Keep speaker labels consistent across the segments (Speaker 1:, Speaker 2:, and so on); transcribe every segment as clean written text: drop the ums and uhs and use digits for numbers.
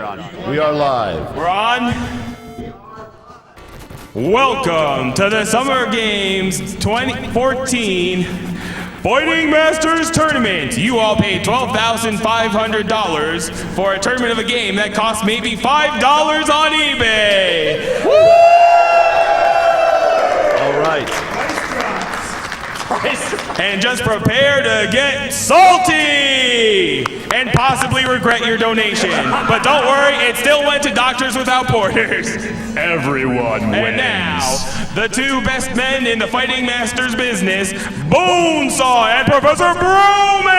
Speaker 1: We are live.
Speaker 2: We're on. Welcome to the Summer Games 2014 Fighting Masters Tournament. You all paid $12,500 for a tournament of a game that costs maybe $5 on eBay.
Speaker 1: All right.
Speaker 2: And just prepare to get salty and possibly regret your donation. But don't worry, it still went to Doctors Without Borders.
Speaker 3: Everyone wins.
Speaker 2: And now, the two best men in the Fighting Masters business, Bonesaw and Professor Broman!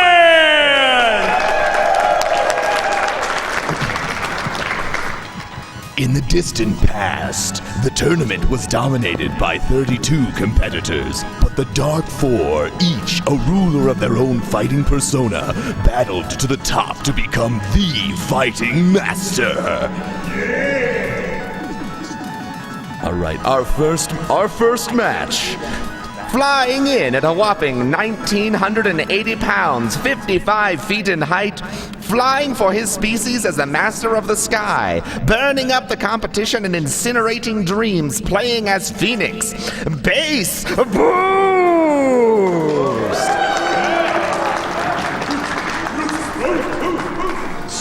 Speaker 4: In the distant past, the tournament was dominated by 32 competitors, but the Dark Four, each a ruler of their own fighting persona, battled to the top to become the Fighting Master.
Speaker 1: All right, our first match. Flying in at a whopping 1,980 pounds, 55 feet in height, flying for his species as the master of the sky, burning up the competition and incinerating dreams, playing as Phoenix, Bass Boost!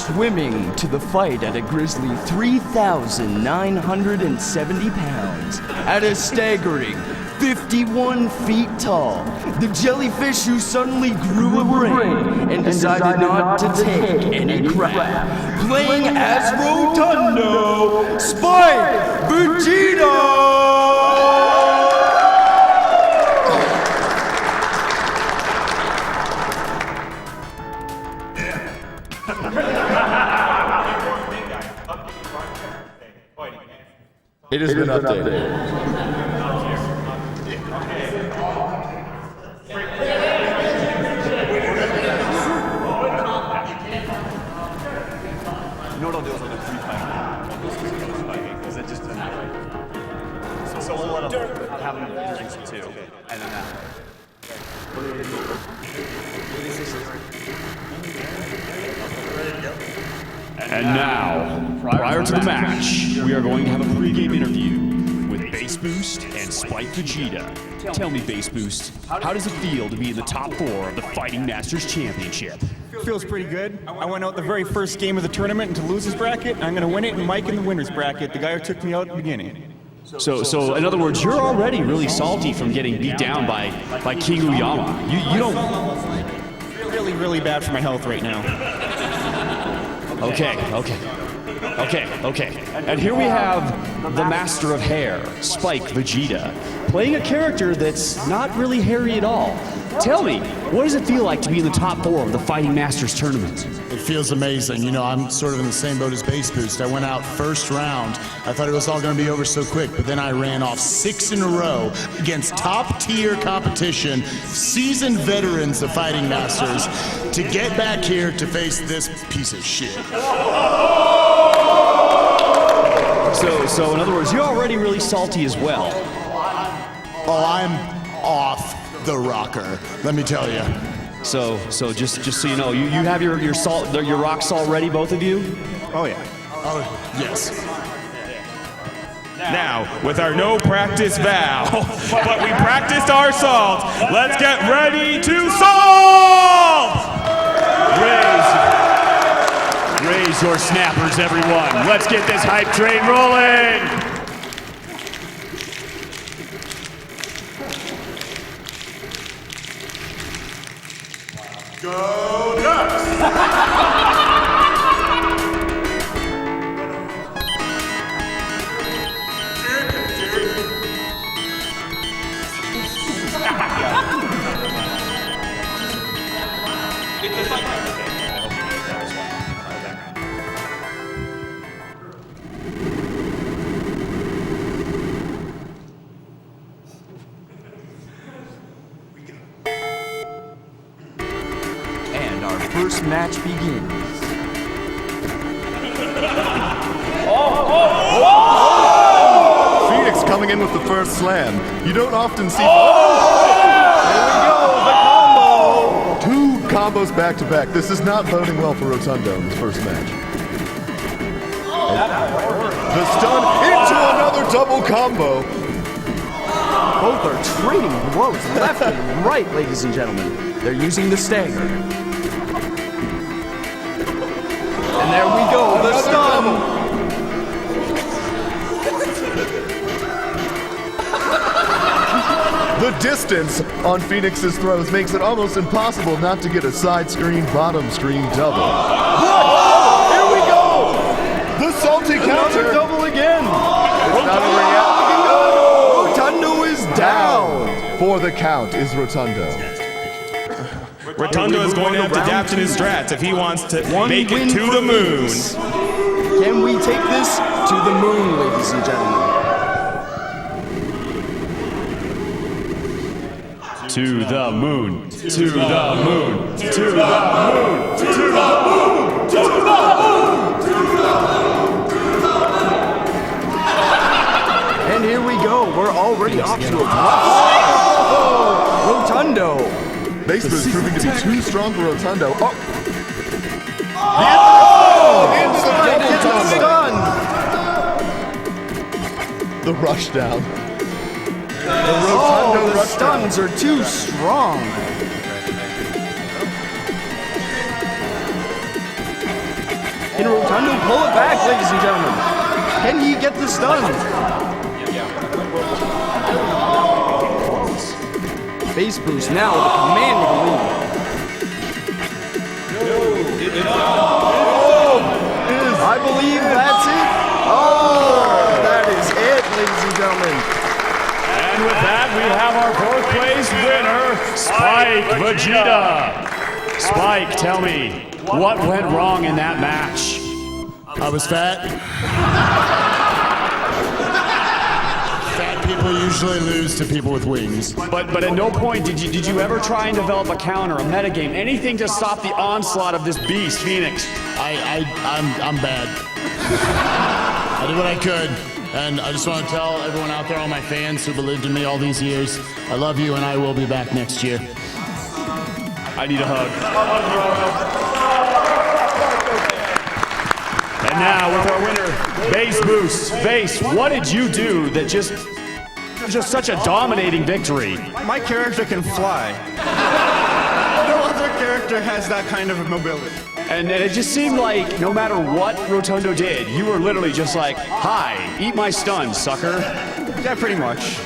Speaker 5: Swimming to the fight at a grisly 3,970 pounds, at a staggering 51 feet tall, the jellyfish who suddenly grew a brain and decided not to take any crap, playing as Rotundo, Spike Vegeta!
Speaker 1: It has been updated.
Speaker 3: You know what I'll do is I'll do 3 times. Because that just doesn't right. So we'll let them have them introduce it too. And then that.
Speaker 2: And now, prior to the match, we are going to have a pregame interview with Bass Boost and Spike Vegeta. Tell me, Bass Boost, how does it feel to be in the top 4 of the Fighting Masters Championship?
Speaker 6: Feels pretty good. I went out the very first game of the tournament into losers bracket. I'm going to win it, and Mike in the winners bracket, the guy who took me out at the beginning.
Speaker 2: So in other words, you're already really salty from getting beat down by King Uyama. You don't...
Speaker 6: Really, really bad for my health right now.
Speaker 2: Okay. And here we have the Master of Hair, Spike Vegeta, playing a character that's not really hairy at all. Tell me, what does it feel like to be in the top 4 of the Fighting Masters tournament?
Speaker 7: It feels amazing. You know, I'm sort of in the same boat as Bass Boost. I went out first round. I thought it was all going to be over so quick, but then I ran off 6 in a row against top-tier competition, seasoned veterans of Fighting Masters, to get back here to face this piece of shit.
Speaker 2: So in other words, you're already really salty as well.
Speaker 7: Oh, I'm off the rocker, let me tell you.
Speaker 2: So just so you know, you have your rock salt ready, both of you?
Speaker 6: Oh, yeah.
Speaker 7: Oh, yes.
Speaker 2: Now, with our no practice vow, but we practiced our salt, let's get ready to salt! Raise your snappers, everyone. Let's get this hype train rolling!
Speaker 7: Go Ducks!
Speaker 5: First match begins.
Speaker 1: Phoenix coming in with the first slam. You don't often see... There we go, the combo! 2 combos back to back. This is not boding well for Rotundo in his first match.
Speaker 4: The stun into another double combo.
Speaker 5: Both are trading blows left and right, ladies and gentlemen. They're using the stagger. And there we go, the stun.
Speaker 4: The distance on Phoenix's throws makes it almost impossible not to get a side screen, bottom screen double. Oh, here we go! The salty counter.
Speaker 5: Double again.
Speaker 4: It's not over yet.
Speaker 5: Rotundo is down.
Speaker 4: For the count is Rotundo.
Speaker 8: Rotundo is going to have to adapt in his strats if he wants to make it to the moon.
Speaker 5: Can we take this to the moon, ladies and gentlemen?
Speaker 2: To the moon. To the moon. To the moon. To the moon. To the moon. To the moon.
Speaker 5: And here we go. We're already off to a plus. Rotundo.
Speaker 4: Base boost proving to be too strong for Rotundo. Oh! The rush down.
Speaker 5: The stuns are too strong. Can Rotundo pull it back, ladies and gentlemen? Can he get the stun? Base boost now with a commanding lead. I believe that's it. Oh, that is it, ladies and gentlemen.
Speaker 2: And with that, we have our fourth place winner, Spike Vegeta. Spike, tell me, what went wrong in that match?
Speaker 7: I was fat. Fat people usually lose to people with wings.
Speaker 2: But at no point did you ever try and develop a counter, a metagame, anything to stop the onslaught of this beast, Phoenix?
Speaker 7: I'm bad. I did what I could, and I just want to tell everyone out there, all my fans who believed in me all these years, I love you, and I will be back next year.
Speaker 2: I need a hug. And now with our winner, Base Boost. Base, what did you do that just such a dominating victory?
Speaker 6: My character can fly. No other character has that kind of mobility.
Speaker 2: And it just seemed like no matter what Rotundo did, you were literally just like, hi, eat my stun, sucker.
Speaker 6: Yeah, pretty much.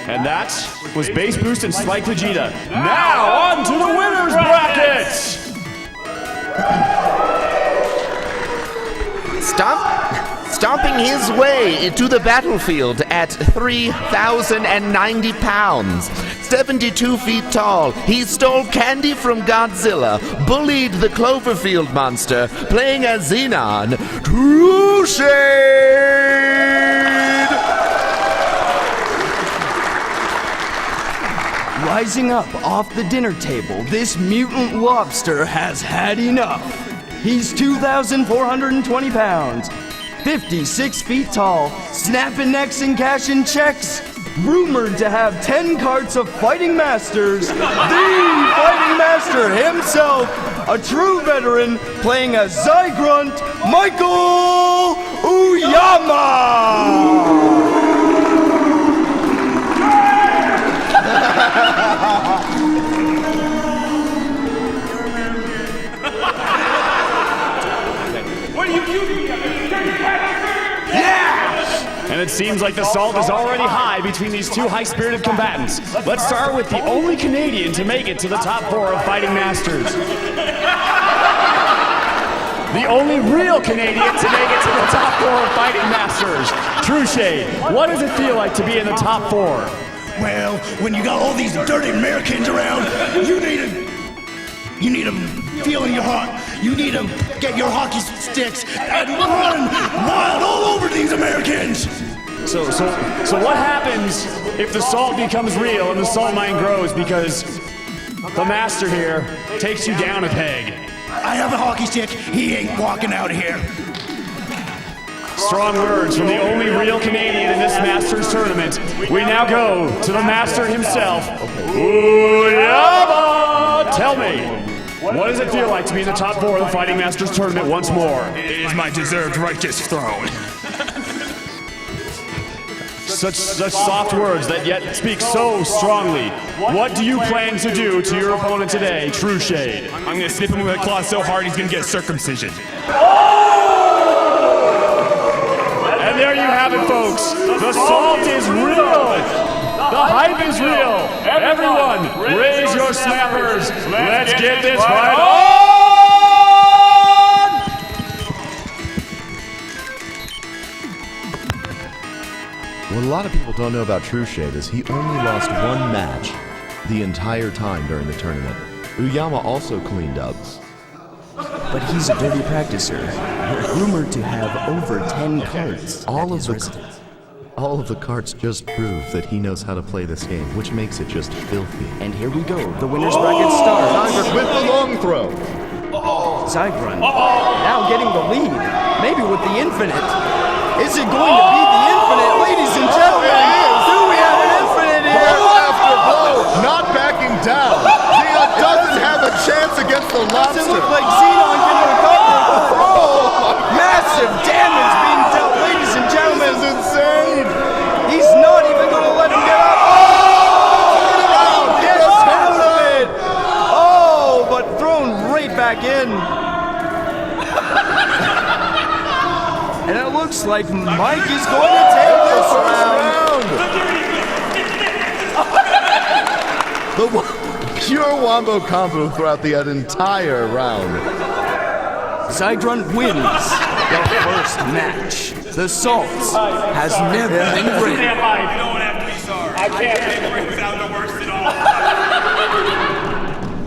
Speaker 2: And that was Base Boost and Spike Vegeta. Now on to the winners bracket!
Speaker 1: Stomping his way into the battlefield at 3,090 pounds, 72 feet tall, he stole candy from Godzilla, bullied the Cloverfield monster, playing as Xenon, True Shade!
Speaker 5: Rising up off the dinner table, this mutant lobster has had enough. He's 2,420 pounds, 56 feet tall, snapping necks and cashing checks. Rumored to have 10 carts of Fighting Masters, the Fighting Master himself, a true veteran, playing as Zygrunt, Michael Uyama!
Speaker 2: And it seems like the salt is already high between these two high-spirited combatants. Let's start with the only Canadian to make it to the top 4 of Fighting Masters. The only real Canadian to make it to the top 4 of Fighting Masters. True Shade, what does it feel like to be in the top 4?
Speaker 9: Well, when you got all these dirty Americans around, you need to feel in your heart. You need to get your hockey sticks and run wild all over these Americans.
Speaker 2: So what happens if the salt becomes real and the salt mine grows because the master here takes you down a peg?
Speaker 9: I have a hockey stick. He ain't walking out of here.
Speaker 2: Strong words from the only real Canadian in this Masters tournament. We now go to the master himself, Uyama. Tell me, What does it feel like to be in the top 4 of the Fighting Masters tournament once more?
Speaker 8: It is my deserved righteous throne.
Speaker 2: Such soft words that yet speak so strongly. What do you plan to do to your opponent today, True Shade?
Speaker 8: I'm gonna snip him with a claw so hard he's gonna get circumcision.
Speaker 2: And there you have it, folks. The salt is real. The hype is real. Everyone, raise your snappers. Let's get this fight on!
Speaker 1: What a lot of people don't know about True Shade is he only lost one match the entire time during the tournament. Uyama also cleaned up.
Speaker 5: But he's a dirty practicer, rumored to have over 10 cards at his residence.
Speaker 1: All of the cards just prove that he knows how to play this game, which makes it just filthy.
Speaker 5: And here we go, the winner's bracket starts.
Speaker 1: With the long throw.
Speaker 5: Zygrunt now getting the lead, maybe with the infinite. Is it going to be the infinite, ladies and gentlemen? Do we have an infinite here?
Speaker 1: Blow after blow, not backing down. Xenon doesn't have a chance against the lobster.
Speaker 5: Does it look like Xenon can recover? Massive damage being dealt, ladies and gentlemen.
Speaker 1: This is insane.
Speaker 5: He's not even going to let him get up. Turn around, gets out of it. Oh, but thrown right back in. And it looks like Mike is going to take this round.
Speaker 1: The pure wombo combo throughout the entire round.
Speaker 5: Zygrunt wins the first match. The salt has never been great.
Speaker 8: You don't have to be sorry. I can't live without the worst at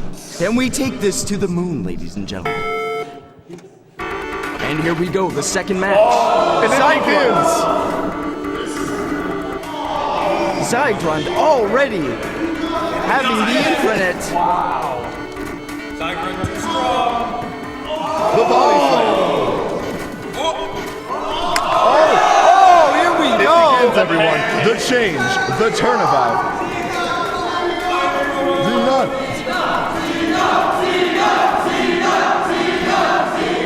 Speaker 8: all.
Speaker 5: Can we take this to the moon, ladies and gentlemen? And here we go, the second match. Zygrunt already having the infinite.
Speaker 8: Wow. Zygrunt too strong.
Speaker 1: The body slam.
Speaker 5: Oh, here we go.
Speaker 1: Begins, everyone. The change, the turnabout. Do not.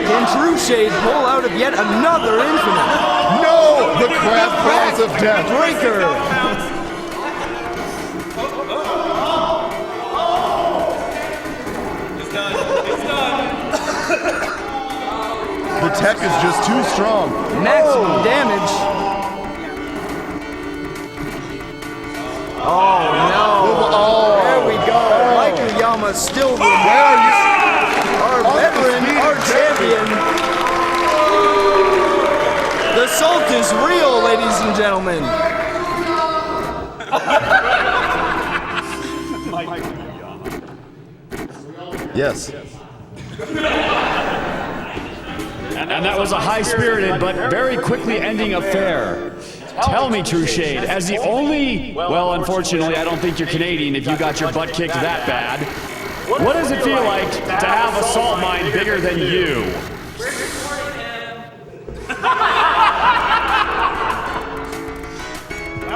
Speaker 5: Can True Shade pull out of yet another infinite?
Speaker 1: No! The crab claws of death.
Speaker 5: Breaker.
Speaker 8: It's done.
Speaker 1: The tech is just too strong.
Speaker 5: Maximum damage. Oh no. There we go. Mike Uyama still remains our veteran, our champion. The salt is real, ladies and gentlemen.
Speaker 1: Yes.
Speaker 2: And that was a high-spirited but very quickly ending affair. Tell me, True Shade, as the only... Well, unfortunately, I don't think you're Canadian if you got your butt kicked that bad. What does it feel like to have a salt mine bigger than you?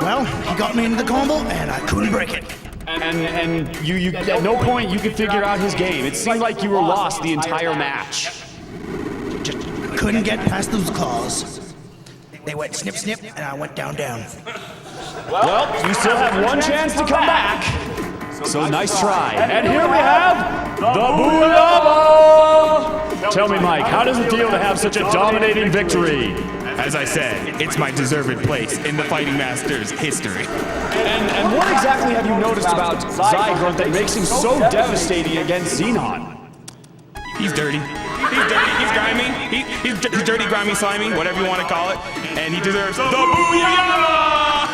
Speaker 9: Well, he got me into the combo, and I couldn't break it.
Speaker 2: And you at no point you could figure out his game. It seemed like you were lost the entire match.
Speaker 9: Just couldn't get past those claws. They went snip, snip, and I went down, down.
Speaker 2: Well, you still have one chance to come back. So nice try. And here we have the Booyah! Tell me, Mike, how does it feel to have such a dominating victory?
Speaker 8: As I said, it's my deserved place in the Fighting Masters history.
Speaker 2: And what exactly have you noticed about Zygrunt that makes him so devastating against Xenon?
Speaker 8: He's dirty. He's dirty. He's grimy. He's dirty, grimy, slimy, whatever you want to call it. And he deserves the Booyah!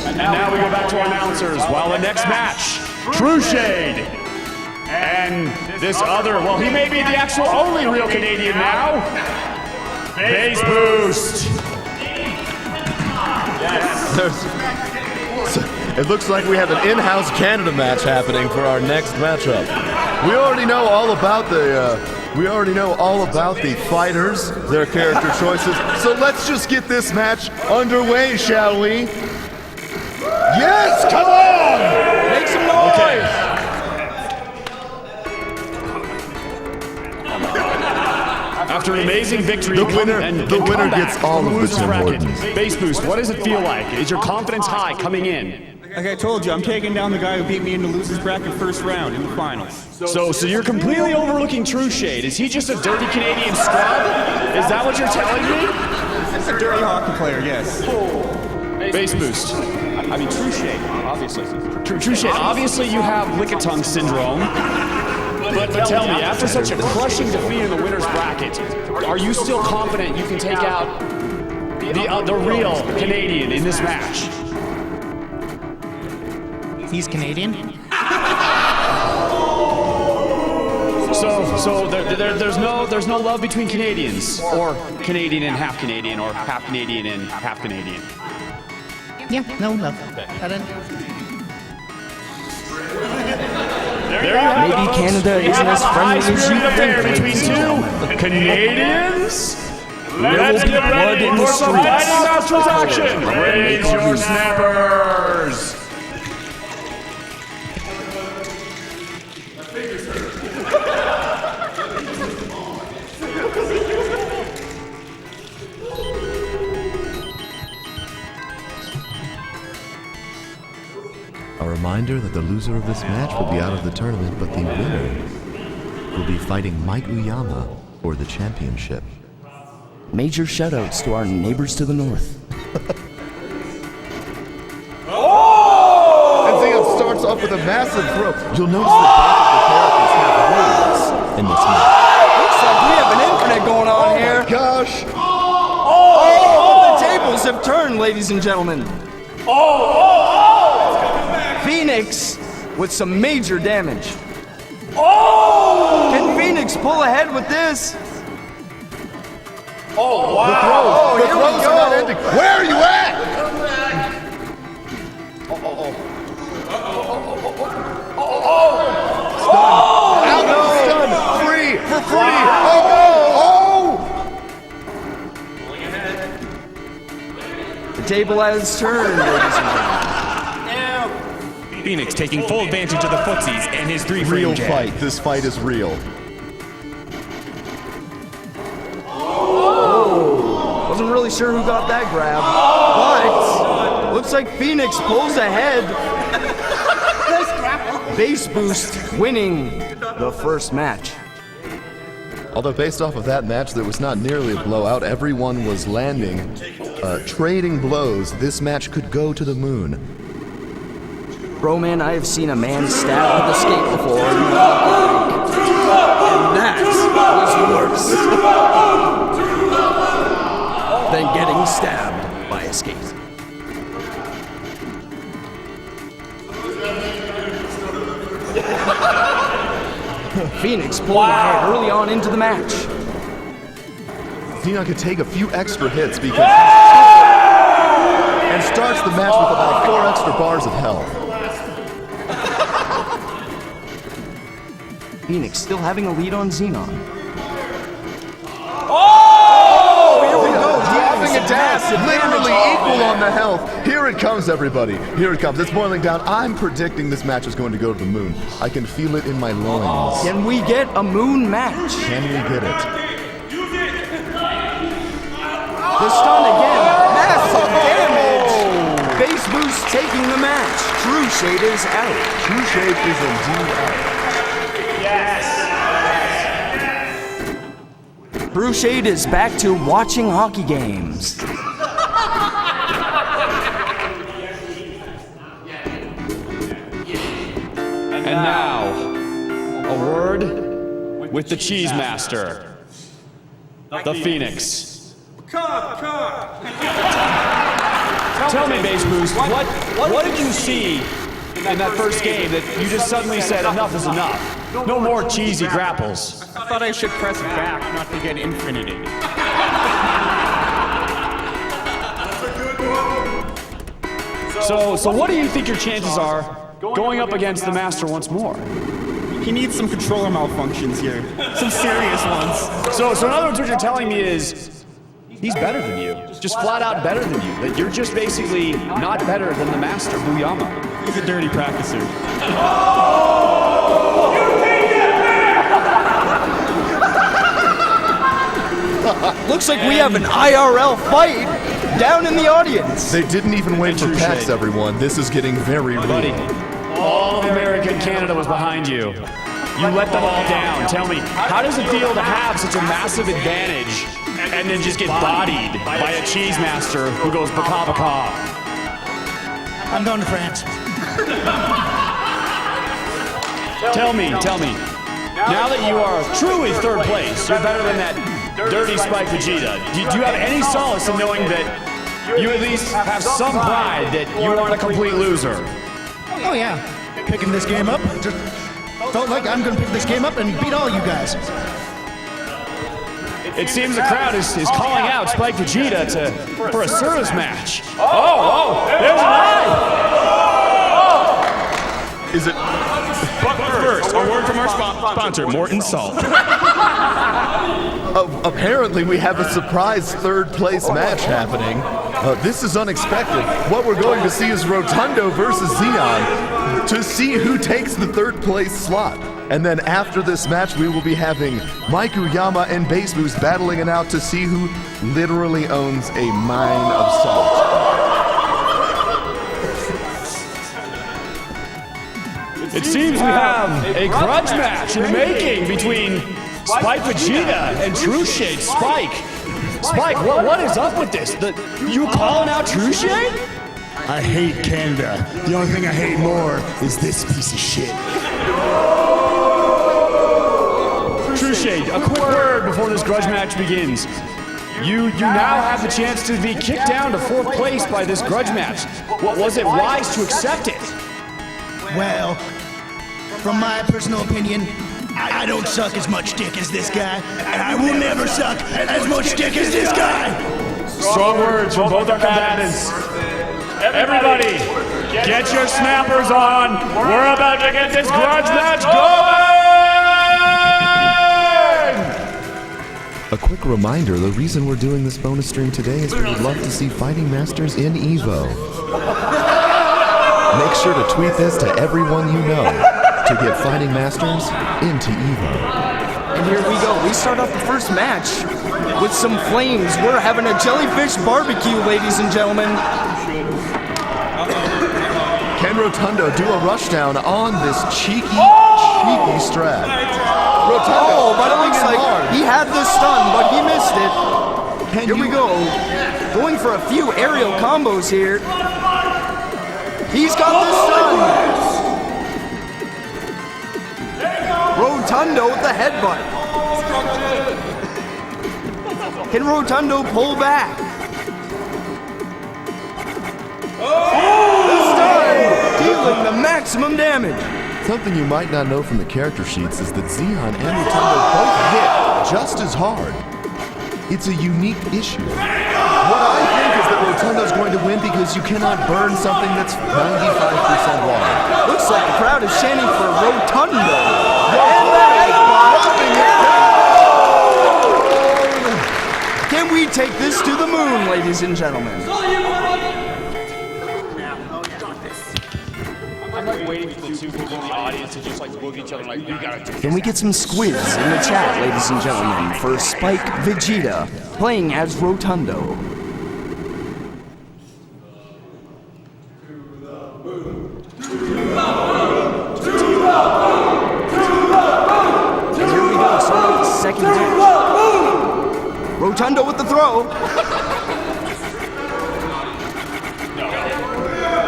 Speaker 2: And now we go back to our announcers. While the next match, True Shade. And this other, well, he may be the actual only real Canadian now. Base Boost.
Speaker 1: It looks like we have an in-house Canada match happening for our next matchup. We already know all about the fighters, their character choices. So let's just get this match underway, shall we? Yes, come on!
Speaker 5: Make some
Speaker 2: After an amazing victory,
Speaker 4: The winner gets all of the Tim Hortons.
Speaker 2: Base Boost, what does it feel like? Is your confidence high coming in?
Speaker 6: Like I told you, I'm taking down the guy who beat me in the losers bracket first round in the finals.
Speaker 2: So you're completely overlooking True Shade. Is he just a dirty Canadian scrub? Is that what you're telling me?
Speaker 6: It's a dirty hockey player, yes.
Speaker 2: Base Boost. I mean, True Shade, obviously. True Shade, obviously you have Lickitung syndrome. But tell me, after such a crushing defeat in the winner's bracket, are you still confident you can take out the real Canadian in this match?
Speaker 10: He's Canadian?
Speaker 2: So there's no love between Canadians, or Canadian and half Canadian, or half Canadian and half Canadian.
Speaker 10: Yeah, no love.
Speaker 5: Maybe Canada isn't as friendly as you think.
Speaker 2: Between two Canadians.
Speaker 5: Let's get ready
Speaker 2: for some Fighting Masters action. Raise your snappers.
Speaker 4: A reminder that the loser of this match will be out of the tournament, but the winner will be fighting Mike Uyama for the championship.
Speaker 5: Major shoutouts to our neighbors to the north.
Speaker 4: And see, it starts off with a massive throw. You'll notice that both of the characters have wings in this match.
Speaker 5: Looks like we have an infinite going on here.
Speaker 4: Gosh!
Speaker 5: The tables have turned, ladies and gentlemen. Phoenix with some major damage. Can Phoenix pull ahead with this?
Speaker 4: The throws are not ending. Where are you at? Stun! Free! For free!
Speaker 5: The table has turned, ladies and gentlemen.
Speaker 8: Phoenix taking full advantage of the footsies and his three-frame
Speaker 4: Real
Speaker 8: jab.
Speaker 4: fight. This fight is real.
Speaker 5: Wasn't really sure who got that grab, but looks like Phoenix pulls ahead. Base Boost winning the first match.
Speaker 4: Although based off of that match, there was not nearly a blowout. Everyone was landing, trading blows. This match could go to the moon.
Speaker 5: Bro, man, I have seen a man stabbed with a skate before, and that was worse than getting stabbed by a skate. Phoenix pulling ahead early on into the match.
Speaker 4: Xenon could take a few extra hits because and starts the match with about 4 extra bars of health.
Speaker 5: Phoenix still having a lead on Xenon.
Speaker 4: Here we go, dropping it down, literally equal on the health. Here it comes, everybody. Here it comes. It's boiling down. I'm predicting this match is going to go to the moon. I can feel it in my loins.
Speaker 5: Can we get a moon match?
Speaker 4: Can we get it?
Speaker 5: The stun again. Massive damage. Base Boost taking the match. True Shade is out.
Speaker 4: True Shade is indeed out.
Speaker 5: True Shade is back to watching hockey games.
Speaker 2: And now, a word with the Cheese Master, the Phoenix. Tell me, Base Boost, what did you see in that first game that you just suddenly said enough is enough? No more cheesy grapples.
Speaker 6: I thought I should press back, not to get infinity.
Speaker 2: So what do you think your chances are going up against the Master once more?
Speaker 6: He needs some controller malfunctions here. Some serious ones.
Speaker 2: So in other words, what you're telling me is he's better than you. Just flat out better than you. That you're just basically not better than the Master, Uyama.
Speaker 6: He's a dirty practicer.
Speaker 5: Looks like we have an IRL fight down in the audience.
Speaker 4: They didn't even wait for packs, everyone. This is getting very
Speaker 2: Buddy,
Speaker 4: real.
Speaker 2: all of American Canada was behind you. You let them all down. Tell me, how does it feel to have such a massive advantage and then just get bodied by a cheese master who goes baka baka?
Speaker 9: I'm going to France.
Speaker 2: Tell me, now that you are truly third place, you're better than that dirty Spike Vegeta. Do you have any solace in knowing that you at least have some pride that you aren't a complete loser?
Speaker 9: Oh yeah, picking this game up. Just felt like I'm going to pick this game up and beat all you guys.
Speaker 2: It seems the crowd is calling out Spike Vegeta for a service match. Oh, there's an eye!
Speaker 4: Is it?
Speaker 8: But first, a word from our sponsor, Morton Salt.
Speaker 4: Apparently, we have a surprise third place match happening. This is unexpected. What we're going to see is Rotundo versus Xeon to see who takes the third place slot. And then after this match, we will be having Mike Uyama and Bass Boost battling it out to see who literally owns a mine of salt.
Speaker 2: It seems we have a grudge match in the making between Spike Vegeta and True Shade Spike. Spike, what is up with this? You calling out True Shade?
Speaker 7: I hate Canada. The only thing I hate more is this piece of shit.
Speaker 2: True Shade, a quick word before this grudge match begins. You now have the chance to be kicked down to fourth place by this grudge match. Was it wise to accept it?
Speaker 9: Well, from my personal opinion, I don't suck as much dick as this guy, and I will never suck as much dick as this guy.
Speaker 2: Strong words from both our combatants. Everybody, get your snappers on. We're about to get this grudge match going!
Speaker 1: A quick reminder, the reason we're doing this bonus stream today is we would love to see Fighting Masters in EVO. Make sure to tweet this to everyone you know to get Fighting Masters into EVO.
Speaker 5: And here we go. We start off the first match with some flames. We're having a jellyfish barbecue, ladies and gentlemen.
Speaker 4: Can Rotundo do a rushdown on this cheeky strap? Rotundo,
Speaker 5: But it looks like he had the stun, but he missed it. Here we go. Going for a few aerial combos here. He's got the stun. Rotundo with the headbutt. Can Rotundo pull back? The stun, dealing the maximum damage.
Speaker 4: Something you might not know from the character sheets is that Xeon and Rotundo both hit just as hard. It's a unique issue. What I think is that Rotundo's going to win because you cannot burn something that's 95% water.
Speaker 5: Looks like the crowd is chanting for Rotundo. And the headbutt. Can we take this to the moon, ladies and gentlemen?
Speaker 2: I'm like waiting for the two people in the audience to just like look at each other like, we gotta do this.
Speaker 5: Can we get some squids in the chat, ladies and gentlemen, for Spike Vegeta playing as Rotundo? And here we go, starting with the second match. Rotundo with the throw.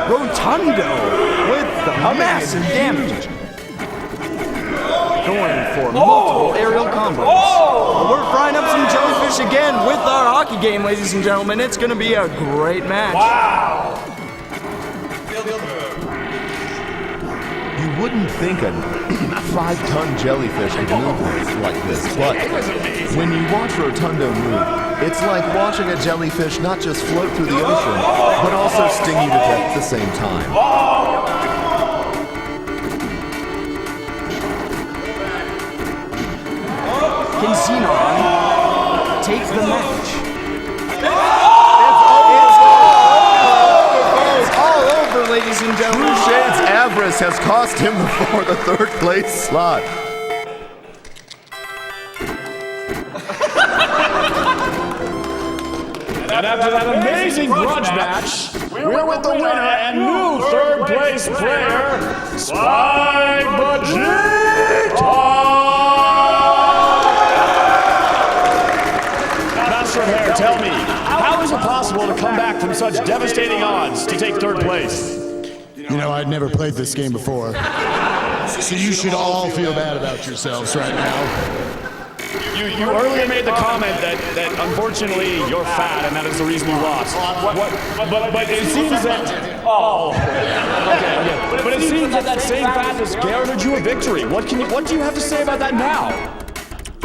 Speaker 5: Rotundo with the massive damage. Going for multiple aerial combos. We're frying up some jellyfish again with our hockey game, ladies and gentlemen. It's going to be a great match.
Speaker 2: Wow!
Speaker 4: You wouldn't think a 5-ton jellyfish would move like this, but when you watch Rotundo move, it's like watching a jellyfish not just float through the ocean, but also sting you to death at the same time.
Speaker 5: Can Xenon take the match? It's all over, ladies and gentlemen.
Speaker 4: True Shade
Speaker 1: avarice has cost him the third place slot.
Speaker 2: And after that amazing grudge match, we're with the winner and new third place player, Spike Vegeta! Master of Hair, tell me, how is it possible to come back from such devastating odds to take third place?
Speaker 7: You know, I'd never played this game before. So you should all feel bad about yourselves right now.
Speaker 2: You earlier made the comment that unfortunately you're fat and that is the reason you lost. But it seems that okay. But it seems that same fatness guaranteed you a victory. What do you have to say about that now?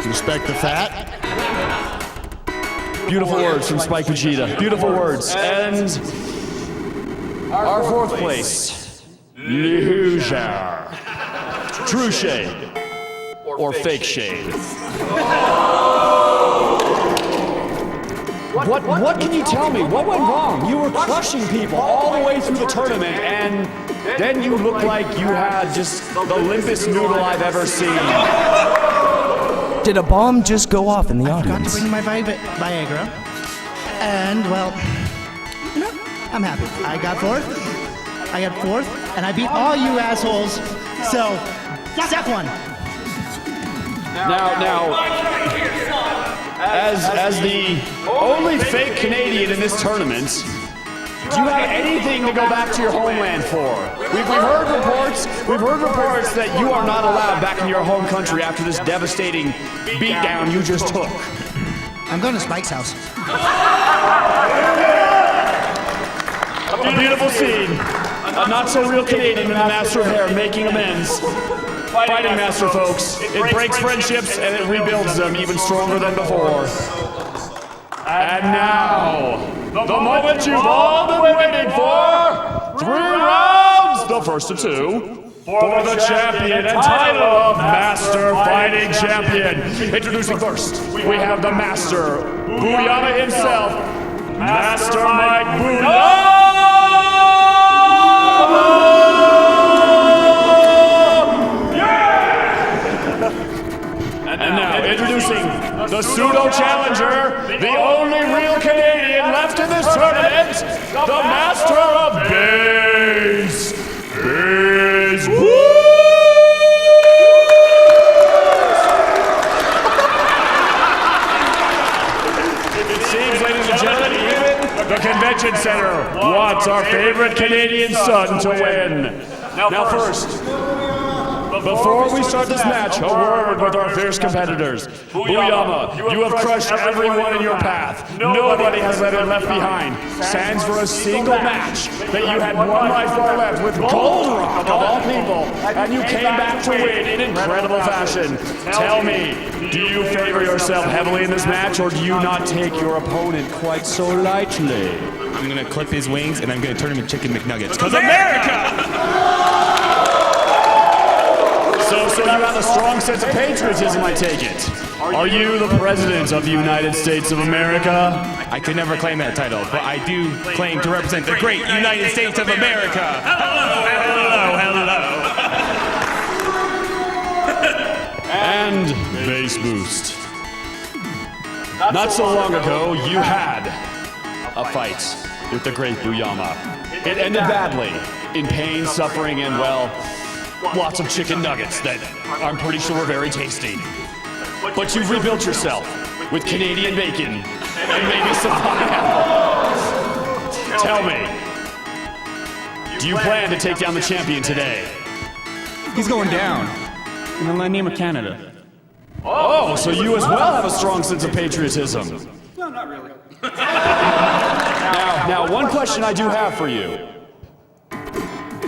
Speaker 7: Respect the fat.
Speaker 2: Beautiful words from Spike Vegeta. Beautiful words. And our fourth place, Loser. True shade. Or fake shade. What can you tell me? What went wrong? You were crushing people all the way through the tournament, and then you looked like you had just the limpest noodle I've ever seen.
Speaker 5: Did a bomb just go off in the
Speaker 10: I forgot to
Speaker 5: audience?
Speaker 10: bring my Viagra. And, well, you know, I'm happy. I got fourth, and I beat all you assholes. So, step one.
Speaker 2: Now, as the only fake Canadian in this tournament, do you have anything to go back to your homeland for? We've heard reports that you are not allowed back in your home country after this devastating beatdown you just took.
Speaker 10: I'm going to Spike's house.
Speaker 2: A beautiful scene. A not-so-real Canadian in the Master of Hair making amends. Fighting Master, folks. It breaks friendships and it rebuilds them even stronger than before. And now, the moment you've all been waiting for! 3 rounds! The first of 2. For the champion and title of Master Fighting Champion. Introducing first, we have the Master, Booyama himself, Master Mike Booyama! And now, introducing the pseudo-challenger, the only real Canadian left in this tournament, the Master of Bass! Bass! It seems, ladies and gentlemen, even the convention center wants our favorite Canadian son to win. Now first, before we start this match, a word with our fierce competitors. Booyama, you have crushed everyone in your path. Nobody has been left behind. Stands for a single match that you had one life bar left with Gold Rock, of all people, and you came back to win in incredible fashion. Tell me, do you favor yourself heavily in this match, or do you not take your opponent quite so lightly?
Speaker 8: I'm gonna clip his wings and I'm gonna turn him into chicken McNuggets. Cause America!
Speaker 2: So you have a strong sense of patriotism, I take it. Are you the President of the United States of America?
Speaker 8: I could never claim that title, but I do claim to represent the great United States of America. Hello.
Speaker 2: And Bass Boost. Not so long ago, you had a fight with the great Booyama. It ended badly, in pain, suffering, and, well, lots of chicken nuggets that I'm pretty sure are very tasty. But you've rebuilt yourself with Canadian bacon and maybe some pineapple. Tell me, do you plan to take down the champion today?
Speaker 6: He's going down. In the name of Canada.
Speaker 2: Oh, so you as well have a strong sense of patriotism.
Speaker 3: No, not really.
Speaker 2: Now, one question I do have for you.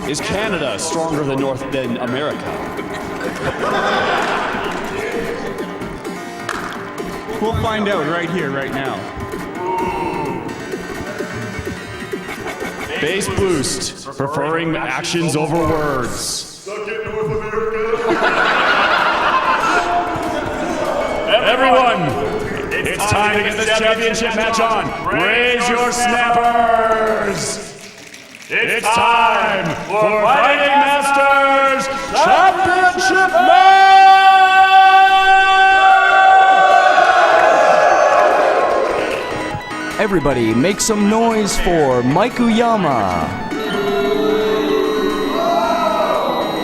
Speaker 2: Is Canada stronger than America?
Speaker 6: We'll find out right here, right now.
Speaker 2: Bass Boost, preferring actions over words. Everyone, it's time to get this championship match on. Raise your snappers. It's time for Fighting Master
Speaker 5: championship match! Everybody make some noise for Maikuyama.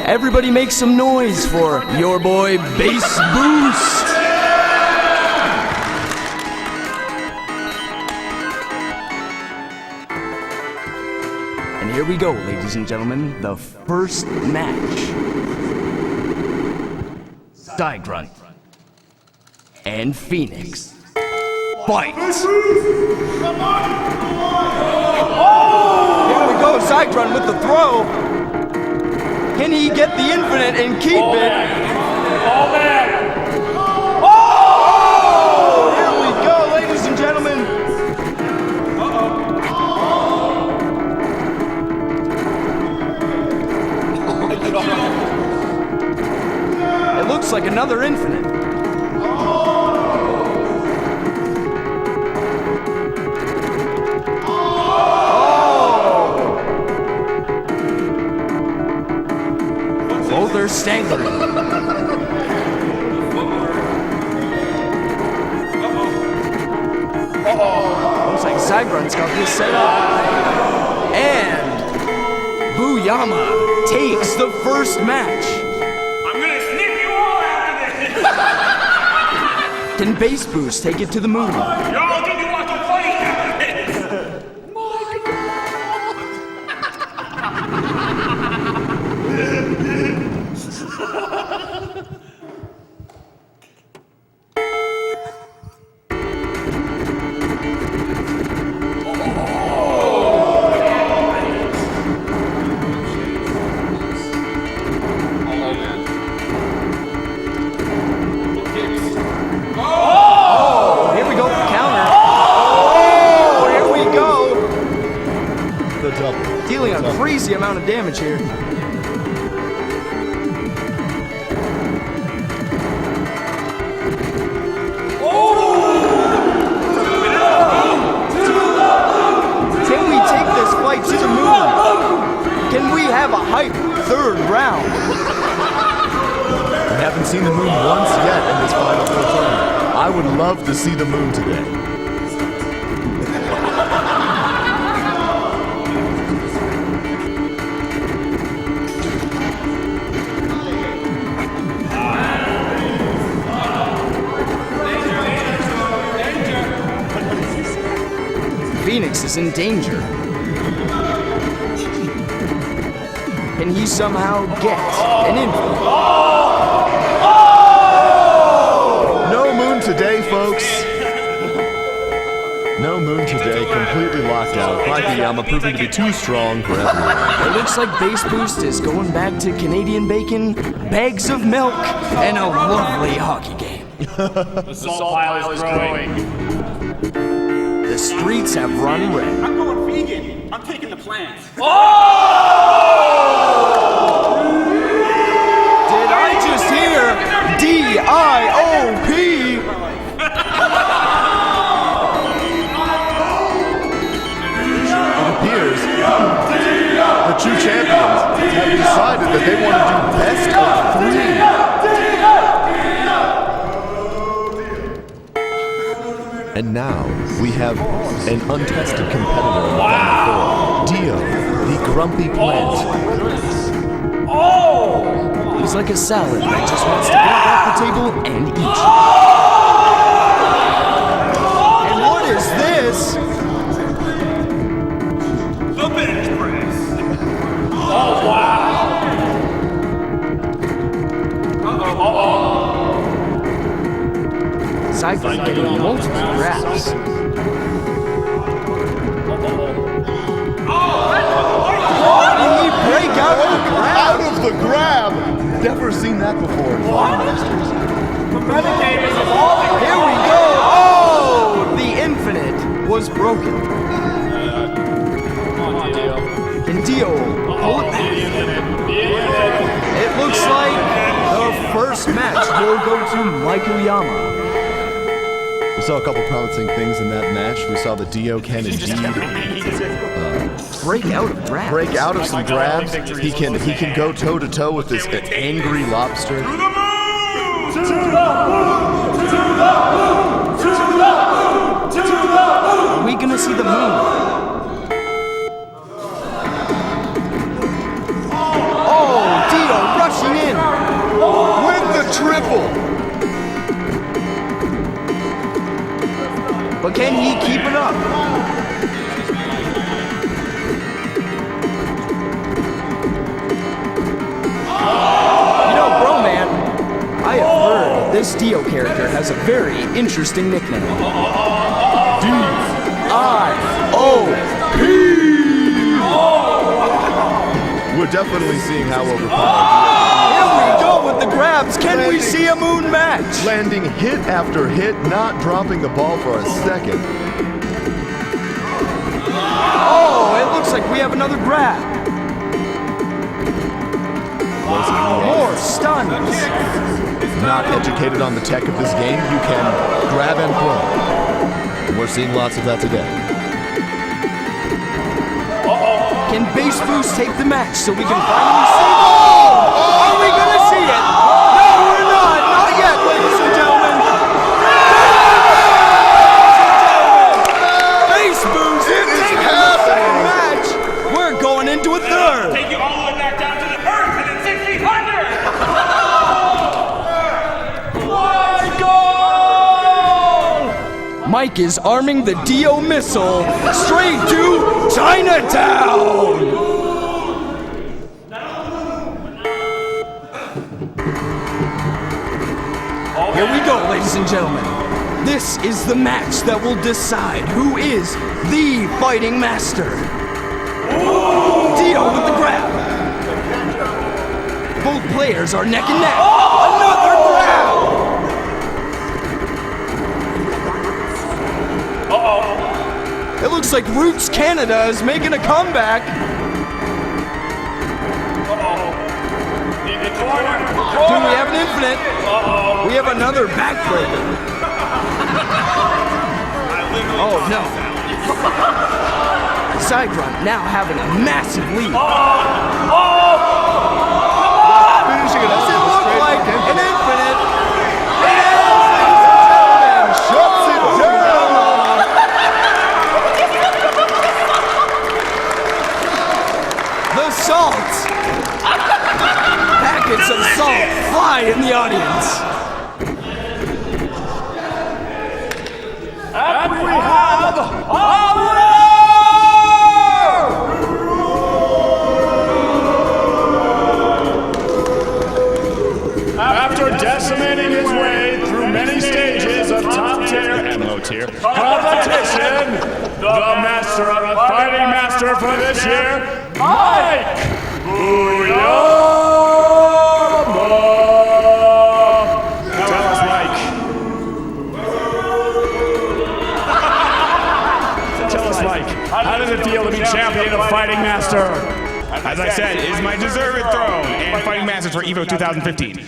Speaker 5: Everybody make some noise for your boy Bass Boost. And here we go, ladies and gentlemen, the first match. Cygrunt and Phoenix. Fight! Here we go, Cygrunt with the throw. Can he get the infinite and keep it?
Speaker 8: All back!
Speaker 5: Oh! Here we go, ladies and gentlemen. It looks like another infinite. Both are staggering. Looks like Cygrunt's got this set up. And Booyama takes the first match.
Speaker 8: I'm gonna snip you all after this!
Speaker 5: Can Bass Boost take it to the moon?
Speaker 8: You're all gonna be walking funny after this!
Speaker 5: Here we go, counter. Oh, here we go.
Speaker 4: The double.
Speaker 5: Dealing a crazy amount of damage here. Can we take this fight to the moon? Can we have a hype third round?
Speaker 4: We haven't seen the moon once yet in this Final Four tournament. I would love to see the moon today.
Speaker 5: Phoenix is in danger. Can he somehow get an infinite?
Speaker 4: No moon today, folks. No moon today, completely locked out. Maikuyama proving to be too strong for everyone.
Speaker 5: It looks like Bass Boost is going back to Canadian bacon, bags of milk, and a lovely hockey game.
Speaker 8: The salt pile is growing.
Speaker 5: The streets have run red.
Speaker 3: I'm going vegan. I'm taking the plants.
Speaker 5: Did I just hear D-I-O-P?
Speaker 4: It appears the two champions have decided that they want to do best of three. And now we have an untested competitor in the Final Four, Dio, the grumpy plant.
Speaker 5: He's like a salad that just wants to get off the table and eat. And what is this?
Speaker 8: The bench press! Oh, wow!
Speaker 5: Cypher getting multiple grabs. Did he break out of the grab?
Speaker 4: Out of the grab! Never seen that before in Final Masters.
Speaker 5: Here we go! Oh! The infinite was broken. Can Dio pull it back? It looks like the first match will go to Maikuyama.
Speaker 4: We saw a couple promising things in that match. We saw that Dio can indeed
Speaker 5: break out of grabs.
Speaker 1: Break out of some grabs. He can go toe to toe with this angry lobster.
Speaker 5: Are we gonna see the moon? Oh, Dio rushing in
Speaker 1: With the triple.
Speaker 5: But can he keep it up? You know, bro, man, I have heard this Dio character has a very interesting nickname. D-I-O-P!
Speaker 1: We're definitely seeing how overpowered.
Speaker 5: Here we go with the grabs. Can we see a moon match?
Speaker 1: Landing hit after hit, not dropping the ball for a second.
Speaker 5: Oh, it looks like we have another grab. More stuns.
Speaker 1: Not educated on the tech of this game, you can grab and throw. We're seeing lots of that today.
Speaker 5: Can Base Boost take the match so we can finally see the moon? Are we gonna see it? No, we're not. Not yet, ladies and gentlemen. Base Boost taking the second match. We're going into a third.
Speaker 8: Take you all the way back down to the earth and then 1600!
Speaker 5: Mike is arming the Dio missile straight to Chinatown! Here we go, ladies and gentlemen. This is the match that will decide who is the fighting master. Dio with the grab. Both players are neck and neck. Another grab! It looks like Roots Canada is making a comeback. Do we have an infinite? We have another backbreaker. Oh no. Sidrun now having a massive lead.
Speaker 1: Finishing it
Speaker 5: Does it look like an infinite?
Speaker 1: Shuts it down.
Speaker 5: The salt! Packets of salt fly in the audience.
Speaker 2: And we have after decimating his way through many stages of top tier and low tier competition, the master of the fighting master for this year, Mike Booyama! Tell us, Mike. Tell us, Mike, how does it feel to be champion of Fighting Master? As I said, it is my deserved throne and Fighting Masters for EVO 2015.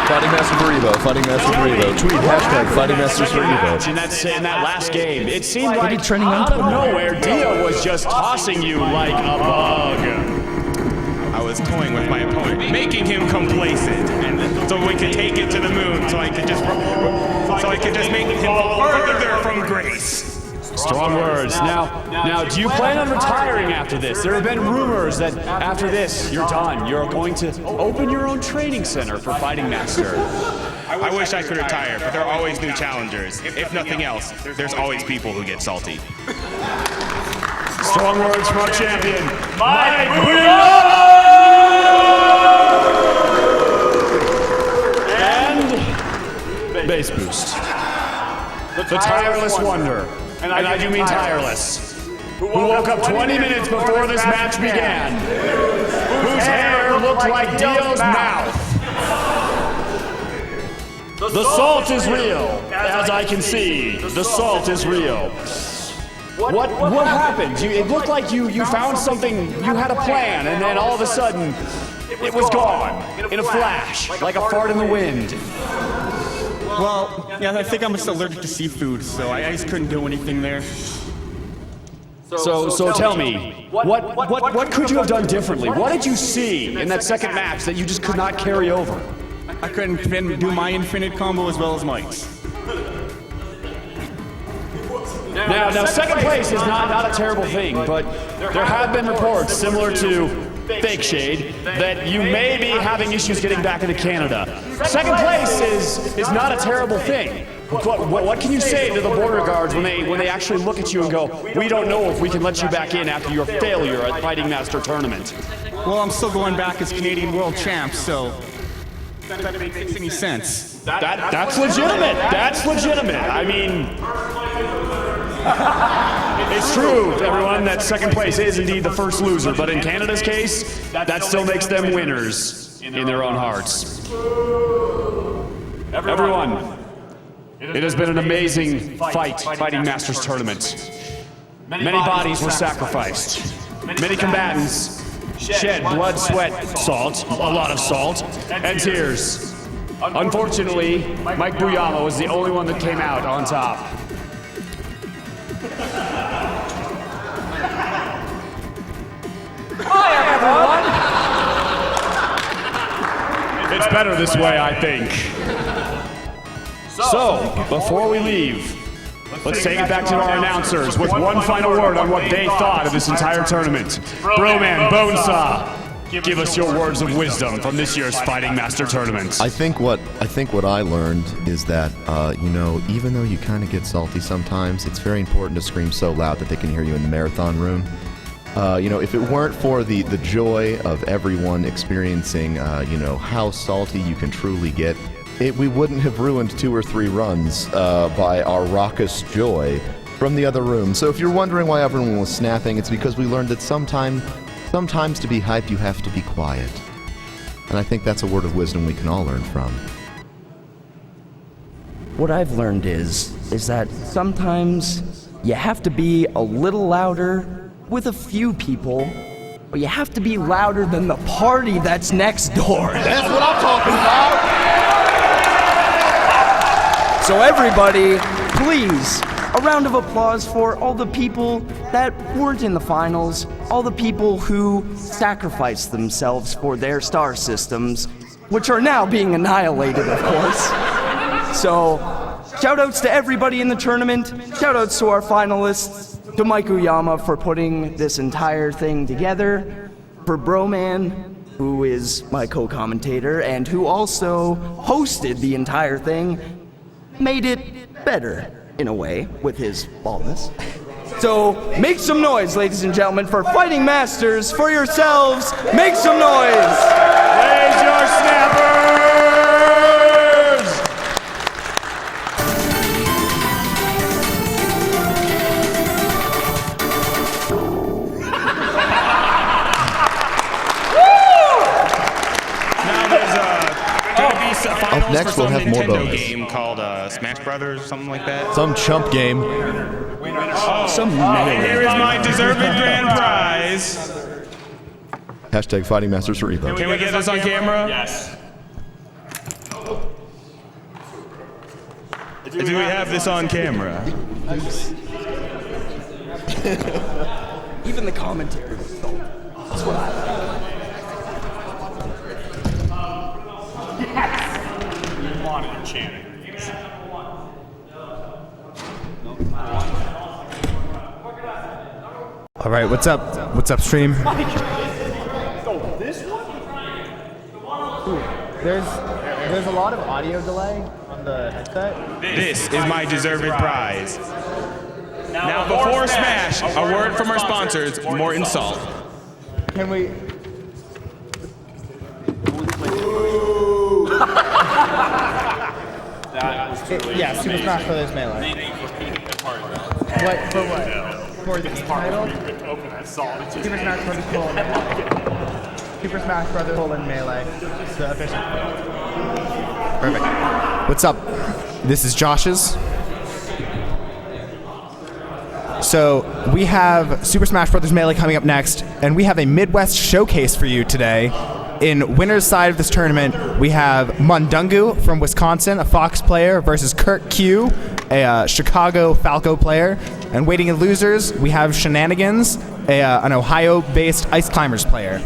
Speaker 1: Fighting Master for Evo, Fighting Master for Evo. Tweet hashtag Fighting Masters for Evo.
Speaker 2: In that last game, it seemed like out of nowhere, Dio was just tossing you like a bug. I was toying with my opponent, making him complacent, and so we could take it to the moon, so I could just make him further from grace. Strong words. Now, do you plan on retiring after this? There have been rumors that after this, you're done. You're going to open your own training center for Fighting Master. I wish I could retire, but there are always new challengers. If nothing else, there's always people who get salty. Strong words from our champion, Mike Booyama! And Base Boost. The tireless wonder. And I do mean tireless, who woke up 20 minutes before this match began, whose hair looked like Dio's mouth. The salt is real, as I can see. The salt is real. What happened? It looked like you found something, you had a plan, and then all of a sudden, it was gone, in a flash, like a fart in the wind.
Speaker 6: Well, yeah, I think I'm just allergic to seafood, so I just couldn't do anything there.
Speaker 2: So tell me, what could you have done differently? What did you see in that second match that you just could not carry over?
Speaker 6: I couldn't do my infinite combo as well as Mike's.
Speaker 2: Now, second place is not a terrible thing, but there have been reports similar to Fake Shade that you may be having issues getting back into Canada. Second place is not a terrible thing. What can you say to the border guards when they actually look at you and go, we don't know if we can let you back in after your failure at Fighting Master Tournament?
Speaker 6: Well, I'm still going back as Canadian World Champ, so that makes any sense.
Speaker 2: That's legitimate. That's legitimate. I mean, it's true, everyone, that second place is indeed the first loser, but in Canada's case, that still makes them winners in their own hearts. Everyone, it has been an amazing Fighting Masters Tournament. Many bodies were sacrificed. Many combatants shed blood, sweat, salt, a lot of salt, and tears. Unfortunately, Mike Buyama was the only one that came out on top. Hi, everyone! It's better this way, I think. So, before we leave, let's take it back to our announcers with one final word on what they thought of this entire tournament. Broman, Bonesaw, give us your words of wisdom from this year's Fighting Master Tournament.
Speaker 1: I think what I learned is that even though you kind of get salty sometimes, it's very important to scream so loud that they can hear you in the marathon room. If it weren't for the joy of everyone experiencing, how salty you can truly get, we wouldn't have ruined 2 or 3 runs by our raucous joy from the other room. So if you're wondering why everyone was snapping, it's because we learned that sometimes to be hyped, you have to be quiet. And I think that's a word of wisdom we can all learn from.
Speaker 5: What I've learned is that sometimes you have to be a little louder with a few people, but you have to be louder than the party that's next door.
Speaker 1: That's what I'm talking about!
Speaker 5: So everybody, please, a round of applause for all the people that weren't in the finals, all the people who sacrificed themselves for their star systems, which are now being annihilated, of course. So, shoutouts to everybody in the tournament, shoutouts to our finalists, to Mike Uyama for putting this entire thing together, for Broman, who is my co-commentator and who also hosted the entire thing, made it better, in a way, with his baldness. So, make some noise, ladies and gentlemen, for Fighting Masters, for yourselves, make some noise!
Speaker 2: Raise your snappers!
Speaker 1: Up next, we'll have more
Speaker 8: Nintendo
Speaker 1: bonus.
Speaker 8: game called Smash Brothers, something like that.
Speaker 1: Some chump game.
Speaker 8: Here is my deserved grand prize.
Speaker 1: Hashtag Fighting Masters for Evo.
Speaker 8: Can we get this on camera?
Speaker 3: Yes.
Speaker 8: Do we have this on camera?
Speaker 5: Even the commentary was so. That's what I like.
Speaker 3: Wanted chanting.
Speaker 11: All right, what's up? What's up, stream? There's a lot of audio delay on the headset.
Speaker 8: This is my deserved prize. Now, before Smash, a word from our sponsors, Morton Salt.
Speaker 11: Can we? Yeah, Super Smash Brothers Melee. What? For what? For the title? Super Smash Brothers Super Smash Brothers Melee. The official. Perfect. What's up? This is Josh's. So we have Super Smash Brothers Melee coming up next, and we have a Midwest showcase for you today.
Speaker 12: in winner's side of this tournament, we have Mundungu from Wisconsin, a Fox player, versus Kurt Q, a Chicago Falco player. And waiting in losers, we have Shenanigans, an Ohio-based Ice Climbers player.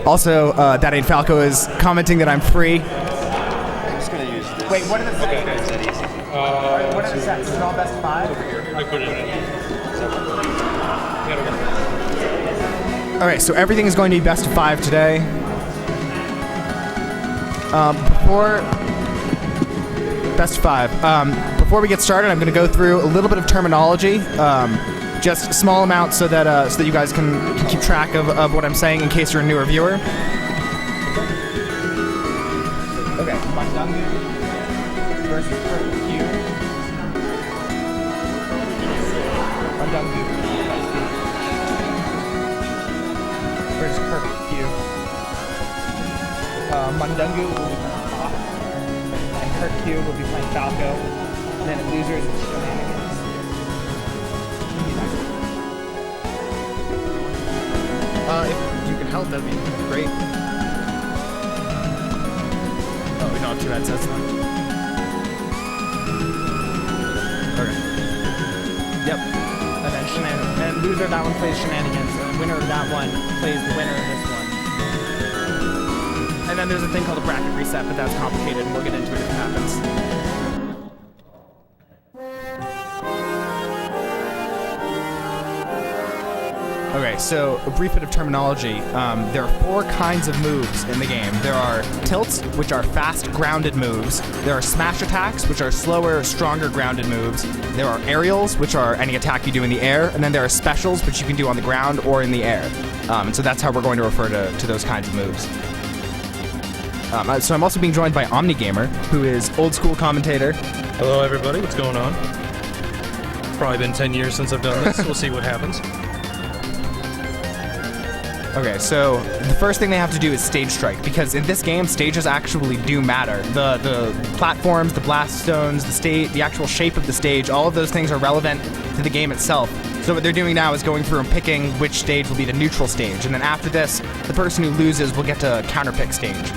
Speaker 12: Also, That Ain't Falco is commenting that I'm free.
Speaker 3: I'm just gonna use this.
Speaker 11: Wait, what are the sets?
Speaker 3: Okay, is that easy?
Speaker 11: What are the sets? Is it all best of 5?
Speaker 3: I put it in.
Speaker 12: All right, so everything is going to be best of 5 today. Before we get started, I'm going to go through a little bit of terminology, just a small amount, so that you guys can keep track of what I'm saying in case you're a newer viewer.
Speaker 11: Okay, Mundungu versus Kurt Q. Mundungu versus Kurt Q. Mundungu will be playing Fox, and Kurt Q will be playing Falco. And then losers is Shenanigans.
Speaker 12: If you can help, that'd be great. Oh, we don't have 2 headsets on. Okay. Yep.
Speaker 11: And then and loser of that one plays Shenanigans, and the winner of that one plays the winner of this one. And then there's a thing called a bracket reset, but that's complicated, and we'll get into it if it happens.
Speaker 12: Okay, so a brief bit of terminology. There are 4 kinds of moves in the game. There are tilts, which are fast, grounded moves. There are smash attacks, which are slower, stronger, grounded moves. There are aerials, which are any attack you do in the air. And then there are specials, which you can do on the ground or in the air. And so that's how we're going to refer to those kinds of moves. So I'm also being joined by OmniGamer, who is old school commentator.
Speaker 13: Hello, everybody. What's going on? Probably been 10 years since I've done this. We'll see what happens.
Speaker 12: Okay, so the first thing they have to do is stage strike, because in this game, stages actually do matter. The platforms, the blast stones, the actual shape of the stage, all of those things are relevant to the game itself. So what they're doing now is going through and picking which stage will be the neutral stage, and then after this, the person who loses will get to counterpick stage.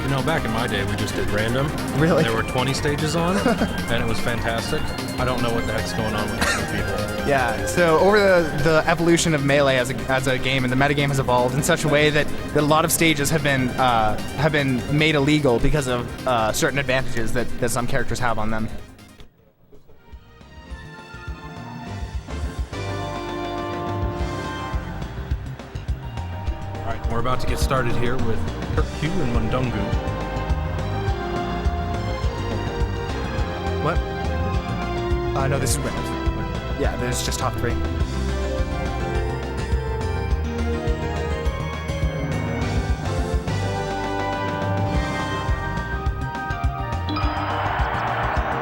Speaker 13: You know, back in my day, we just did random.
Speaker 12: Really?
Speaker 13: There were 20 stages on, and it was fantastic. I don't know what the heck's going on with these people.
Speaker 12: Yeah, so over the evolution of Melee as a game, and the metagame has evolved in such a way that a lot of stages have been made illegal because of certain advantages that some characters have on them.
Speaker 13: All right, we're about to get started here with Kurt Q and Mundungu.
Speaker 12: What? No, this is winners. Yeah, there's just top 3.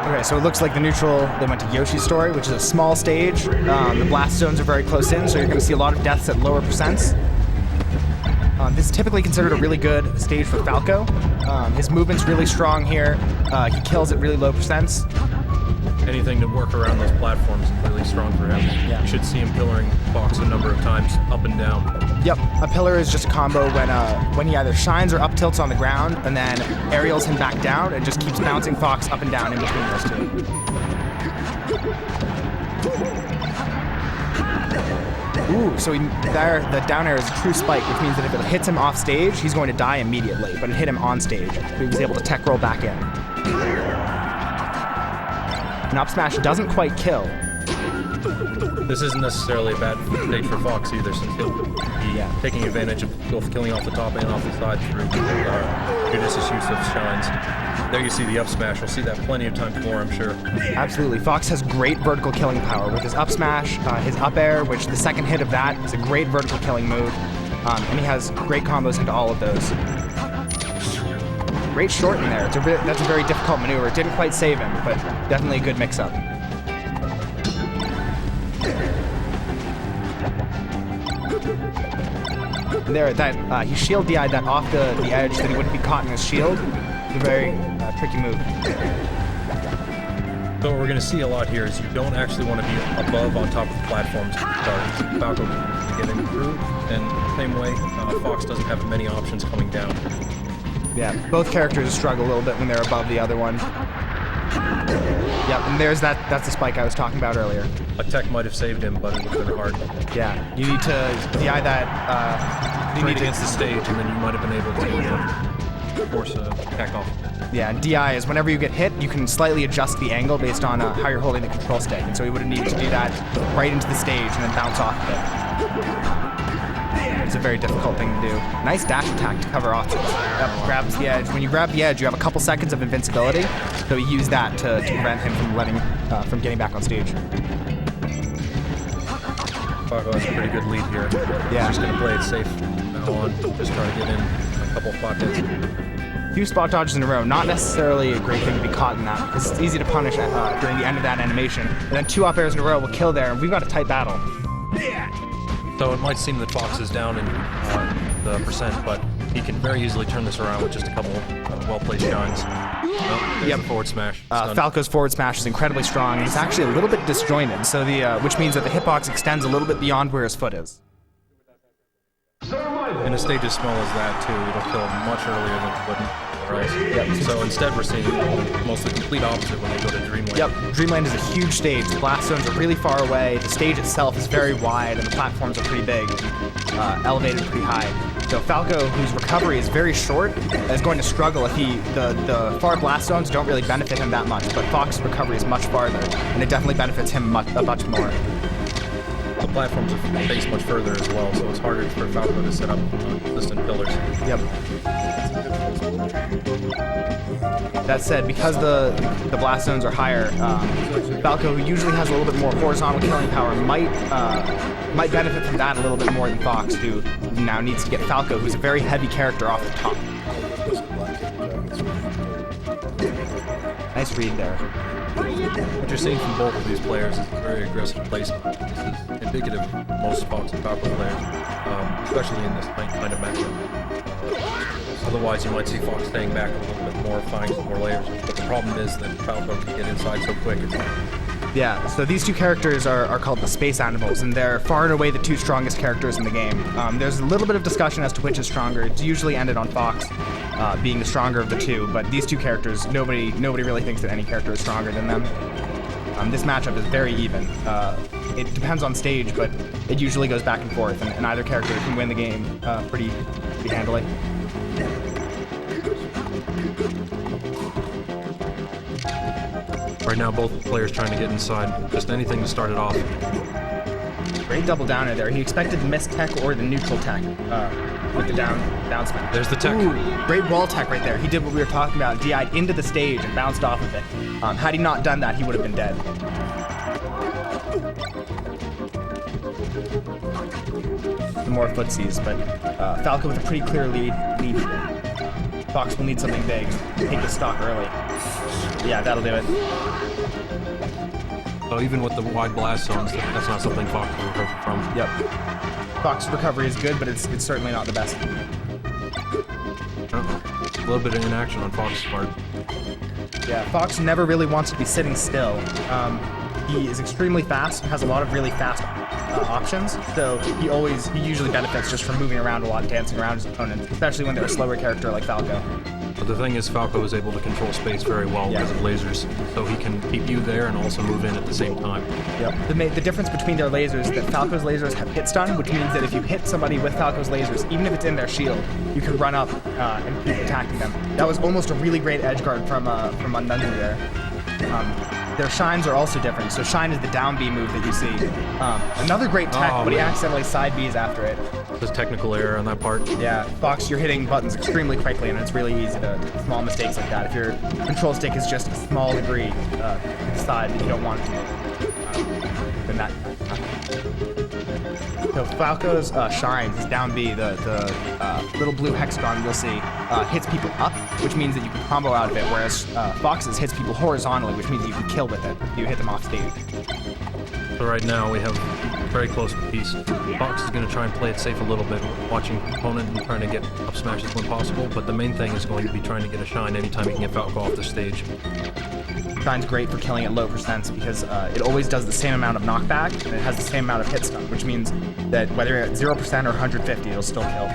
Speaker 12: Okay, so it looks like the neutral, they went to Yoshi's Story, which is a small stage. The blast stones are very close in, so you're going to see a lot of deaths at lower percents. This is typically considered a really good stage for Falco. His movement's really strong here. He kills at really low percents.
Speaker 13: Anything to work around those platforms is really strong for him.
Speaker 12: Yeah.
Speaker 13: You should see him pillaring Fox a number of times up and down.
Speaker 12: Yep, a pillar is just a combo when he either shines or up tilts on the ground, and then aerials him back down and just keeps bouncing Fox up and down in between those 2. Ooh, so the down air is a true spike, which means that if it hits him off stage, he's going to die immediately, but it hit him on stage, so he was able to tech roll back in. An up smash doesn't quite kill.
Speaker 13: This isn't necessarily a bad stage for Fox either, since he'll be taking advantage of both killing off the top and off the side through judicious use of shines. There you see the up smash. We'll see that plenty of time more, I'm sure.
Speaker 12: Absolutely. Fox has great vertical killing power with his up smash, his up air, which the second hit of that is a great vertical killing move, and he has great combos into all of those. Great short in there. That's a very difficult maneuver. It didn't quite save him, but definitely a good mix-up. There, he shield DI'd that off the edge so that he wouldn't be caught in his shield. It's a very tricky move.
Speaker 13: So what we're going to see a lot here is you don't actually want to be above on top of the platforms to start. Falco can get in through, and same way, Fox doesn't have many options coming down.
Speaker 12: Yeah, both characters struggle a little bit when they're above the other one. Yep, and that's the spike I was talking about earlier.
Speaker 13: A tech might have saved him, but it would have been hard.
Speaker 12: Yeah, you need to DI that.
Speaker 13: You need against the stage, and then you might have been able to force a tech off.
Speaker 12: Yeah, and DI is whenever you get hit, you can slightly adjust the angle based on how you're holding the control stick, and so we would have needed to do that right into the stage and then bounce off of it. It's a very difficult thing to do. Nice dash attack to cover options. Yep, grabs the edge. When you grab the edge, you have a couple seconds of invincibility, so you use that to prevent him from getting back on stage.
Speaker 13: Falco has a pretty good lead here.
Speaker 12: Yeah.
Speaker 13: He's just going to play it safe from now on. Just try to get in a couple spot hits.
Speaker 12: A few spot dodges in a row, not necessarily a great thing to be caught in that, because it's easy to punish during the end of that animation. And then 2 up airs in a row will kill there, and we've got a tight battle.
Speaker 13: So it might seem that Fox is down in the percent, but he can very easily turn this around with just a couple well-placed shines. There's the forward smash.
Speaker 12: Falco's forward smash is incredibly strong. It's actually a little bit disjointed, so which means that the hitbox extends a little bit beyond where his foot is.
Speaker 13: In a stage as small as that, too, it'll kill much earlier than it would anywhere else. Yep. So instead, we're seeing almost the complete opposite when they go to Dreamland.
Speaker 12: Yep, Dreamland is a huge stage. The blast zones are really far away. The stage itself is very wide, and the platforms are pretty big, elevated pretty high. So Falco, whose recovery is very short, is going to struggle if the far blast zones don't really benefit him that much. But Fox's recovery is much farther, and it definitely benefits him much more.
Speaker 13: The platforms are faced much further as well, so it's harder for Falco to set up consistent pillars.
Speaker 12: Yep. That said, because the blast zones are higher, Falco, who usually has a little bit more horizontal killing power, might benefit from that a little bit more than Fox, who now needs to get Falco, who's a very heavy character, off the top. Nice read there.
Speaker 13: What you're seeing from both of these players is a very aggressive placement. This is indicative of most Fox and Falco players, especially in this kind of matchup. Otherwise, you might see Fox staying back a little bit more, finding some more layers. But the problem is that Falco can get inside so quick.
Speaker 12: Yeah, so these two characters are called the Space Animals, and they're far and away the 2 strongest characters in the game. There's a little bit of discussion as to which is stronger. It's usually ended on Fox being the stronger of the 2, but these 2 characters, nobody really thinks that any character is stronger than them. This matchup is very even. It depends on stage, but it usually goes back and forth, and either character can win the game pretty handily.
Speaker 13: Right now, both players trying to get inside. Just anything to start it off.
Speaker 12: Great double downer there. He expected the missed tech or the neutral tech with the down smash.
Speaker 13: There's the tech.
Speaker 12: Ooh, great wall tech right there. He did what we were talking about. DI'd into the stage and bounced off of it. Had he not done that, he would have been dead. Some more footsies, but Falco with a pretty clear lead here. Fox will need something big. Take the stock early. Yeah, that'll do it.
Speaker 13: So even with the wide blast zones, that's not something Fox will recover from.
Speaker 12: Yep. Fox's recovery is good, but it's certainly not the best.
Speaker 13: A little bit of inaction on Fox's part.
Speaker 12: Yeah, Fox never really wants to be sitting still. He is extremely fast, has a lot of really fast options, so he usually benefits just from moving around a lot, dancing around his opponents, especially when they're a slower character like Falco.
Speaker 13: But the thing is, Falco is able to control space very well because of lasers, so he can keep you there and also move in at the same time.
Speaker 12: Yep. The difference between their lasers is that Falco's lasers have hit stun, which means that if you hit somebody with Falco's lasers, even if it's in their shield, you can run up and keep attacking them. That was almost a really great edge guard from Unbundle there. Their shines are also different. So shine is the down B move that you see. Another great tech, but he accidentally side B's after it.
Speaker 13: There's technical error on that part.
Speaker 12: Yeah, Fox, you're hitting buttons extremely quickly, and it's really easy to small mistakes like that. If your control stick is just a small degree to the side that you don't want it to be, then that. So Falco's shines, his down B, the little blue hexagon you'll see, hits people up, which means that you can combo out of it, whereas Fox's hits people horizontally, which means you can kill with it if you hit them off stage.
Speaker 13: So right now we have very close piece. Fox is going to try and play it safe a little bit, watching opponent and trying to get up smashes when possible, but the main thing is going to be trying to get a shine anytime he can get Falco off the stage.
Speaker 12: Shine's great for killing at low percents because it always does the same amount of knockback and it has the same amount of hit stun, which means that whether you're at 0% or 150, it'll still kill.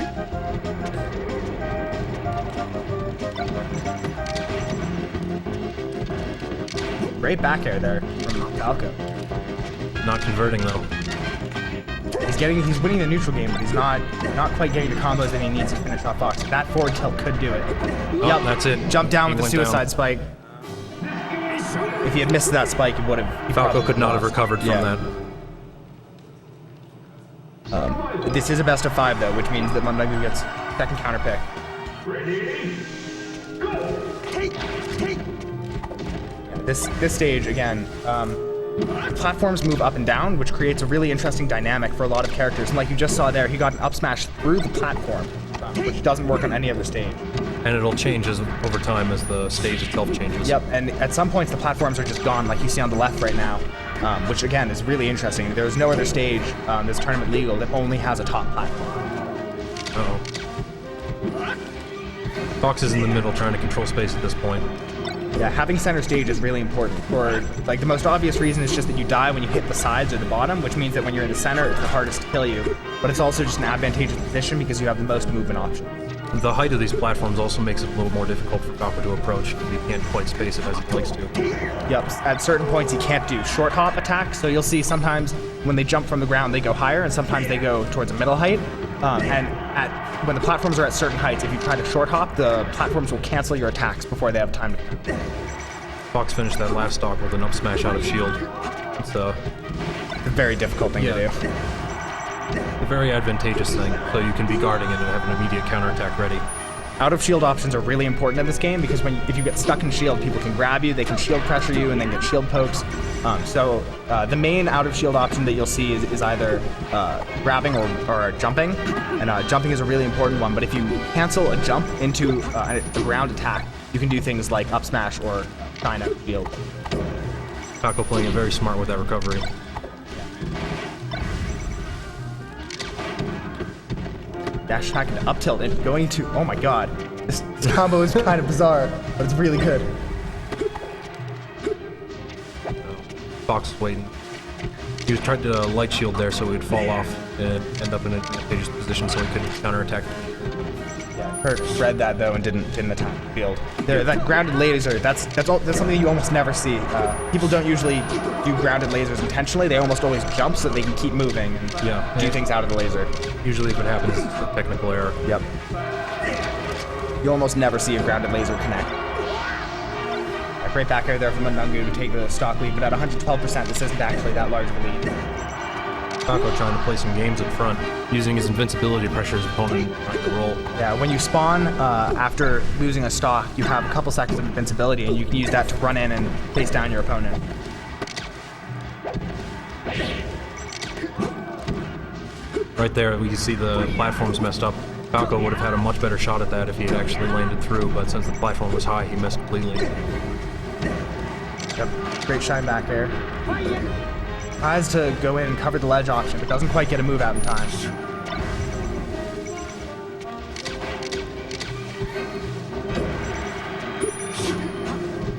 Speaker 12: Great back air there from Falco.
Speaker 13: Not converting though.
Speaker 12: He's winning the neutral game, but he's not quite getting the combos that he needs to finish off Fox. That forward tilt could do it.
Speaker 13: Oh,
Speaker 12: Yep,
Speaker 13: that's it.
Speaker 12: Jump down
Speaker 13: He
Speaker 12: with the
Speaker 13: went
Speaker 12: suicide
Speaker 13: down.
Speaker 12: spike. If he had missed that spike, he would have.
Speaker 13: Falco could not have recovered from that.
Speaker 12: This is a best of 5 though, which means that Mundagu gets second counter pick. This stage again, platforms move up and down, which creates a really interesting dynamic for a lot of characters. And like you just saw there, he got an up smash through the platform, which doesn't work on any other stage.
Speaker 13: And it'll change over time as the stage itself changes.
Speaker 12: Yep, and at some points the platforms are just gone, like you see on the left right now, which again is really interesting. There's no other stage that's tournament legal that only has a top platform.
Speaker 13: Uh-oh. Fox is in the middle trying to control space at this point.
Speaker 12: Yeah, having center stage is really important. For like the most obvious reason is just that you die when you hit the sides or the bottom, which means that when you're in the center, it's the hardest to kill you. But it's also just an advantageous position because you have the most movement options.
Speaker 13: The height of these platforms also makes it a little more difficult for Falco to approach. He can't quite space it as he likes to.
Speaker 12: Yep, at certain points he can't do short hop attacks, so you'll see sometimes when they jump from the ground they go higher, and sometimes they go towards a middle height. When the platforms are at certain heights, if you try to short hop, the platforms will cancel your attacks before they have time to.
Speaker 13: Fox finished that last stock with an up smash out of shield. It's
Speaker 12: a very difficult thing to do.
Speaker 13: A very advantageous thing, so you can be guarding it and have an immediate counterattack ready.
Speaker 12: Out of shield options are really important in this game because if you get stuck in shield, people can grab you, they can shield pressure you, and then get shield pokes. The main out of shield option that you'll see is either grabbing or jumping, and jumping is a really important one. But if you cancel a jump into a ground attack, you can do things like up smash or shine out of shield.
Speaker 13: Falco playing it very smart with that recovery.
Speaker 12: Dash attack and up tilt and going to, oh my god. This combo is kind of bizarre, but it's really good.
Speaker 13: Fox waiting. He was trying to light shield there so he would fall off and end up in an advantageous position so he could counterattack.
Speaker 12: Yeah, Kurt read that though and didn't attack the field. That grounded laser, that's something you almost never see. People don't usually do grounded lasers intentionally. They almost always jump so they can keep moving and do things out of the laser.
Speaker 13: Usually if it happens, it's a technical error.
Speaker 12: Yep. You almost never see a grounded laser connect. Great back air there from Mundagu to take the stock lead, but at 112%, this isn't actually that large of a lead.
Speaker 13: Falco trying to play some games up front, using his invincibility to pressure his opponent trying to roll.
Speaker 12: Yeah, when you spawn after losing a stock, you have a couple seconds of invincibility, and you can use that to run in and face down your opponent.
Speaker 13: Right there, we can see the platform's messed up. Falco would have had a much better shot at that if he had actually landed through, but since the platform was high, he missed completely.
Speaker 12: Yep, great shine back there. Tries to go in and cover the ledge option, but doesn't quite get a move out in time.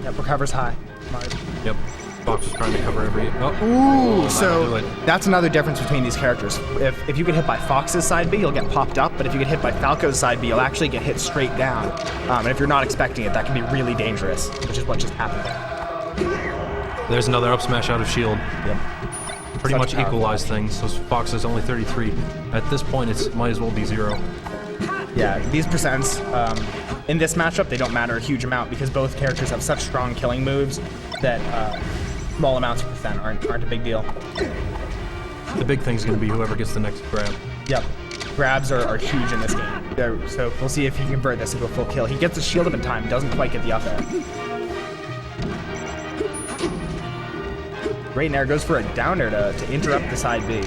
Speaker 12: Yep, recovers high. Smart.
Speaker 13: Yep, Fox was trying to cover every...
Speaker 12: Ooh, so that's another difference between these characters. If you get hit by Fox's side B, you'll get popped up, but if you get hit by Falco's side B, you'll actually get hit straight down. And if you're not expecting it, that can be really dangerous, which is what just happened there.
Speaker 13: There's another up smash out of shield.
Speaker 12: Yep.
Speaker 13: Pretty much equalized things, so Fox is only 33. At this point, it might as well be 0.
Speaker 12: Yeah, these percents, in this matchup, they don't matter a huge amount because both characters have such strong killing moves that small amounts of percent aren't a big deal.
Speaker 13: The big thing's going to be whoever gets the next grab.
Speaker 12: Yep. Grabs are huge in this game. So we'll see if he can convert this into a full kill. He gets the shield up in time, doesn't quite get the up air. Great Nair goes for a down air to interrupt the side B.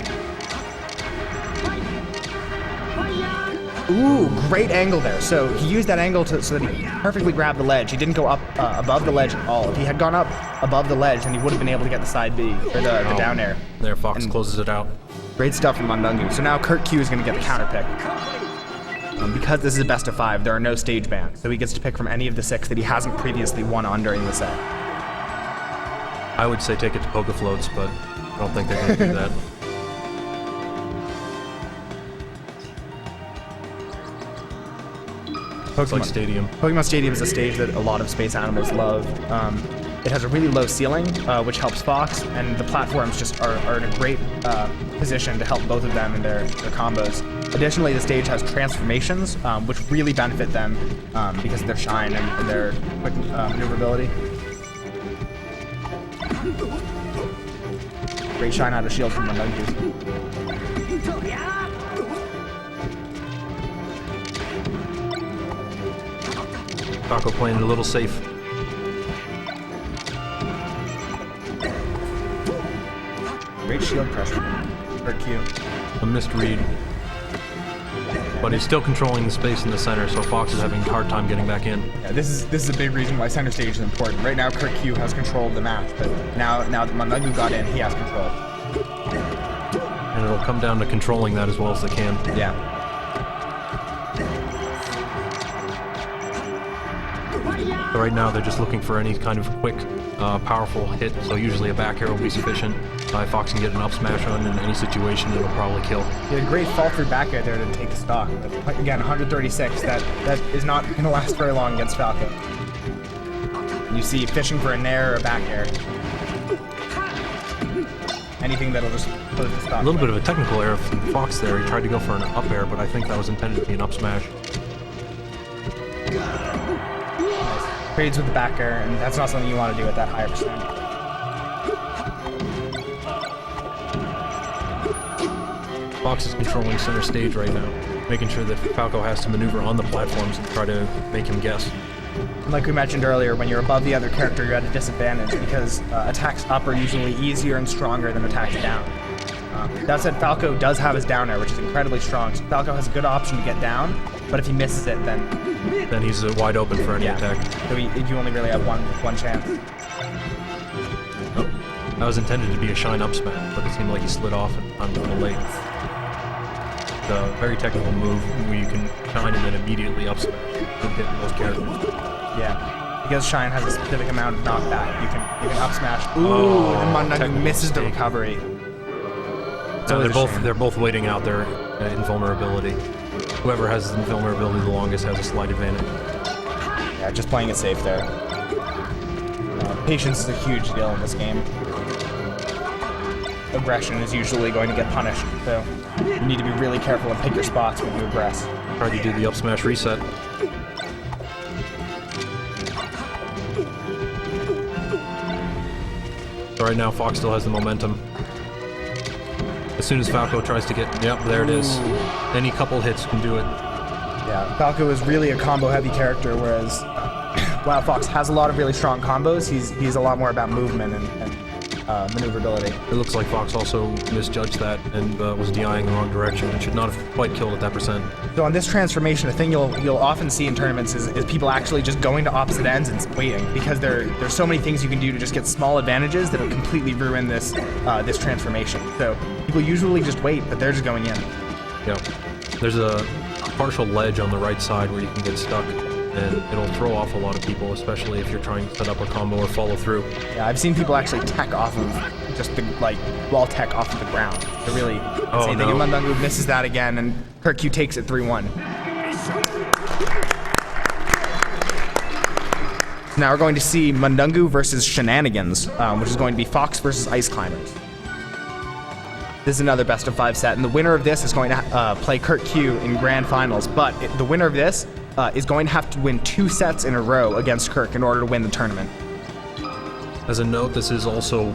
Speaker 12: Ooh, great angle there. So he used that angle so that he perfectly grabbed the ledge. He didn't go up above the ledge at all. If he had gone up above the ledge, then he would have been able to get the side B, or the down air.
Speaker 13: There, Fox closes it out.
Speaker 12: Great stuff from Mundungu. So now Kurt Q is going to get the counter pick. Because this is a best of 5, there are no stage bans, so he gets to pick from any of the 6 that he hasn't previously won on during the set.
Speaker 13: I would say take it to Poke Floats, but I don't think they're going to do that. Pokemon Stadium.
Speaker 12: Pokemon Stadium is a stage that a lot of space animals love. It has a really low ceiling, which helps Fox, and the platforms just are in a great position to help both of them in their combos. Additionally, the stage has transformations, which really benefit them because of their shine and their quick maneuverability. Great shine out of shield from Mundungu.
Speaker 13: Falco playing a little safe.
Speaker 12: Great shield pressure for Q.
Speaker 13: A missed read. But he's still controlling the space in the center, so Fox is having a hard time getting back in.
Speaker 12: Yeah, this is a big reason why center stage is important. Right now, Kurt Q has control of the match, but now that Mundungu got in, he has control.
Speaker 13: And it'll come down to controlling that as well as they can.
Speaker 12: Yeah.
Speaker 13: So right now, they're just looking for any kind of quick, powerful hit, so usually a back air will be sufficient. If Fox can get an up smash on in any situation, it'll probably kill.
Speaker 12: He had a great fall through back air there to take the stock. But again, 136, that is not going to last very long against Falco. You see fishing for a nair or a back air. Anything that'll just close the stock.
Speaker 13: A little bit of a technical error from Fox there. He tried to go for an up air, but I think that was intended to be an up smash.
Speaker 12: Nice. Trades with the back air, and that's not something you want to do at that higher percent.
Speaker 13: Fox is controlling center stage right now, making sure that Falco has to maneuver on the platforms and try to make him guess.
Speaker 12: Like we mentioned earlier, when you're above the other character, you're at a disadvantage because attacks up are usually easier and stronger than attacks down. That said, Falco does have his down air, which is incredibly strong, so Falco has a good option to get down, but if he misses it, then
Speaker 13: he's wide open for any attack.
Speaker 12: So you only really have one chance.
Speaker 13: Oh, that was intended to be a shine up smash, but it seemed like he slid off and I'm a little late. A very technical move where you can shine and then immediately up smash. Good hit most characters.
Speaker 12: Yeah, because shine has a specific amount of knockback. You can up smash. Ooh, and Mundungu misses the recovery.
Speaker 13: So they're both waiting out their invulnerability. Whoever has invulnerability the longest has a slight advantage.
Speaker 12: Yeah, just playing it safe there. Patience is a huge deal in this game. Aggression is usually going to get punished, so you need to be really careful and pick your spots when you aggress.
Speaker 13: Try to do the up smash reset. So right now, Fox still has the momentum. As soon as Falco tries to get, yep, there it is. Any couple hits can do it.
Speaker 12: Yeah, Falco is really a combo-heavy character, whereas while Fox has a lot of really strong combos, he's a lot more about movement and maneuverability.
Speaker 13: It looks like Fox also misjudged that and was DIing the wrong direction and should not have quite killed at that percent.
Speaker 12: So on this transformation, a thing you'll often see in tournaments is people actually just going to opposite ends and waiting, because there's so many things you can do to just get small advantages that will completely ruin this this transformation. So people usually just wait, but they're just going in.
Speaker 13: Yeah, there's a partial ledge on the right side where you can get stuck, and it'll throw off a lot of people, especially if you're trying to set up a combo or follow through.
Speaker 12: Yeah, I've seen people actually tech off of just the wall tech off of the ground. They're really insane.
Speaker 13: No.
Speaker 12: Mundungu misses that again, and Kurt Q takes it 3-1. Now we're going to see Mundungu versus Shenanigans, which is going to be Fox versus Ice Climbers. This is another best of 5 set, and the winner of this is going to play Kurt Q in grand finals, but the winner of this is going to have to win 2 sets in a row against Kirk in order to win the tournament.
Speaker 13: As a note, this is also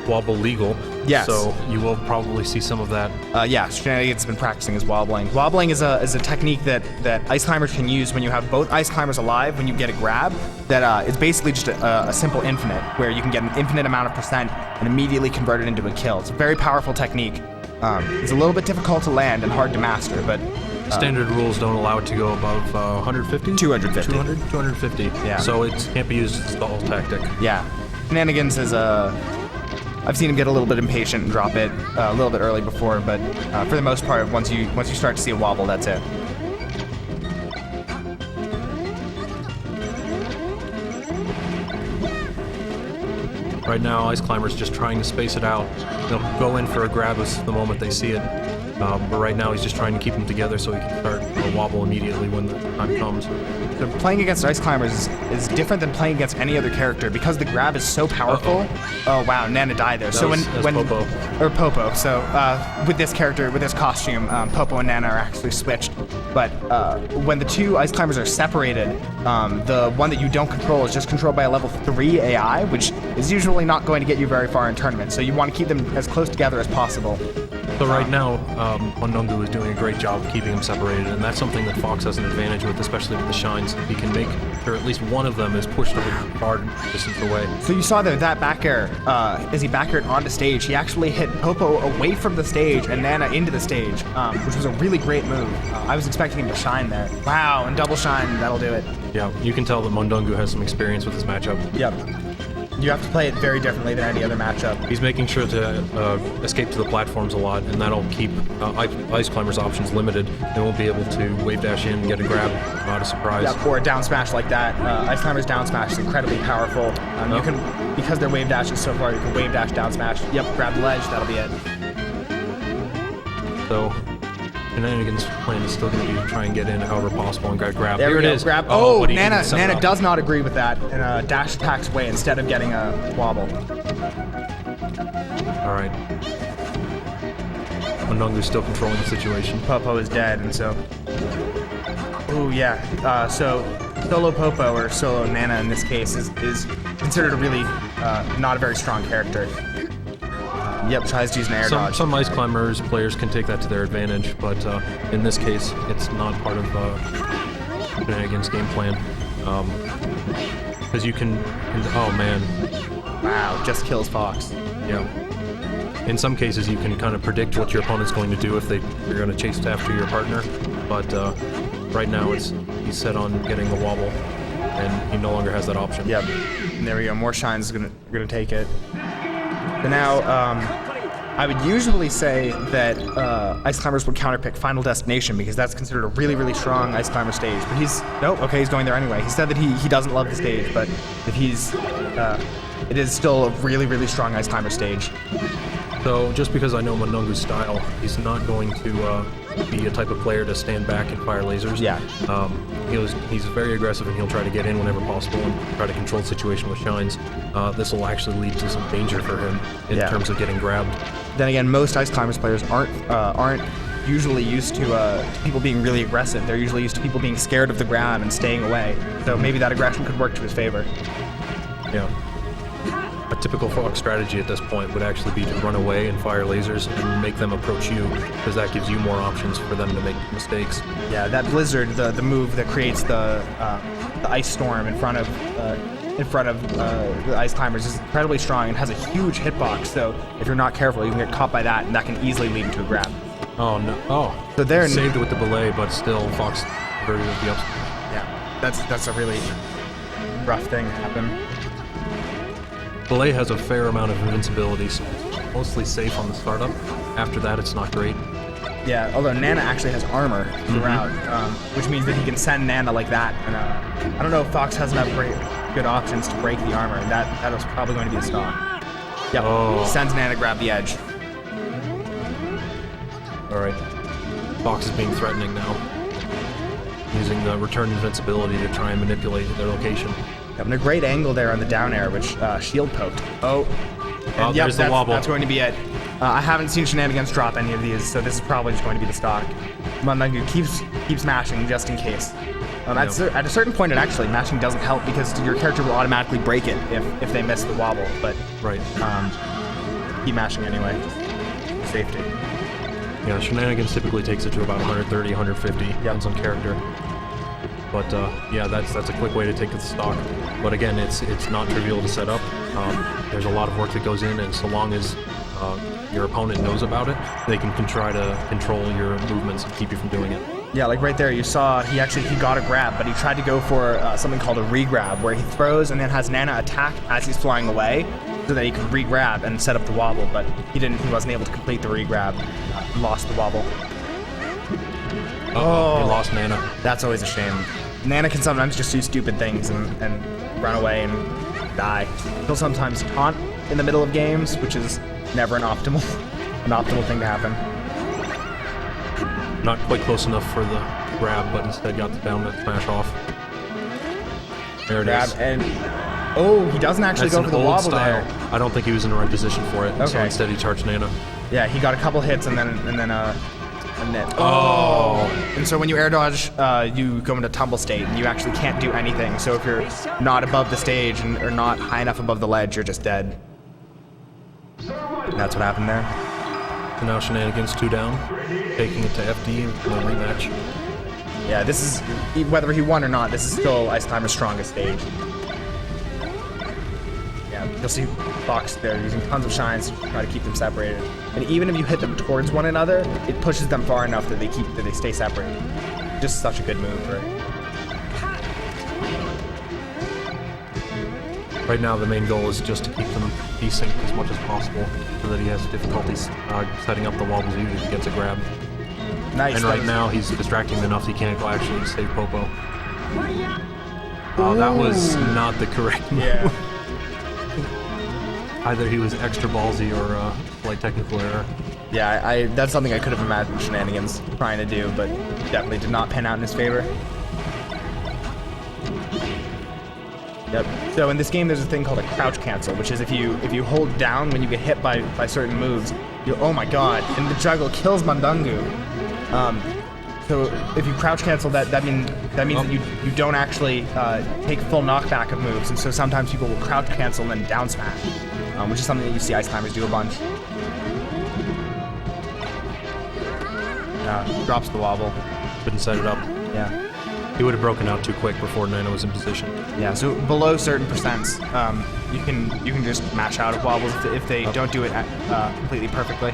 Speaker 13: wobble legal.
Speaker 12: Yes.
Speaker 13: So you will probably see some of that.
Speaker 12: Yeah, Shenanigans has been practicing his wobbling. Wobbling is a technique that ice climbers can use when you have both ice climbers alive when you get a grab. That is basically just a simple infinite, where you can get an infinite amount of percent and immediately convert it into a kill. It's a very powerful technique. It's a little bit difficult to land and hard to master, but
Speaker 13: Standard rules don't allow it to go above 150?
Speaker 12: 250.
Speaker 13: 250.
Speaker 12: Yeah.
Speaker 13: So it can't be used as a stall tactic.
Speaker 12: Yeah. Shenanigans is I've seen him get a little bit impatient and drop it a little bit early before, but for the most part, once you start to see a wobble, that's it.
Speaker 13: Right now, Ice Climber's just trying to space it out. They'll go in for a grab the moment they see it. But right now, he's just trying to keep them together so he can start a wobble immediately when the time comes.
Speaker 12: So playing against Ice Climbers is different than playing against any other character because the grab is so powerful. Oh wow, Nana died there. So when
Speaker 13: Popo.
Speaker 12: Or Popo. So with this character, with this costume, Popo and Nana are actually switched. But when the two Ice Climbers are separated, the one that you don't control is just controlled by a level 3 AI, which is usually not going to get you very far in tournaments. So you want to keep them as close together as possible.
Speaker 13: So right now, Mondongu is doing a great job of keeping them separated, and that's something that Fox has an advantage with, especially with the shines. He can make sure at least one of them is pushed a hard distance away.
Speaker 12: So you saw there that back air, as he back aired onto stage, he actually hit Popo away from the stage and Nana into the stage, which was a really great move. I was expecting him to shine there. Wow, and double shine, that'll do it.
Speaker 13: Yeah, you can tell that Mondongu has some experience with this matchup.
Speaker 12: Yep. You have to play it very differently than any other matchup.
Speaker 13: He's making sure to escape to the platforms a lot, and that'll keep Ice Climber's options limited. They won't be able to wave dash in and get a grab, not a surprise.
Speaker 12: Yeah, or a down smash like that. Ice Climber's down smash is incredibly powerful. You can, because their wave dash is so far, you can wave dash, down smash. Yep, grab the ledge, that'll be it.
Speaker 13: So, Shenanigans' plan is still going to be to try and get in however possible and grab.
Speaker 12: There
Speaker 13: Here
Speaker 12: we go,
Speaker 13: it is.
Speaker 12: grab.
Speaker 13: Oh, but he
Speaker 12: Nana
Speaker 13: didn't set it up.
Speaker 12: does not agree with that and dash attacks away instead of getting a wobble.
Speaker 13: All right. Mondongu's still controlling the situation.
Speaker 12: Popo is dead, and so... Ooh, yeah. So solo Popo, or solo Nana in this case, is considered a really not a very strong character. Yep, tries to use an air dodge.
Speaker 13: Some Ice Climbers players can take that to their advantage, but in this case, it's not part of Shenanigans' game plan. Because you can... Oh, man.
Speaker 12: Wow, just kills Fox.
Speaker 13: Yeah. In some cases, you can kind of predict what your opponent's going to do if they're going to chase after your partner, but right now he's set on getting the wobble, and he no longer has that option.
Speaker 12: Yep. And there we go. More shines are gonna take it. So now, I would usually say that Ice Climbers would counterpick Final Destination because that's considered a really, really strong Ice Climber stage. But he's he's going there anyway. He said that he doesn't love the stage, but if it is still a really, really strong Ice Climber stage.
Speaker 13: So just because I know Mondongu's style, he's not going to be a type of player to stand back and fire lasers.
Speaker 12: Yeah.
Speaker 13: He's very aggressive and he'll try to get in whenever possible and try to control the situation with shines. This will actually lead to some danger for him in terms of getting grabbed.
Speaker 12: Then again, most Ice Climbers players aren't usually used to people being really aggressive. They're usually used to people being scared of the grab and staying away. So maybe that aggression could work to his favor.
Speaker 13: Yeah. A typical Fox strategy at this point would actually be to run away and fire lasers and make them approach you, because that gives you more options for them to make mistakes.
Speaker 12: Yeah, that Blizzard, the move that creates the ice storm in front of the Ice Climbers is incredibly strong and has a huge hitbox. So if you're not careful, you can get caught by that, and that can easily lead into a grab.
Speaker 13: Oh no! Oh,
Speaker 12: so they're
Speaker 13: saved with the belay, but still Fox very with the upside.
Speaker 12: Yeah, that's a really rough thing to happen.
Speaker 13: Belay has a fair amount of invincibility, so it's mostly safe on the startup. After that, it's not great.
Speaker 12: Yeah, although Nana actually has armor throughout, which means that he can send Nana like that. And I don't know if Fox has enough good options to break the armor. That is probably going to be a stock. Yep, sends Nana to grab the edge.
Speaker 13: All right, Fox is being threatening now, using the return invincibility to try and manipulate their location.
Speaker 12: Having a great angle there on the down air, which shield poked. And
Speaker 13: there's the wobble.
Speaker 12: That's going to be it. I haven't seen Shenanigans drop any of these, so this is probably just going to be the stock. Mondongu keeps mashing just in case. At a certain point, actually mashing doesn't help because your character will automatically break it if they miss the wobble. But keep mashing anyway. Safety.
Speaker 13: Yeah, Shenanigans typically takes it to about 130, 150. Depends on character. But yeah, that's a quick way to take the stock. But again, it's not trivial to set up. There's a lot of work that goes in, and so long as your opponent knows about it, they can try to control your movements and keep you from doing it.
Speaker 12: Yeah, like right there, you saw he got a grab, but he tried to go for something called a re-grab, where he throws and then has Nana attack as he's flying away, so that he could re-grab and set up the wobble. But he wasn't able to complete the re-grab, lost the wobble.
Speaker 13: Oh, he lost Nana.
Speaker 12: That's always a shame. Nana can sometimes just do stupid things and run away and die. He'll sometimes taunt in the middle of games, which is never an optimal thing to happen.
Speaker 13: Not quite close enough for the grab, but instead got the down to smash off. There it is.
Speaker 12: And he doesn't actually go for the wobble there.
Speaker 13: I don't think he was in the right position for it. So instead he charged Nana.
Speaker 12: Yeah, he got a couple hits and then a net. And so when you air dodge, you go into tumble state and you actually can't do anything. So if you're not above the stage or not high enough above the ledge, you're just dead. And that's what happened there.
Speaker 13: And now Shenanigans 2 down, taking it to FD in the rematch.
Speaker 12: Yeah, this is, whether he won or not, this is still Ice Climber's strongest stage. Yeah, you'll see Fox there using tons of shines to try to keep them separated. And even if you hit them towards one another, it pushes them far enough that they stay separated. Just such a good move, right?
Speaker 13: Right now, the main goal is just to keep them desynced as much as possible, so that he has difficulties setting up the wobbles even if he gets a grab.
Speaker 12: Nice.
Speaker 13: And right now, he's distracting him enough he can't actually save Popo. Oh, that was not the correct move.
Speaker 12: Yeah.
Speaker 13: Either he was extra ballsy or slight technical error.
Speaker 12: Yeah, that's something I could have imagined Shenanigans trying to do, but definitely did not pan out in his favor. Yep. So in this game, there's a thing called a crouch cancel, which is if you hold down when you get hit by certain moves, oh my god! And the juggle kills Mandungu. So if you crouch cancel, that means that you don't actually take full knockback of moves, and so sometimes people will crouch cancel and then down smash, which is something that you see Ice Climbers do a bunch. Drops the wobble.
Speaker 13: Couldn't set it up.
Speaker 12: Yeah.
Speaker 13: He would have broken out too quick before Nana was in position.
Speaker 12: Yeah, so below certain percents, you can just mash out of wobbles if they don't do it completely perfectly.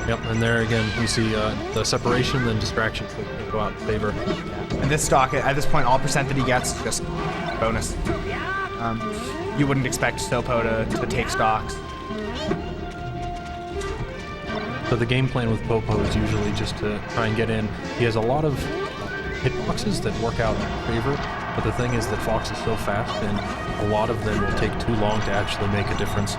Speaker 13: Yep, and there again, you see the separation, then distractions that go out in favor.
Speaker 12: Yeah. And this stock, at this point, all percent that he gets is just bonus. You wouldn't expect Sopo to take stocks.
Speaker 13: So the game plan with Popo is usually just to try and get in. He has a lot of hitboxes that work out in favor, but the thing is that Fox is so fast and a lot of them will take too long to actually make a difference.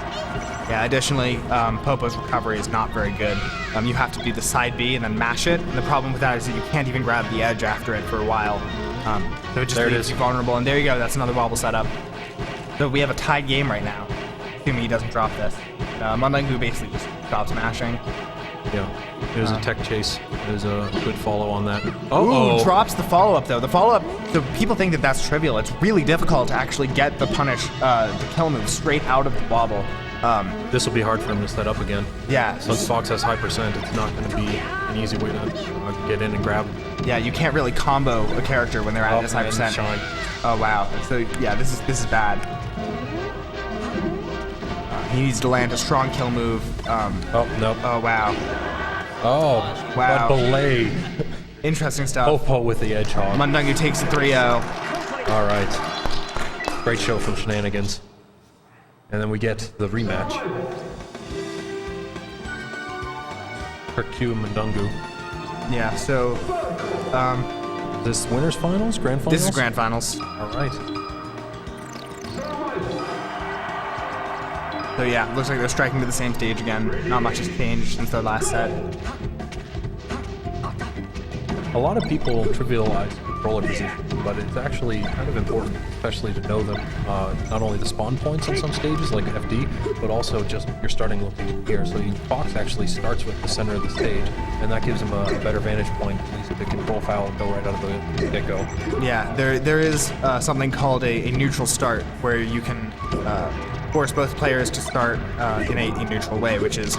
Speaker 12: Yeah, additionally, Popo's recovery is not very good. You have to do the side B and then mash it, and the problem with that is that you can't even grab the edge after it for a while. So it just leaves you vulnerable, and there you go, that's another wobble setup. So we have a tied game right now, assuming he doesn't drop this. Mandungu basically just stops mashing.
Speaker 13: Yeah, it was a tech chase. It was a good follow on that.
Speaker 12: Ooh, drops the follow-up though. The follow-up, so people think that that's trivial. It's really difficult to actually get the punish, the kill move straight out of the wobble.
Speaker 13: This will be hard for him to set up again.
Speaker 12: Yeah.
Speaker 13: Since Fox has high percent, it's not going to be an easy way to get in and grab.
Speaker 12: Yeah, you can't really combo a character when they're at this high percent. Oh wow. So yeah, this is bad. He needs to land a strong kill move.
Speaker 13: Oh, nope.
Speaker 12: Oh, wow.
Speaker 13: Oh,
Speaker 12: wow.
Speaker 13: What belay.
Speaker 12: Interesting stuff.
Speaker 13: Popo with the edge hog.
Speaker 12: Mandungu takes the 3-0.
Speaker 13: All right. Great show from Shenanigans. And then we get the rematch. Q and Mandungu.
Speaker 12: Yeah, so...
Speaker 13: this winners finals? Grand finals?
Speaker 12: This is grand finals.
Speaker 13: All right.
Speaker 12: So yeah, looks like they're striking to the same stage again. Not much has changed since their last set.
Speaker 13: A lot of people trivialize controller position, but it's actually kind of important, especially to know them. Not only the spawn points on some stages, like FD, but also just your starting location here. So Fox actually starts with the center of the stage, and that gives him a better vantage point, at least if it can profile and go right out of the get-go. Yeah,
Speaker 12: there is something called a neutral start, where you can force both players to start in a neutral way, which is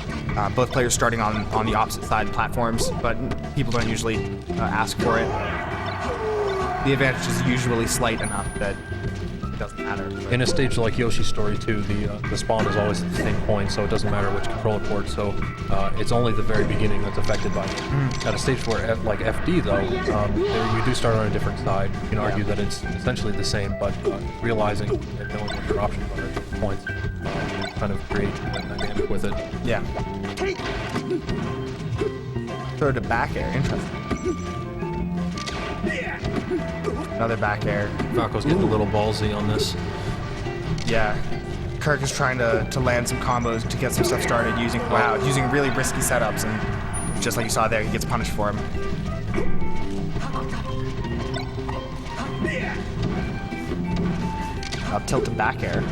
Speaker 12: both players starting on the opposite side platforms, but people don't usually ask for it. The advantage is usually slight enough that it doesn't matter. But
Speaker 13: In a stage like Yoshi's Story 2, the spawn is always at the same point, so it doesn't matter which controller port. So it's only the very beginning that's affected by it. At a stage where, like FD though, you do start on a different side. You can argue that it's essentially the same, but realizing and knowing what your options are at different points, kind of create a dynamic with it.
Speaker 12: yeah. Throw to back air. Interesting. Another back air.
Speaker 13: Falco's getting a little ballsy on this.
Speaker 12: Yeah. Kirk is trying to land some combos to get some stuff started using using really risky setups, and just like you saw there, he gets punished for him. Up tilt to back air.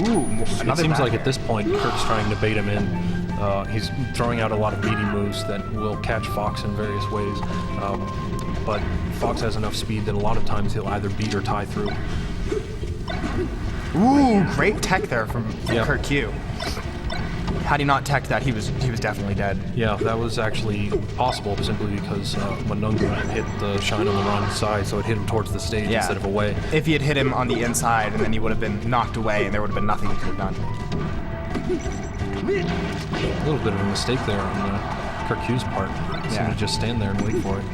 Speaker 12: Ooh,
Speaker 13: It seems like at this point, Kirk's trying to bait him in. He's throwing out a lot of meaty moves that will catch Fox in various ways. But Fox has enough speed that a lot of times he'll either beat or tie through.
Speaker 12: Ooh, great tech there from Kirk Q. Had he not teched that, he was definitely dead.
Speaker 13: Yeah, that was actually possible simply because Manungu hit the shine on the wrong side, so it hit him towards the stage instead of away.
Speaker 12: If he had hit him on the inside, and then he would have been knocked away, and there would have been nothing he could have done.
Speaker 13: A little bit of a mistake there on Kirk Q's part. He seemed to just stand there and wait for it.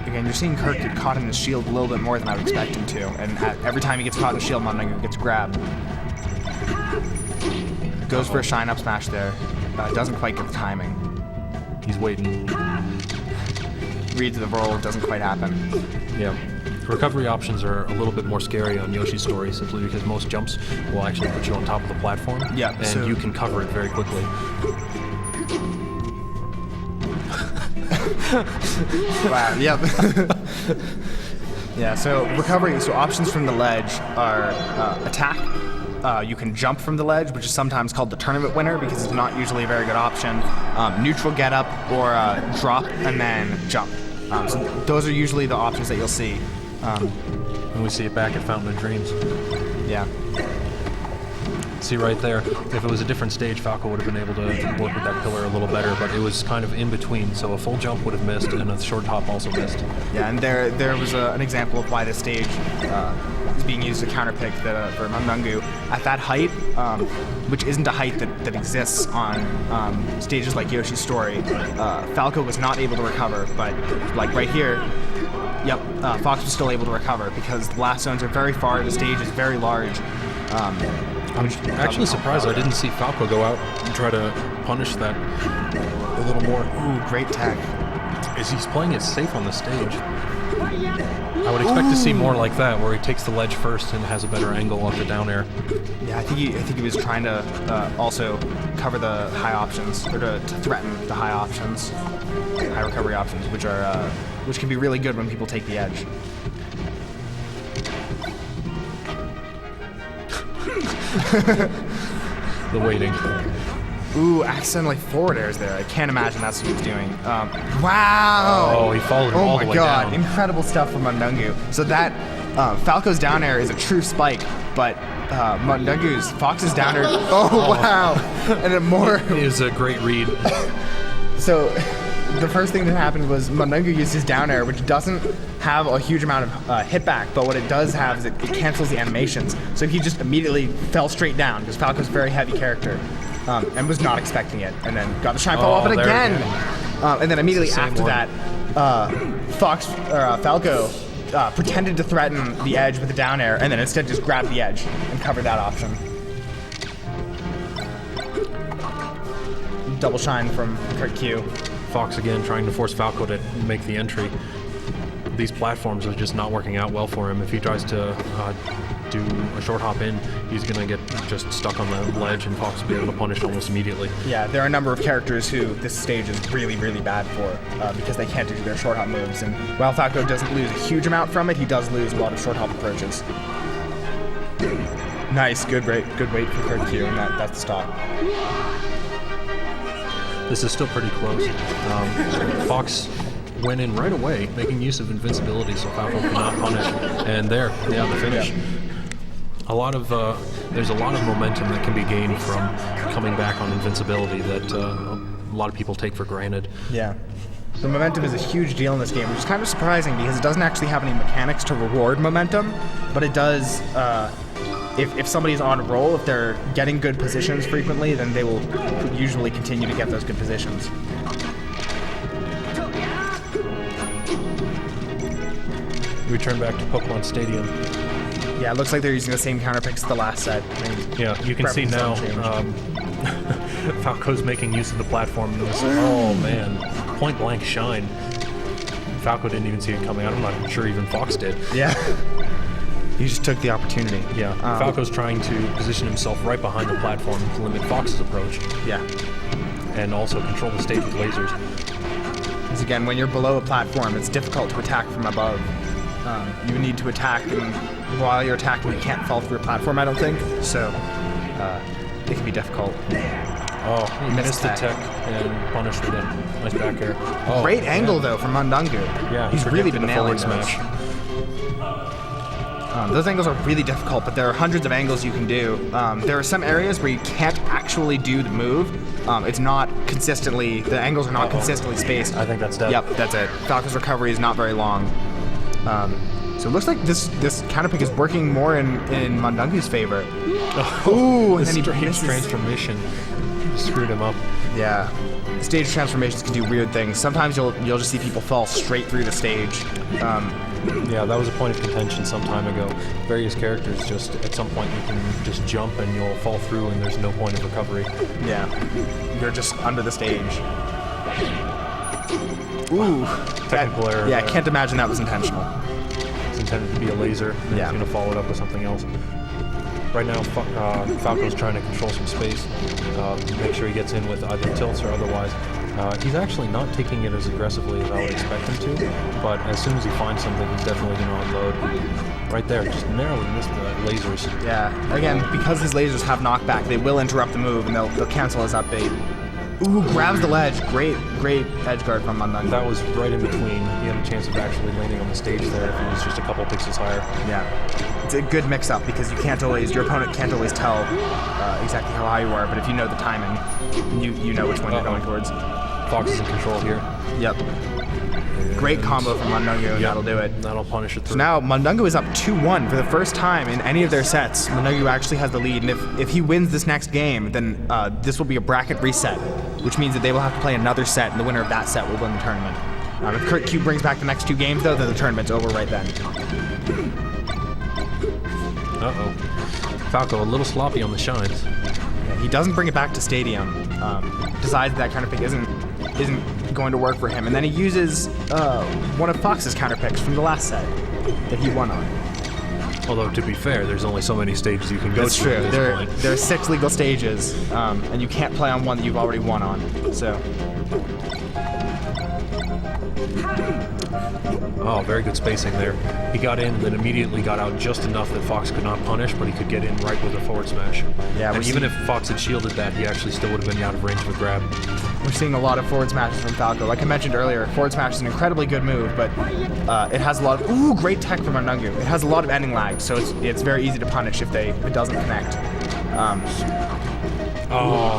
Speaker 12: Again, you're seeing Kirk get caught in his shield a little bit more than I would expect him to, and every time he gets caught in the shield, Manungu gets grabbed. Goes for a shine up smash there. Doesn't quite get the timing.
Speaker 13: He's waiting.
Speaker 12: Reads the roll, doesn't quite happen.
Speaker 13: Yeah. Recovery options are a little bit more scary on Yoshi's Story simply because most jumps will actually put you on top of the platform.
Speaker 12: Yeah,
Speaker 13: and you can cover it very quickly.
Speaker 12: Wow, yep. Yeah, so recovery, so options from the ledge are attack. You can jump from the ledge, which is sometimes called the tournament winner because it's not usually a very good option. Neutral get up or drop and then jump. So those are usually the options that you'll see.
Speaker 13: And we see it back at Fountain of Dreams.
Speaker 12: Yeah.
Speaker 13: See right there, if it was a different stage, Falco would have been able to work with that pillar a little better, but it was kind of in between, so a full jump would have missed and a short hop also missed.
Speaker 12: Yeah, and there was an example of why this stage is being used to counterpick for Manungu. At that height, which isn't a height that exists on stages like Yoshi's Story, Falco was not able to recover, but like right here, Fox was still able to recover because the blast zones are very far, the stage is very large.
Speaker 13: I'm actually surprised I didn't see Falco go out and try to punish that a little more.
Speaker 12: Ooh, great tech.
Speaker 13: He's playing it safe on the stage. I would expect to see more like that, where he takes the ledge first and has a better angle of the down air.
Speaker 12: Yeah, I think he was trying to also cover the high options, or to threaten the high options, high recovery options, which can be really good when people take the edge.
Speaker 13: The waiting.
Speaker 12: Ooh, accidentally forward airs there. I can't imagine that's what he was doing. Wow!
Speaker 13: Oh, he followed him all the way down.
Speaker 12: Oh my god, incredible stuff from Manungu. So that Falco's down air is a true spike, but Fox's down air. Oh wow! And it
Speaker 13: is a great read.
Speaker 12: So the first thing that happened was Manungu used his down air, which doesn't have a huge amount of hit back, but what it does have is it cancels the animations. So he just immediately fell straight down because Falco's a very heavy character and was not expecting it, and then got the shine fall off it again. And then immediately after that, Falco pretended to threaten the edge with a down air, and then instead just grabbed the edge and covered that option. Double shine from Kirk Q.
Speaker 13: Fox again trying to force Falco to make the entry. These platforms are just not working out well for him. If he tries to do a short hop in, he's going to get just stuck on the ledge, and Fox will be able to punish almost immediately.
Speaker 12: Yeah, there are a number of characters who this stage is really, really bad for because they can't do their short hop moves. And while Falco doesn't lose a huge amount from it, he does lose a lot of short hop approaches. Nice, good wait for Kirk Q, and that's the stop.
Speaker 13: This is still pretty close. Fox went in right away, making use of invincibility so Falco could not punish. And there, the finish. There's a lot of momentum that can be gained from coming back on invincibility that a lot of people take for granted.
Speaker 12: Yeah. So momentum is a huge deal in this game, which is kind of surprising because it doesn't actually have any mechanics to reward momentum, but it does, if somebody's on a roll, if they're getting good positions frequently, then they will usually continue to get those good positions.
Speaker 13: We turn back to Pokemon Stadium.
Speaker 12: Yeah, it looks like they're using the same counter picks as the last set.
Speaker 13: Yeah, you can see now Falco's making use of the platform in this. Oh man, point blank shine. Falco didn't even see it coming out. I'm not sure even Fox did.
Speaker 12: Yeah. He just took the opportunity.
Speaker 13: Yeah, Falco's trying to position himself right behind the platform to limit Fox's approach.
Speaker 12: Yeah.
Speaker 13: And also control the stage with lasers.
Speaker 12: Because again, when you're below a platform, it's difficult to attack from above. You need to attack, and while you're attacking, you can't fall through a platform, I don't think. So, it can be difficult.
Speaker 13: Oh, he missed the tech and punished with a nice back air. Oh,
Speaker 12: great angle, though, from Mundungu.
Speaker 13: Yeah,
Speaker 12: he's really been
Speaker 13: the
Speaker 12: nailing
Speaker 13: forward
Speaker 12: those.
Speaker 13: smash.
Speaker 12: Those angles are really difficult, but there are hundreds of angles you can do. There are some areas where you can't actually do the move. It's not consistently, the angles are not consistently spaced.
Speaker 13: I think that's dead.
Speaker 12: Yep, that's it. Falco's recovery is not very long. So it looks like this counter pick is working more in Mundungu's favor. Ooh, and then he
Speaker 13: strange
Speaker 12: misses.
Speaker 13: transformation screwed him up.
Speaker 12: Yeah, stage transformations can do weird things. Sometimes you'll just see people fall straight through the stage.
Speaker 13: Yeah, that was a point of contention some time ago. Various characters just, at some point you can just jump and you'll fall through and there's no point of recovery.
Speaker 12: Yeah, you're just under the stage. Ooh.
Speaker 13: Technical error.
Speaker 12: Yeah, I can't imagine that was intentional.
Speaker 13: It's intended to be a laser, and he's going to follow it up with something else. Right now, Falco's trying to control some space, make sure he gets in with either tilts or otherwise. He's actually not taking it as aggressively as I would expect him to, but as soon as he finds something, he's definitely going to unload. Right there, just narrowly missed the lasers.
Speaker 12: Yeah, again, because his lasers have knockback, they will interrupt the move, and they'll cancel his update. Ooh, grabs the ledge. Great edge guard from Mundungu.
Speaker 13: That was right in between. He had a chance of actually landing on the stage there if he was just a couple pixels higher.
Speaker 12: Yeah. It's a good mix-up because your opponent can't always tell exactly how high you are, but if you know the timing, you know which one you're going towards.
Speaker 13: Fox is in control here.
Speaker 12: Yep. Great combo from Mundungu, and that'll do it.
Speaker 13: That'll punish it through.
Speaker 12: So now Mundungu is up 2-1 for the first time in any of their sets. Mundungu actually has the lead, and if he wins this next game, then this will be a bracket reset, which means that they will have to play another set, and the winner of that set will win the tournament. If Kurt Q brings back the next 2 games, though, then the tournament's over right then.
Speaker 13: Uh-oh. Falco a little sloppy on the shines.
Speaker 12: Yeah, he doesn't bring it back to Stadium. Decides that kind of pick isn't going to work for him, and then he uses one of Fox's counter picks from the last set that he won on.
Speaker 13: Although, to be fair, there's only so many stages you can go
Speaker 12: That's
Speaker 13: to
Speaker 12: true.
Speaker 13: at this point.
Speaker 12: There are 6 legal stages, and you can't play on one that you've already won on. So.
Speaker 13: Oh, very good spacing there. He got in and then immediately got out just enough that Fox could not punish, but he could get in right with a forward smash.
Speaker 12: Yeah,
Speaker 13: and even if Fox had shielded that, he actually still would have been out of range of a grab.
Speaker 12: We're seeing a lot of forward smashes from Falco. Like I mentioned earlier, forward smash is an incredibly good move, but it has a lot of... Ooh, great tech from Mundungu. It has a lot of ending lag, so it's very easy to punish if it doesn't connect.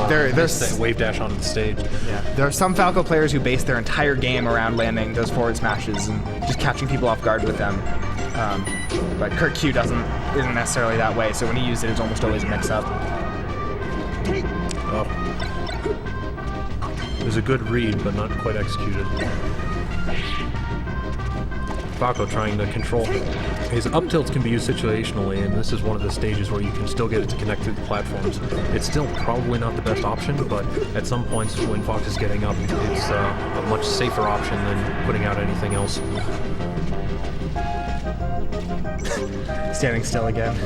Speaker 13: There's that wave dash onto the stage.
Speaker 12: Yeah, there are some Falco players who base their entire game around landing those forward smashes and just catching people off guard with them. But Kurt Q isn't necessarily that way, so when he uses it, it's almost always a mix-up.
Speaker 13: It was a good read, but not quite executed. Falco trying to control. His up tilts can be used situationally, and this is one of the stages where you can still get it to connect through the platforms. It's still probably not the best option, but at some points when Fox is getting up, it's a much safer option than putting out anything else.
Speaker 12: Standing still again.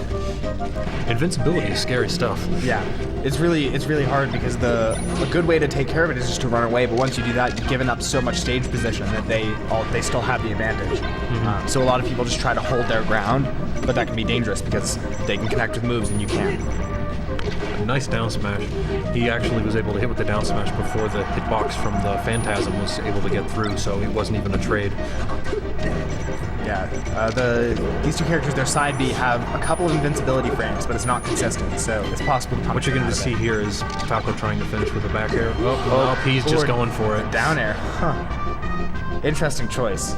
Speaker 13: Invincibility is scary stuff.
Speaker 12: Yeah, it's really hard because a good way to take care of it is just to run away. But once you do that, you've given up so much stage position that they still have the advantage.
Speaker 13: Mm-hmm.
Speaker 12: So a lot of people just try to hold their ground, but that can be dangerous because they can connect with moves and you can't.
Speaker 13: A nice down smash. He actually was able to hit with the down smash before the hitbox from the Phantasm was able to get through, so it wasn't even a trade.
Speaker 12: Yeah, these 2 characters, their side B, have a couple of invincibility frames, but it's not consistent, so it's possible to punish.
Speaker 13: What you're going to see here is Falco trying to finish with a back air. He's just going for it.
Speaker 12: Down air. Huh. interesting choice.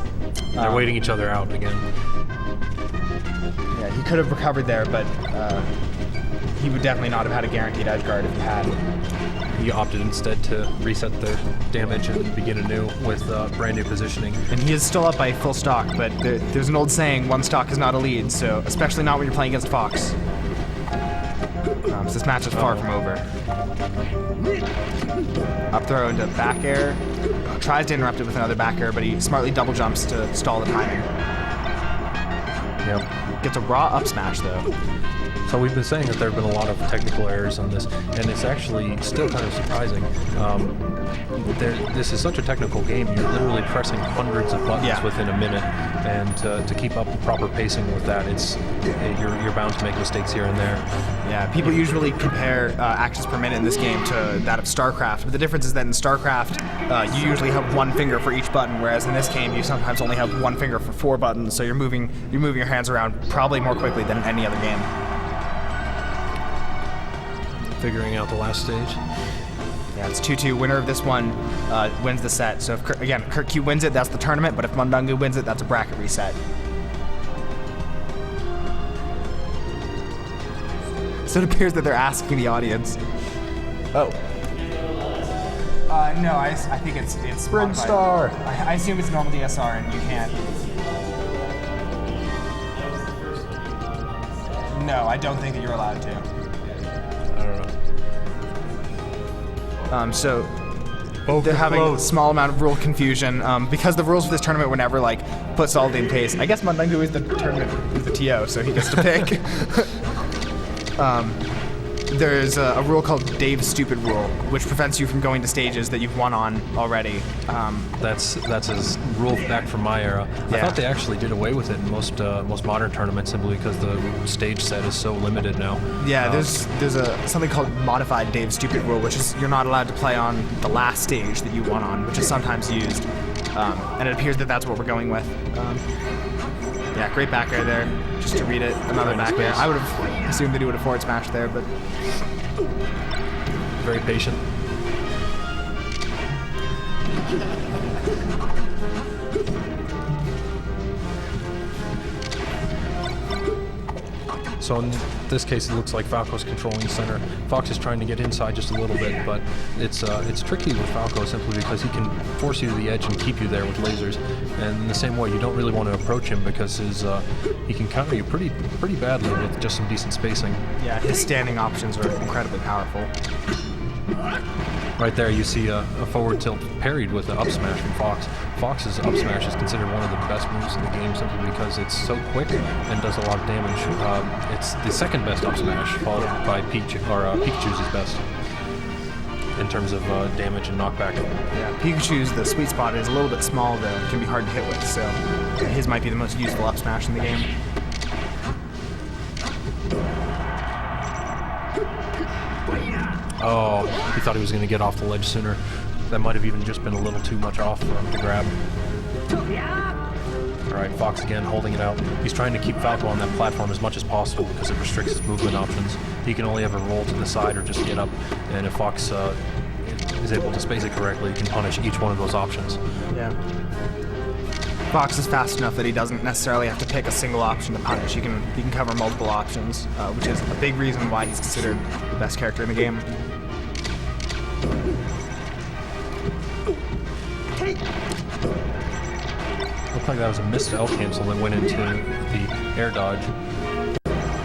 Speaker 13: They're waiting each other out again.
Speaker 12: Yeah, he could have recovered there, but he would definitely not have had a guaranteed edge guard if he had.
Speaker 13: He opted instead to reset the damage and begin anew with brand new positioning.
Speaker 12: And he is still up by full stock, but there's an old saying, one stock is not a lead, so especially not when you're playing against Fox. So this match is far from over. Up throw into back air. Tries to interrupt it with another back air, but he smartly double jumps to stall the timing.
Speaker 13: Yep.
Speaker 12: Gets a raw up smash though.
Speaker 13: So we've been saying that there have been a lot of technical errors on this, and it's actually still kind of surprising. This is such a technical game. You're literally pressing hundreds of buttons within a minute, and to keep up the proper pacing with that, you're bound to make mistakes here and there.
Speaker 12: Yeah, people usually compare actions per minute in this game to that of StarCraft, but the difference is that in StarCraft, you usually have one finger for each button, whereas in this game, you sometimes only have one finger for 4 buttons, so you're moving your hands around probably more quickly than in any other game.
Speaker 13: Figuring out the last stage.
Speaker 12: Yeah, it's 2-2. Winner of this one wins the set. So if Kurt Q wins it, that's the tournament, but if Mundungu wins it, that's a bracket reset. So it appears that they're asking the audience. Oh. No, I think it's
Speaker 13: Spring Star.
Speaker 12: I assume it's normal DSR and you can't. No, I don't think that you're allowed to.
Speaker 13: I don't know.
Speaker 12: So they're having a small amount of rule confusion because the rules for this tournament were never like put solidly in place. I guess Mundungu is the tournament is the TO, so he gets to pick. There's a rule called Dave's Stupid Rule, which prevents you from going to stages that you've won on already.
Speaker 13: That's a rule back from my era. I thought they actually did away with it in most modern tournaments simply because the stage set is so limited now.
Speaker 12: Yeah, there's something called Modified Dave's Stupid Rule, which is you're not allowed to play on the last stage that you won on, which is sometimes used. And it appears that that's what we're going with. Yeah, great back air there. Just to read it, another back air. I would have assumed that he would have forward smashed there, but
Speaker 13: very patient. So in this case, it looks like Falco's controlling the center. Fox is trying to get inside just a little bit, but it's tricky with Falco simply because he can force you to the edge and keep you there with lasers. And in the same way, you don't really want to approach him because he can counter you pretty badly with just some decent spacing.
Speaker 12: Yeah, his standing options are incredibly powerful.
Speaker 13: Right there, you see a forward tilt parried with an up smash from Fox. Fox's up smash is considered one of the best moves in the game simply because it's so quick and does a lot of damage. It's the second best up smash, followed by Pikachu's is best in terms of damage and knockback.
Speaker 12: Yeah, Pikachu's the sweet spot is a little bit small though, it can be hard to hit with, so his might be the most useful up smash in the game.
Speaker 13: Oh, he thought he was going to get off the ledge sooner. That might have even just been a little too much off for him to grab. Alright, Fox again holding it out. He's trying to keep Falco on that platform as much as possible because it restricts his movement options. He can only ever roll to the side or just get up, and if Fox is able to space it correctly, he can punish each one of those options.
Speaker 12: Yeah. Fox is fast enough that he doesn't necessarily have to pick a single option to punish. He can cover multiple options, which is a big reason why he's considered the best character in the game.
Speaker 13: Looked like that was a missed L cancel that went into the air dodge.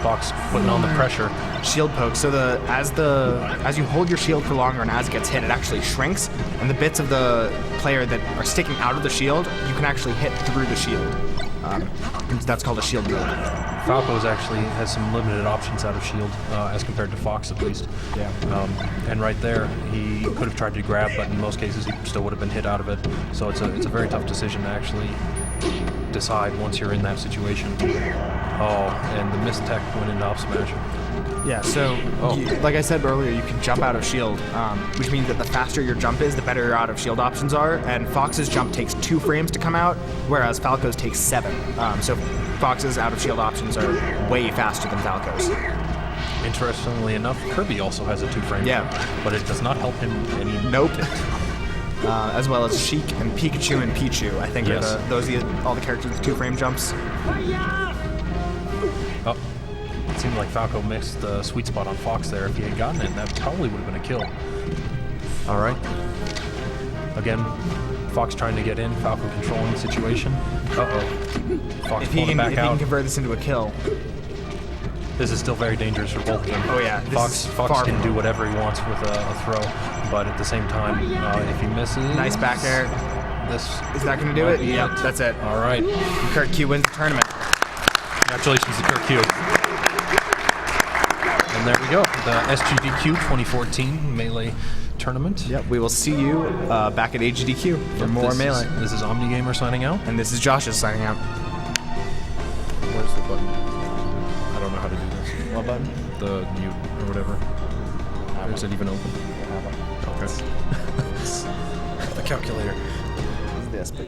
Speaker 13: Fox putting on the pressure.
Speaker 12: Shield poke. So as you hold your shield for longer and as it gets hit, it actually shrinks, and the bits of the player that are sticking out of the shield, you can actually hit through the shield. That's called a shield move.
Speaker 13: Falco's actually has some limited options out of shield, as compared to Fox at least.
Speaker 12: Yeah.
Speaker 13: And right there, he could have tried to grab, but in most cases he still would have been hit out of it. So it's a very tough decision to actually decide once you're in that situation. Oh, and the missed tech went into up smash.
Speaker 12: Yeah, so like I said earlier, you can jump out of shield, which means that the faster your jump is, the better your out of shield options are, and Fox's jump takes 2 frames to come out, whereas Falco's takes 7. So Fox's out of shield options are way faster than Falco's.
Speaker 13: Interestingly enough, Kirby also has a 2-frame.
Speaker 12: Yeah.
Speaker 13: But it does not help him any.
Speaker 12: Nope. as well as Sheik and Pikachu and Pichu. I think
Speaker 13: Yes.
Speaker 12: those are all the characters with 2-frame jumps.
Speaker 13: Oh, it seemed like Falco mixed the sweet spot on Fox there. If he had gotten it, that probably would have been a kill.
Speaker 12: All right.
Speaker 13: Again, Fox trying to get in, Falco controlling the situation. Uh-oh. Fox
Speaker 12: If he
Speaker 13: pulling it
Speaker 12: can,
Speaker 13: back
Speaker 12: if he
Speaker 13: out.
Speaker 12: can convert this into a kill.
Speaker 13: This is still very dangerous for both of them.
Speaker 12: Oh, yeah, this
Speaker 13: Fox
Speaker 12: is
Speaker 13: Fox
Speaker 12: far
Speaker 13: can
Speaker 12: from
Speaker 13: do
Speaker 12: over.
Speaker 13: whatever he wants with a throw, but at the same time, if he misses...
Speaker 12: Nice back air.
Speaker 13: This
Speaker 12: Is that going to do
Speaker 13: might
Speaker 12: it?
Speaker 13: be
Speaker 12: Yep, that's it.
Speaker 13: All right.
Speaker 12: Kurt Q wins the tournament.
Speaker 13: Congratulations to Kirk Q. And there we go. The SGDQ 2014 Melee Tournament.
Speaker 12: Yep, we will see you back at AGDQ for more Melee.
Speaker 13: This is OmniGamer signing out.
Speaker 12: And this is Josh's signing out.
Speaker 13: Where's the button? I don't know how to do this.
Speaker 12: What button?
Speaker 13: The mute or whatever. Is it even open? Okay. The calculator.
Speaker 12: This, but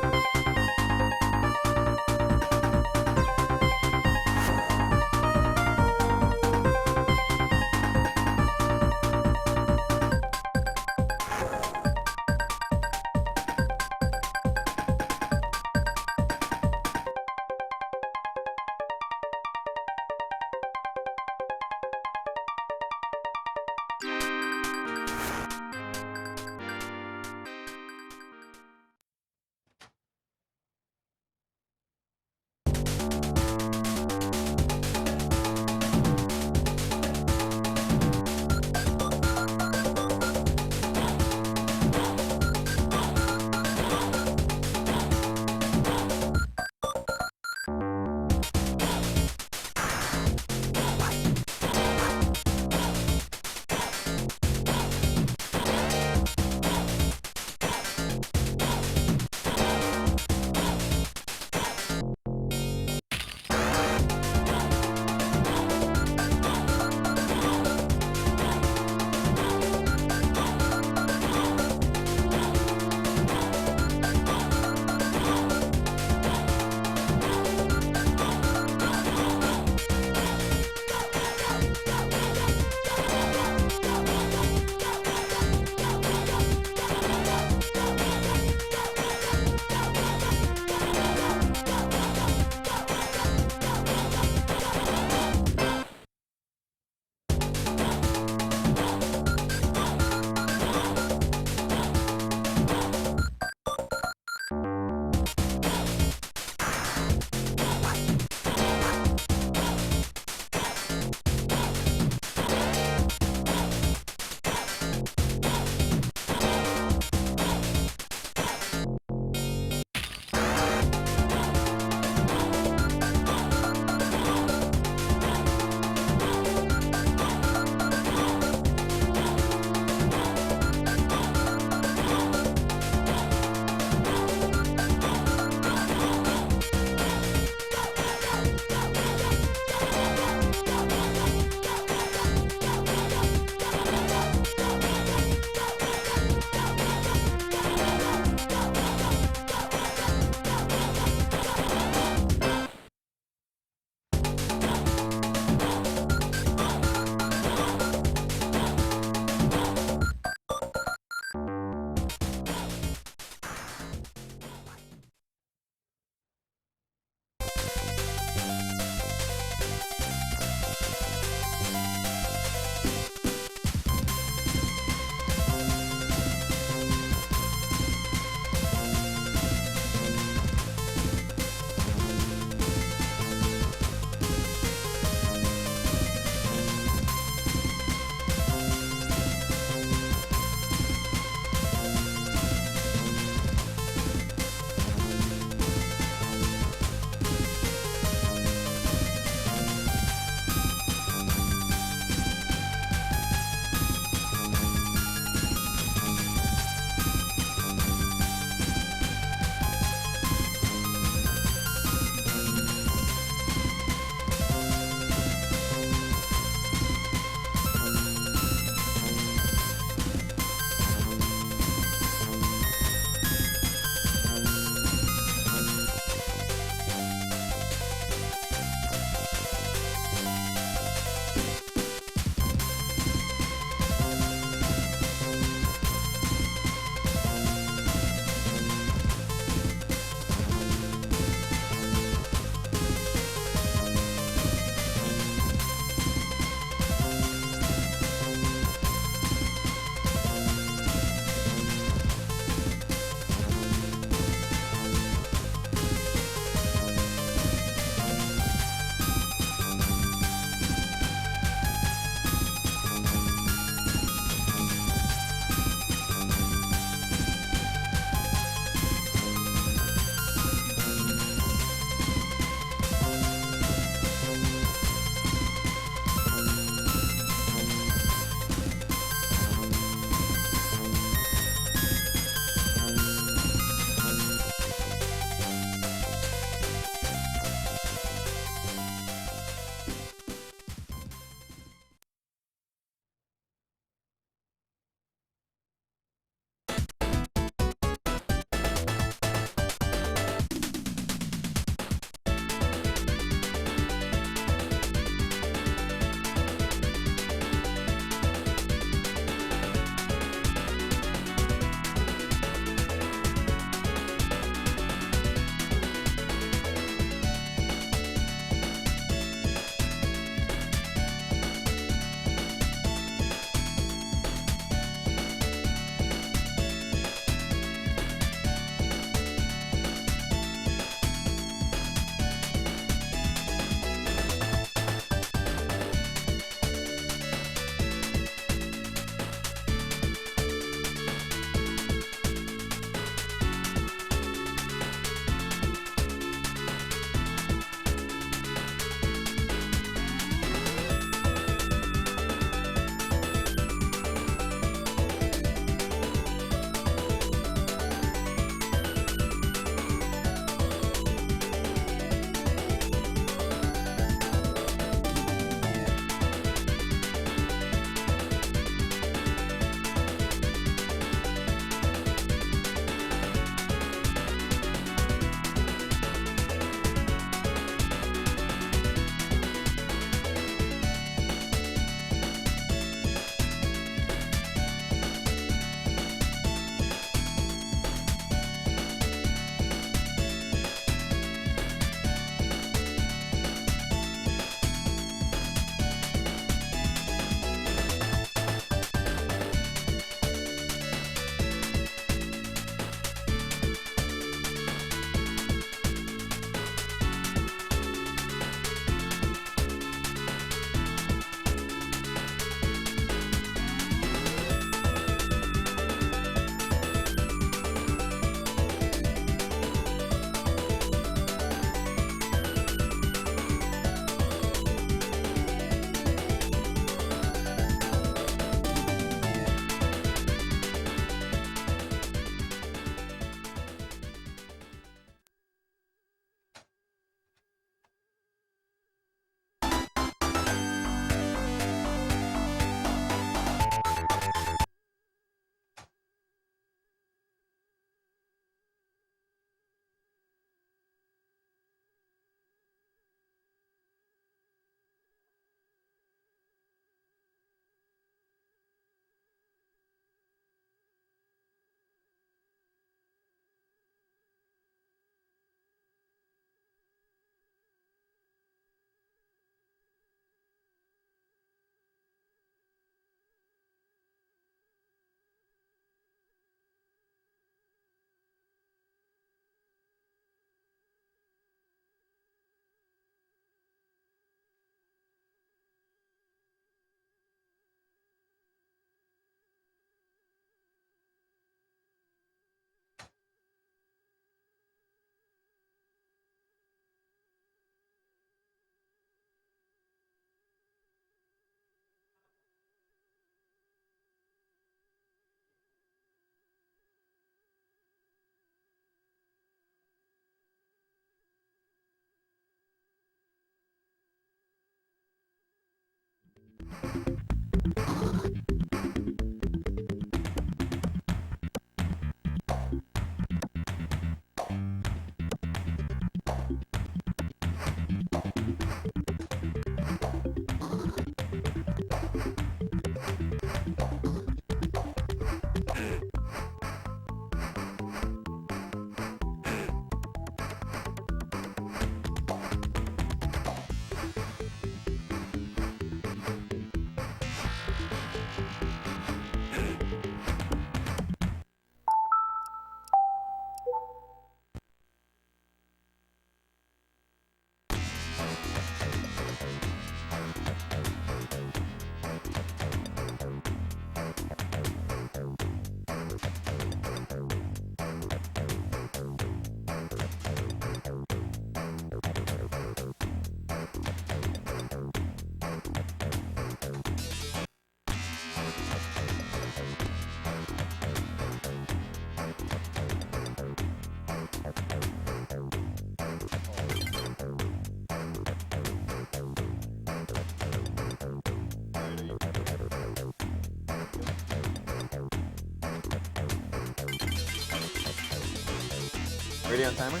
Speaker 14: Ready on timer?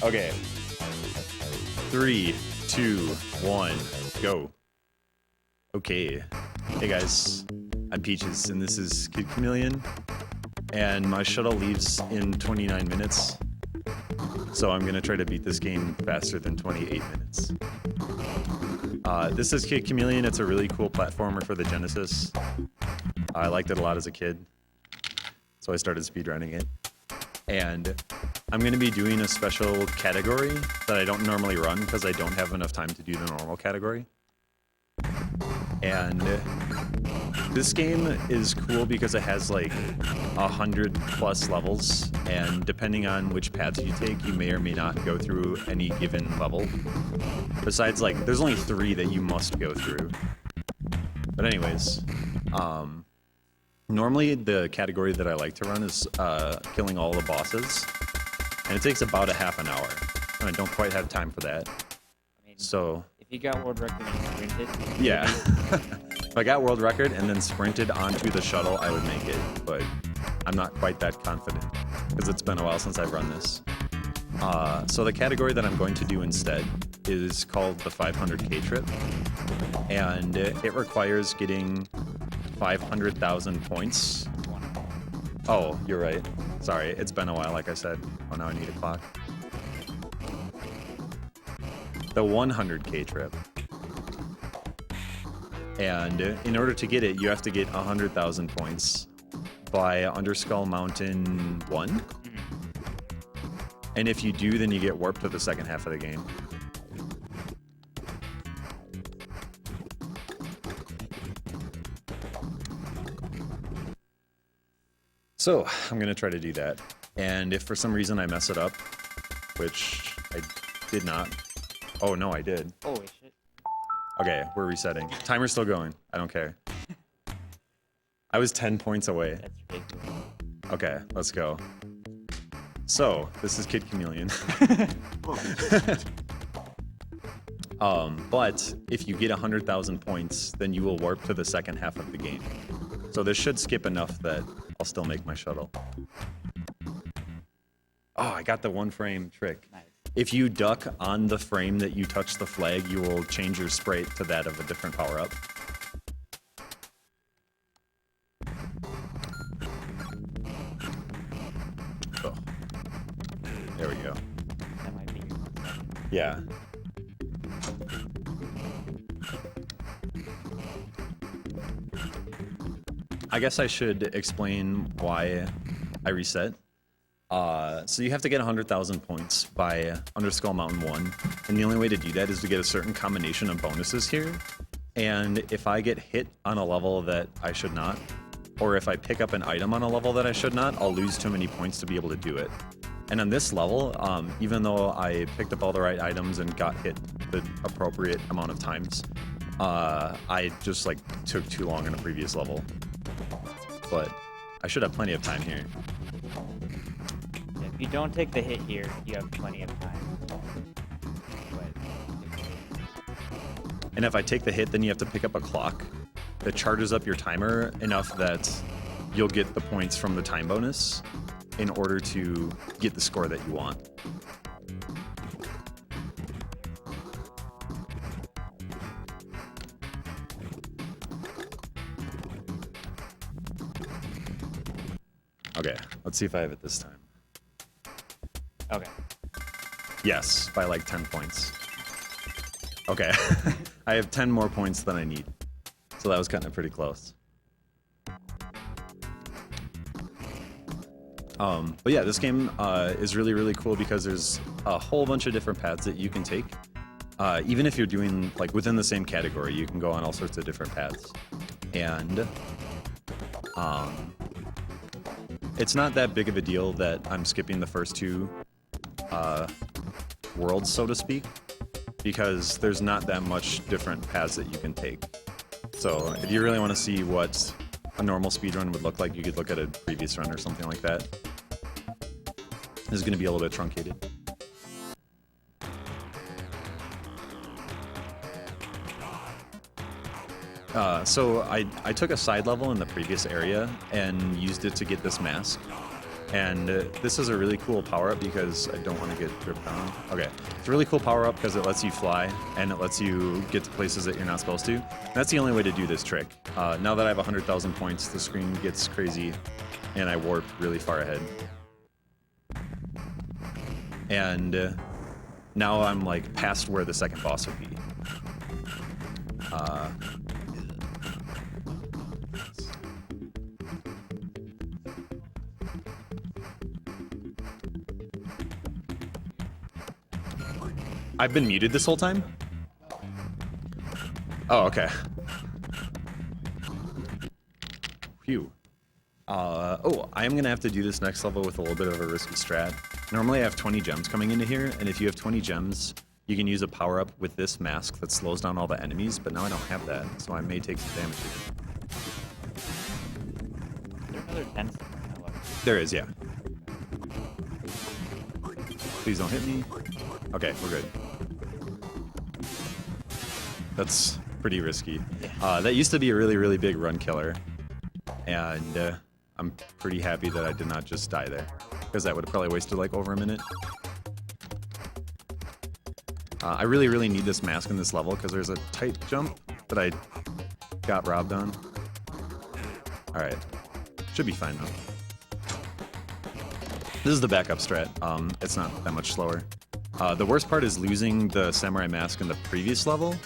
Speaker 2: Okay. 3, 2, 1, go. Okay. Hey guys, I'm Peaches, and this is Kid Chameleon, and my shuttle leaves in 29 minutes, so I'm gonna try to beat this game faster than 28 minutes. This is Kid Chameleon. It's a really cool platformer for the Genesis. I liked it a lot as a kid, so I started speedrunning it. And I'm going to be doing a special category that I don't normally run because I don't have enough time to do the normal category. And this game is cool because it has like 100+ levels, and depending on which paths you take, you may or may not go through any given level. Besides, like, there's only 3 that you must go through. But anyways, normally the category that I like to run is killing all the bosses, and it takes about a half an hour, and I don't quite have time for that. So
Speaker 15: if you got world record and sprinted,
Speaker 2: yeah. If I got world record and then sprinted onto the shuttle, I would make it, but I'm not quite that confident because it's been a while since I've run this. So the category that I'm going to do instead is called the 500K trip, and it requires getting 500,000 points. Oh, you're right. Sorry, it's been a while, like I said. Oh, now I need a clock. The 100K trip. And in order to get it, you have to get 100,000 points by Underskull Mountain 1. And if you do, then you get warped to the second half of the game. So, I'm going to try to do that. And if for some reason I mess it up, which I did not. Oh, no, I did.
Speaker 15: Holy shit.
Speaker 2: Okay, we're resetting. Timer's still going. I don't care. I was 10 points away.
Speaker 15: That's ridiculous.
Speaker 2: Okay, let's go. So, this is Kid Chameleon. But if you get 100,000 points, then you will warp to the second half of the game. So this should skip enough that I'll still make my shuttle. Oh, I got the 1 frame trick.
Speaker 15: Nice.
Speaker 2: If you duck on the frame that you touch the flag, you will change your sprite to that of a different power-up. Oh. There we go.
Speaker 15: That might be your
Speaker 2: Yeah. I guess I should explain why I reset. So you have to get 100,000 points by Underskull Mountain 1, and the only way to do that is to get a certain combination of bonuses here. And if I get hit on a level that I should not, or if I pick up an item on a level that I should not, I'll lose too many points to be able to do it. And on this level, even though I picked up all the right items and got hit the appropriate amount of times, I just like took too long in a previous level. But I should have plenty of time here.
Speaker 15: If you don't take the hit here, you have plenty of time.
Speaker 2: And if I take the hit, then you have to pick up a clock that charges up your timer enough that you'll get the points from the time bonus in order to get the score that you want. Okay, let's see if I have it this time.
Speaker 15: Okay.
Speaker 2: Yes, by like 10 points. Okay, I have 10 more points than I need. So that was kind of pretty close. But yeah, this game is really, really cool because there's a whole bunch of different paths that you can take. Even if you're doing, like, within the same category, you can go on all sorts of different paths. And it's not that big of a deal that I'm skipping the first 2 worlds, so to speak, because there's not that much different paths that you can take. So if you really want to see what a normal speedrun would look like, you could look at a previous run or something like that. This is going to be a little bit truncated. So I took a side level in the previous area and used it to get this mask.
Speaker 14: And this is a really cool power-up because I don't want to get dripped on. Okay, it's a really cool power-up because it lets you fly and it lets you get to places that you're not supposed to. That's the only way to do this trick. Now that I have 100,000 points, the screen gets crazy and I warp really far ahead. And now I'm like past where the second boss would be. I've been muted this whole time? Oh, okay. Phew. Oh, I am going to have to do this next level with a little bit of a risky strat. Normally I have 20 gems coming into here, and if you have 20 gems, you can use a power-up with this mask that slows down all the enemies, but now I don't have that, so I may take some damage here.
Speaker 15: Is there another 10 somewhere?
Speaker 14: There is, yeah. Please don't hit me. Okay, we're good. That's pretty risky. That used to be a really, really big run killer, and I'm pretty happy that I did not just die there, because that would have probably wasted like over a minute. I really, really need this mask in this level because there's a tight jump that I got robbed on. Alright. Should be fine though. This is the backup strat. It's not that much slower. The worst part is losing the samurai mask in the previous level,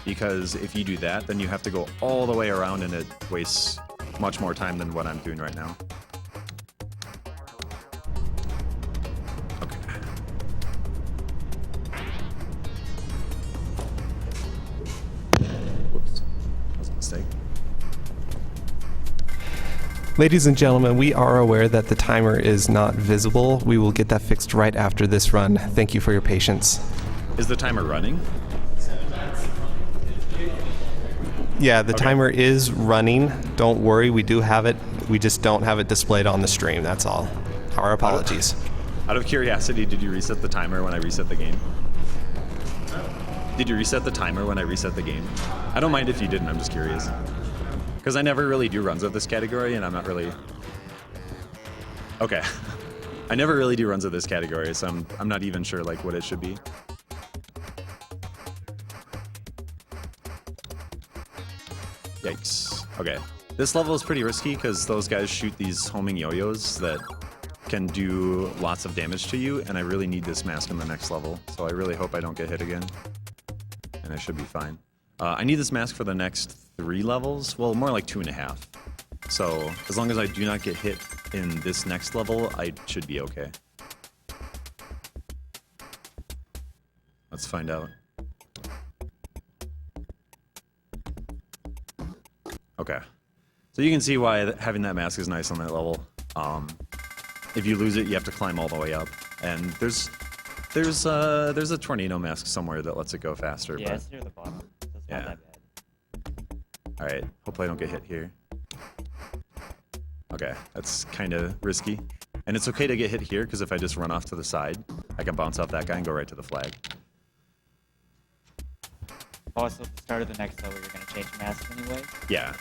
Speaker 14: because if you do that, then you have to go all the way around and it wastes much more time than what I'm doing right now. Okay. Whoops. That was a mistake.
Speaker 16: Ladies and gentlemen, we are aware that the timer is not visible. We will get that fixed right after this run. Thank you for your patience.
Speaker 14: Is the timer running?
Speaker 16: Yeah, the timer is running. Don't worry, we do have it. We just don't have it displayed on the stream, that's all. Our apologies.
Speaker 14: Out of curiosity, did you reset the timer when I reset the game? Did you reset the timer when I reset the game? I don't mind if you didn't, I'm just curious. Because I never really do runs of this category, and I'm not really... Okay. I never really do runs of this category, so I'm not even sure like what it should be. Yikes. Okay. This level is pretty risky because those guys shoot these homing yo-yos that can do lots of damage to you, and I really need this mask in the next level, so I really hope I don't get hit again. And I should be fine. I need this mask for the next 3 levels, well, more like 2.5. So, as long as I do not get hit in this next level, I should be okay. Let's find out. Okay. So you can see why having that mask is nice on that level. If you lose it, you have to climb all the way up. And there's a tornado mask somewhere that lets it go faster.
Speaker 15: Yeah,
Speaker 14: but
Speaker 15: it's near the bottom. It's not
Speaker 14: yeah.
Speaker 15: that bad.
Speaker 14: Alright, hopefully I don't get hit here. Okay, that's kind of risky. And it's okay to get hit here, because if I just run off to the side, I can bounce off that guy and go right to the flag.
Speaker 15: Also, at the start of the next level, you're going to change masks anyway?
Speaker 14: Yeah.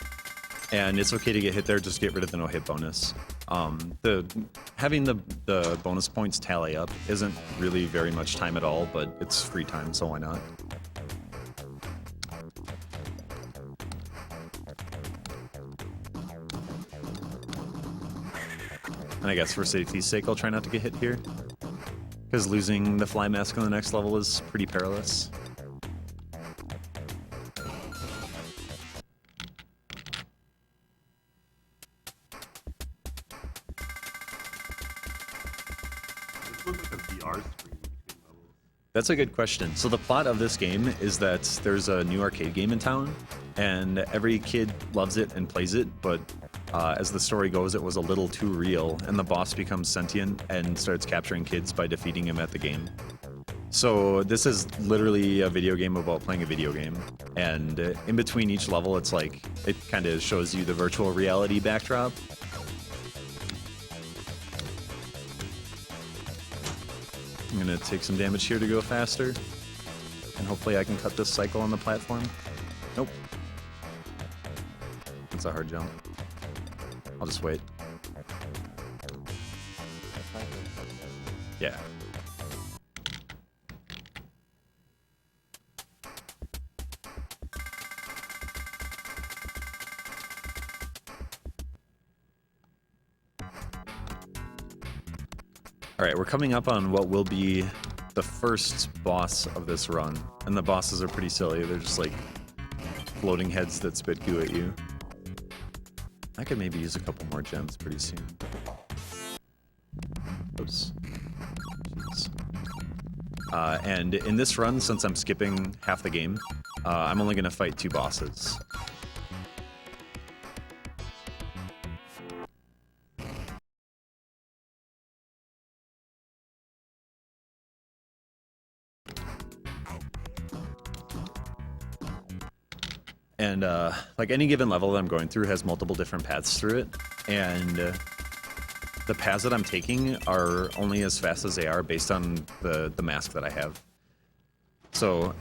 Speaker 14: And it's okay to get hit there, just get rid of the no-hit bonus. Having the bonus points tally up isn't really very much time at all, but it's free time, so why not? And I guess for safety's sake, I'll try not to get hit here, because losing the fly mask on the next level is pretty perilous. That's a good question. So the plot of this game is that there's a new arcade game in town, and every kid loves it and plays it, but as the story goes, it was a little too real, and the boss becomes sentient and starts capturing kids by defeating him at the game. So this is literally a video game about playing a video game, and in between each level, it's like, it kind of shows you the virtual reality backdrop. I'm gonna take some damage here to go faster, and hopefully I can cut this cycle on the platform. Nope. It's a hard jump. I'll just wait. Yeah. Alright, we're coming up on what will be the first boss of this run. And the bosses are pretty silly. They're just like floating heads that spit goo at you. I could maybe use a couple more gems pretty soon. Oops. And in this run, since I'm skipping half the game, I'm only going to fight 2 bosses. And like any given level that I'm going through has multiple different paths through it, and the paths that I'm taking are only as fast as they are based on the mask that I have. So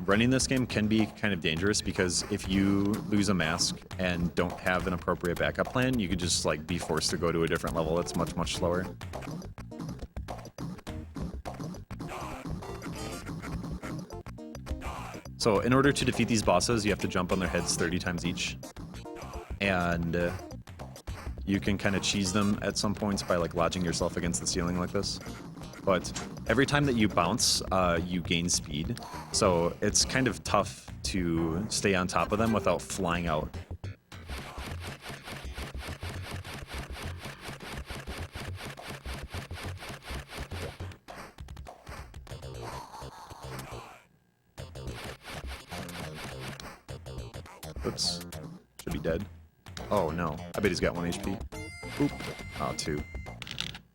Speaker 14: running this game can be kind of dangerous because if you lose a mask and don't have an appropriate backup plan, you could just like be forced to go to a different level that's much, much slower. So in order to defeat these bosses, you have to jump on their heads 30 times each. And you can kind of cheese them at some points by like lodging yourself against the ceiling like this. But every time that you bounce, you gain speed. So it's kind of tough to stay on top of them without flying out. Oops. Should be dead. Oh no. I bet he's got 1 HP. Oop. Oh, 2.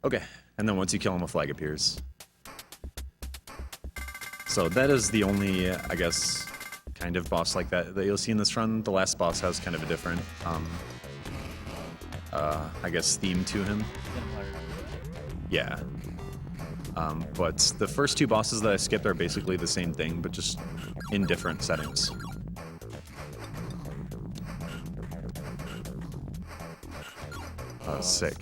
Speaker 14: Okay. And then once you kill him, a flag appears. So that is the only, I guess, kind of boss like that you'll see in this run. The last boss has kind of a different, I guess, theme to him. Yeah. But the first 2 bosses that I skipped are basically the same thing, but just in different settings. Oh, sick.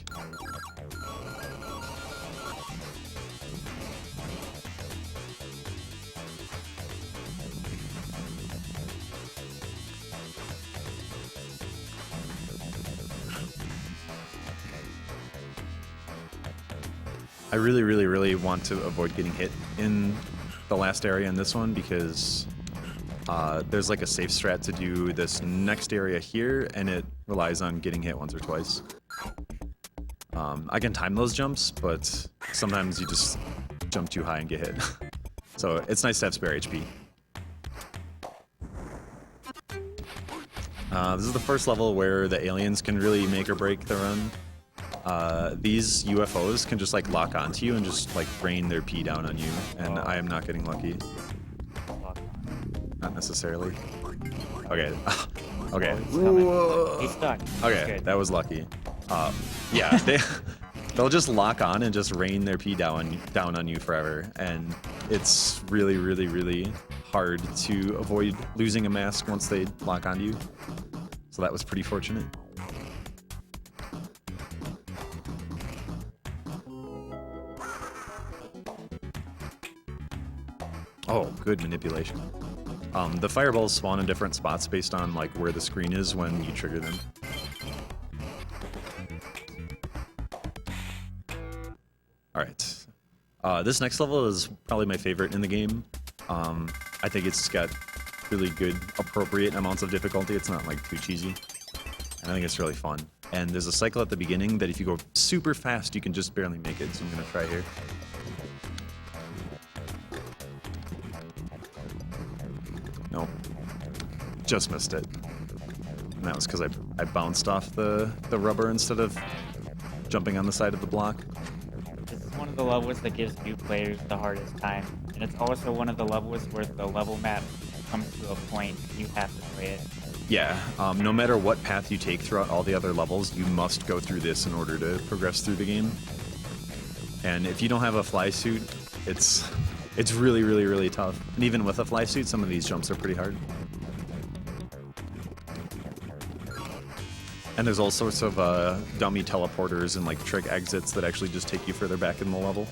Speaker 14: I really, really, really want to avoid getting hit in the last area in this one because there's like a safe strat to do this next area here, and it relies on getting hit once or twice. I can time those jumps, but sometimes you just jump too high and get hit. So it's nice to have spare HP. This is the first level where the aliens can really make or break the run. These UFOs can just like lock onto you and just like rain their pee down on you, and I am not getting lucky. Not necessarily. Okay. Okay.
Speaker 15: He's stuck.
Speaker 14: Okay, that was lucky. Yeah, they'll just lock on and just rain their pee down on you forever, and it's really, really, really hard to avoid losing a mask once they lock onto you. So that was pretty fortunate. Oh, good manipulation. The fireballs spawn in different spots based on like where the screen is when you trigger them. Alright. This next level is probably my favorite in the game. I think it's got really good, appropriate amounts of difficulty. It's not like too cheesy. And I think it's really fun. And there's a cycle at the beginning that if you go super fast, you can just barely make it. So I'm gonna try here. Nope. Just missed it. And that was because I bounced off the rubber instead of jumping on the side of the block.
Speaker 15: This is one of the levels that gives new players the hardest time. And it's also one of the levels where the level map comes to a point you have to play it.
Speaker 14: Yeah, no matter what path you take throughout all the other levels, you must go through this in order to progress through the game. And if you don't have a fly suit, it's really, really, really tough. And even with a fly suit, some of these jumps are pretty hard. And there's all sorts of dummy teleporters and like trick exits that actually just take you further back in the level.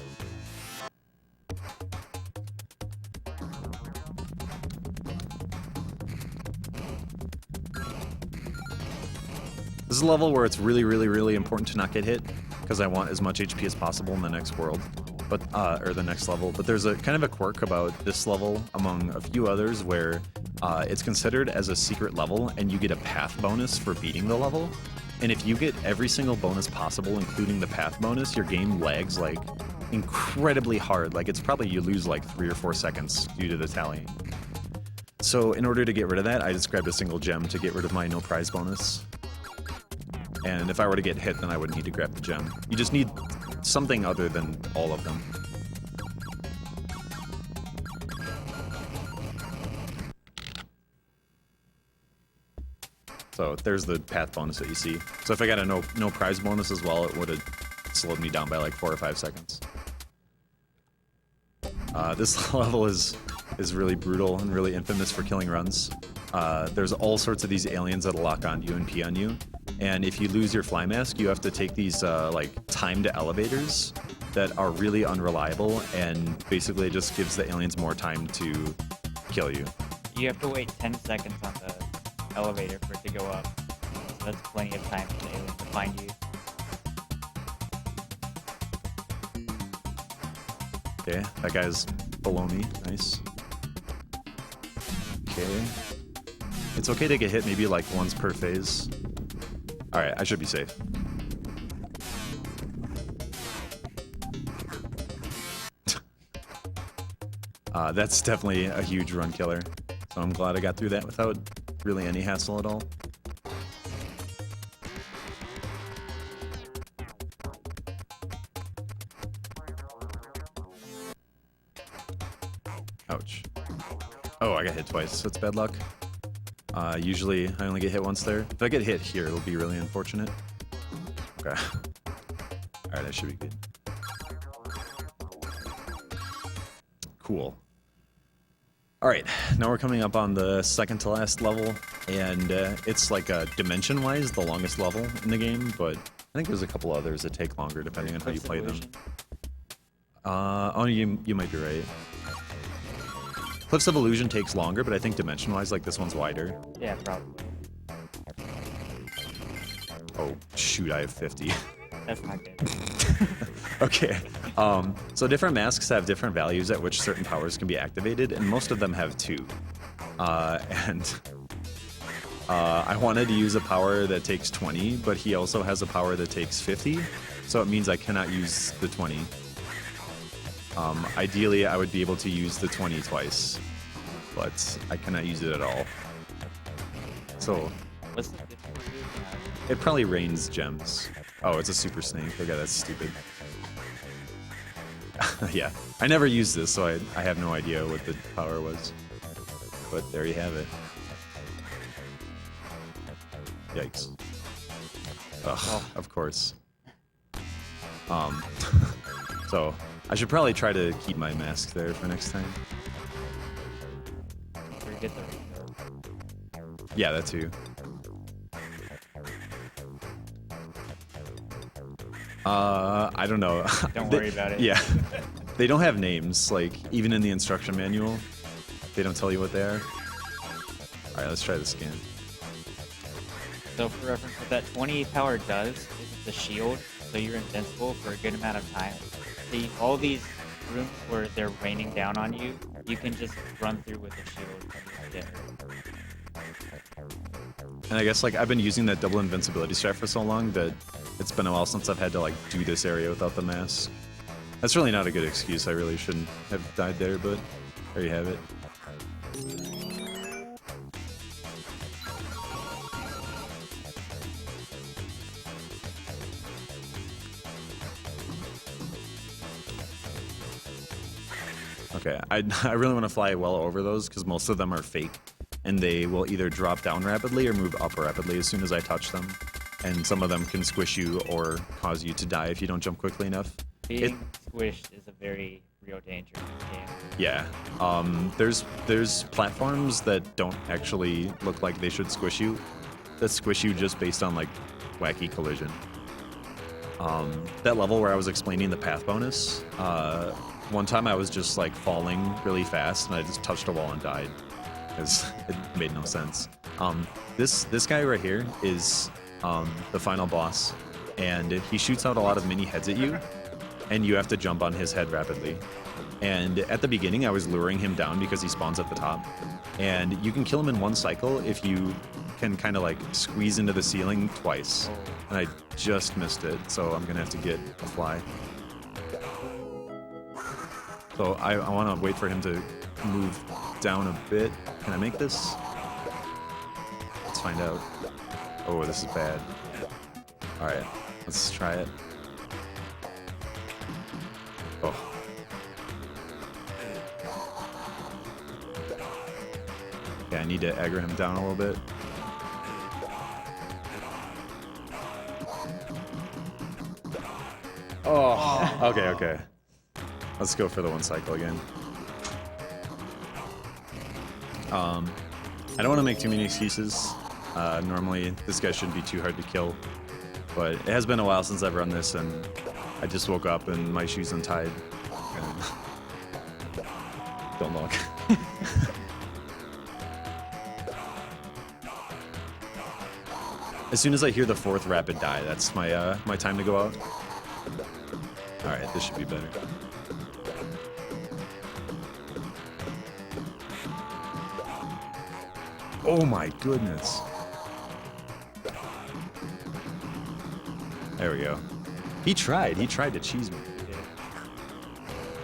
Speaker 14: a level where it's really, really, really important to not get hit, because I want as much HP as possible in the next world, but or the next level. But there's a kind of a quirk about this level among a few others where it's considered as a secret level, and you get a path bonus for beating the level. And if you get every single bonus possible, including the path bonus, your game lags like incredibly hard. Like it's probably you lose like 3 or 4 seconds due to the tallying. So in order to get rid of that, I just grabbed a single gem to get rid of my no prize bonus. And if I were to get hit, then I wouldn't need to grab the gem. You just need something other than all of them. So there's the path bonus that you see. So if I got a no prize bonus as well, it would have slowed me down by like 4 or 5 seconds. This level is really brutal and really infamous for killing runs. There's all sorts of these aliens that'll lock on you and pee on you. And if you lose your fly mask, you have to take these like timed elevators that are really unreliable, and basically it just gives the aliens more time to kill you.
Speaker 15: You have to wait 10 seconds on the elevator for it to go up. So that's plenty of time for the aliens to find you.
Speaker 14: Okay, that guy's below me. Nice. Okay. It's okay to get hit maybe like once per phase. Alright, I should be safe. That's definitely a huge run killer. So I'm glad I got through that without really any hassle at all. Ouch. Oh, I got hit twice. That's bad luck. Usually I only get hit once there. If I get hit here, it'll be really unfortunate. Okay. Alright, I should be good. Cool. Alright, now we're coming up on the second to last level, and it's like dimension-wise the longest level in the game, but I think there's a couple others that take longer depending on how you play them. Oh, you might be right. Cliffs of Illusion takes longer, but I think dimension-wise, like this one's wider.
Speaker 15: Yeah, probably.
Speaker 14: Oh, shoot, I have 50.
Speaker 15: That's not good.
Speaker 14: Okay, so different masks have different values at which certain powers can be activated, and most of them have 2. I wanted to use a power that takes 20, but he also has a power that takes 50, so it means I cannot use the 20. Ideally, I would be able to use the 20 twice, but I cannot use it at all. So,
Speaker 15: What's the difference?
Speaker 14: it probably rains gems. Oh, it's a super snake. Okay, that's stupid. Yeah, I never used this, so I have no idea what the power was. But there you have it. Yikes. Ugh, of course. So, I should probably try to keep my mask there for next time. Yeah, that too. I don't know.
Speaker 15: Don't worry about it.
Speaker 14: Yeah. They don't have names, like, even in the instruction manual, they don't tell you what they are. Alright, let's try the scan.
Speaker 15: So for reference, what that 20 power does is it's a shield, so you're invincible for a good amount of time. See, all these rooms where they're raining down on you, you can just run through with a shield and get hurt.
Speaker 14: And I guess, like, I've been using that double invincibility strat for so long that it's been a while since I've had to, like, do this area without the mask. That's really not a good excuse. I really shouldn't have died there, but there you have it. Okay, I really want to fly well over those because most of them are fake, and they will either drop down rapidly or move up rapidly as soon as I touch them. And some of them can squish you or cause you to die if you don't jump quickly enough.
Speaker 15: Being squished is a very real danger in the game.
Speaker 14: Yeah, there's platforms that don't actually look like they should squish you, that squish you just based on like wacky collision. That level where I was explaining the path bonus, one time I was just like falling really fast and I just touched a wall and died because it made no sense. This guy right here is the final boss, and he shoots out a lot of mini heads at you, and you have to jump on his head rapidly. And at the beginning, I was luring him down because he spawns at the top, and you can kill him in one cycle if you can kind of like squeeze into the ceiling twice. And I just missed it, so I'm gonna have to get a fly. So I want to wait for him to move down a bit. Can I make this? Let's find out. Oh, this is bad. Alright, let's try it. Oh. Yeah, I need to aggro him down a little bit. Oh, okay, okay. Let's go for the one cycle again. I don't want to make too many excuses. Normally, this guy shouldn't be too hard to kill, but it has been a while since I've run this, and I just woke up and my shoe's untied. And don't look. As soon as I hear the fourth rapid die, that's my my time to go out. All right, this should be better. Oh my goodness. There we go. He tried to cheese me.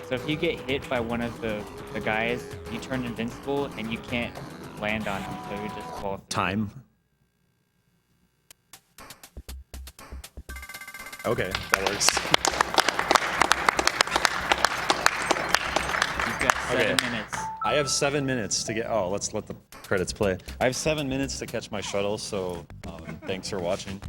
Speaker 15: So if you get hit by one of the guys, you turn invincible and you can't land on him, so you just fall through.
Speaker 14: Time. Okay, that works.
Speaker 15: You've got 7 minutes.
Speaker 14: I have 7 minutes to get. Oh, let's let the credits play. I have 7 minutes to catch my shuttle, so thanks for watching.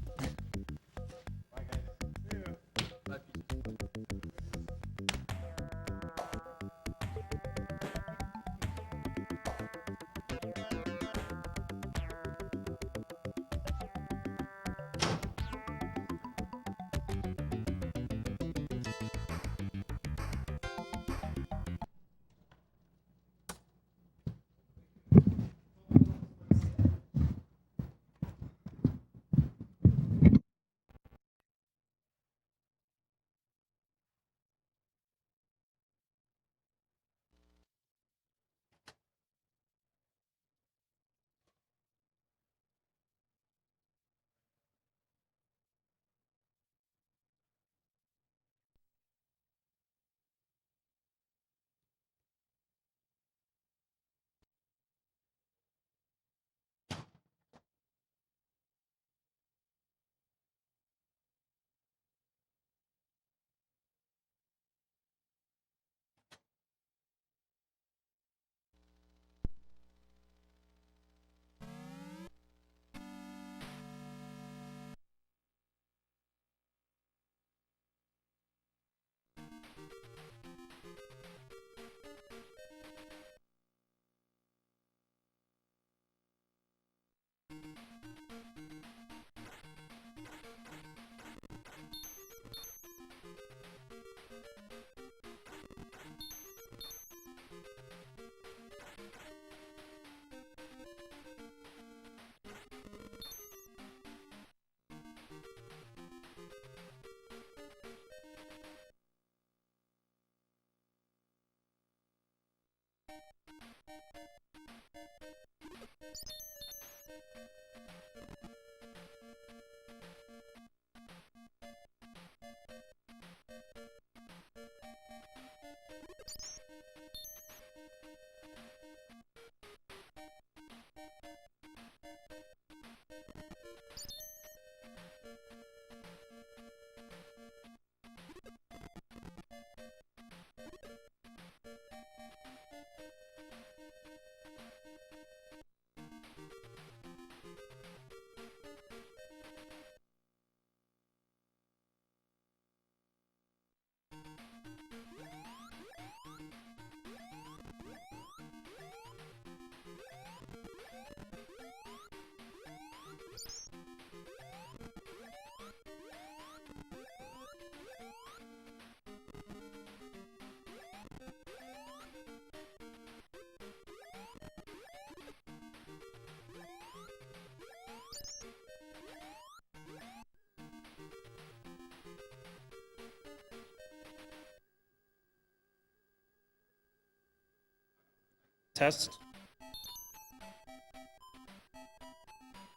Speaker 17: Test.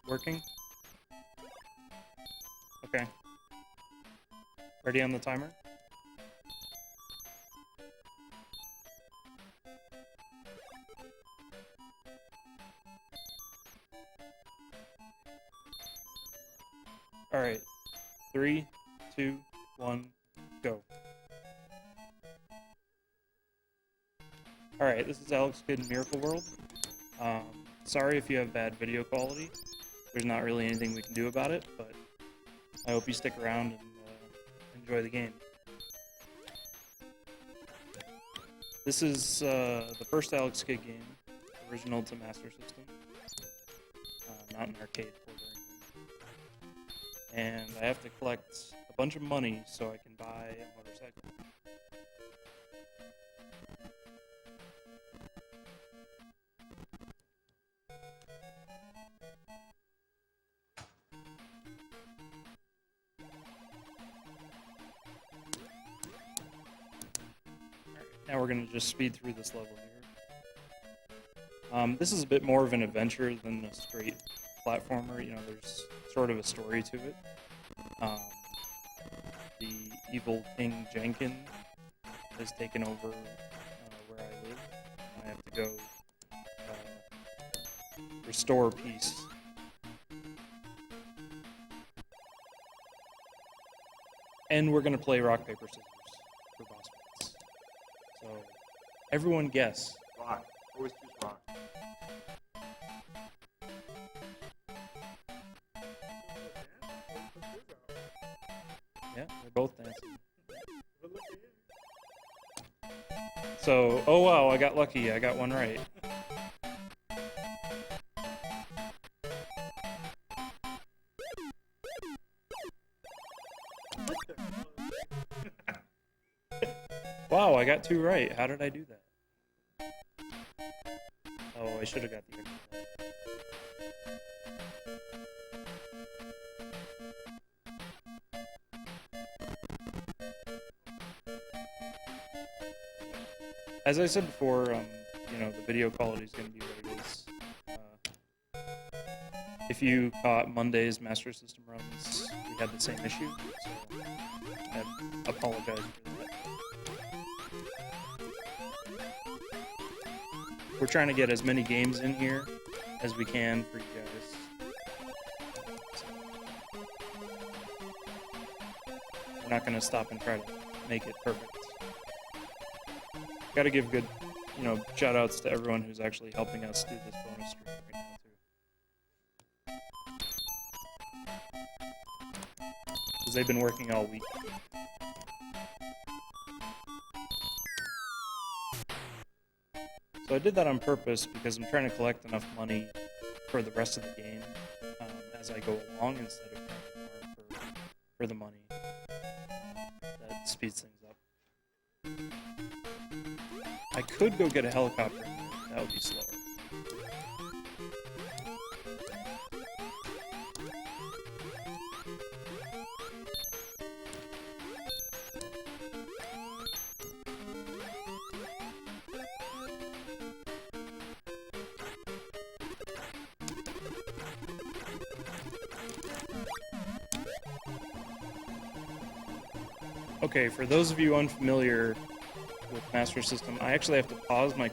Speaker 17: Working? Okay. Ready on the timer? Alright. 3, 2, 1, go. Alright, this is Alex Kidd in Miracle World. Sorry if you have bad video quality. There's not really anything we can do about it, but I hope you stick around and enjoy the game. This is the first Alex Kidd game, original to Master System, not an arcade port or anything. And I have to collect a bunch of money so I can buy a motorcycle. Now we're going to just speed through this level here. This is a bit more of an adventure than a straight platformer. You know, there's sort of a story to it. The evil King Jenkin has taken over where I live. I have to go restore peace. And we're going to play rock, paper, scissors for boss fights. So, everyone guess.
Speaker 3: Rock. Always choose rock.
Speaker 17: Yeah, they're both dancing. So, oh wow, I got lucky. I got one right. Wow, I got 2 right. How did I do that? Oh, I should have got the extra light. As I said before, you know, the video quality is going to be what it is. If you caught Monday's Master System runs, we had the same issue, so I apologize for that. We're trying to get as many games in here as we can for you guys. So we're not going to stop and try to make it perfect. Got to give good, you know, shout outs to everyone who's actually helping us do this bonus stream right now too. Because they've been working all week. So I did that on purpose because I'm trying to collect enough money for the rest of the game as I go along instead of trying to farm for the money. That speeds things up. I could go get a helicopter, that would be slower. Okay, for those of you unfamiliar with Master System, I actually have to pause my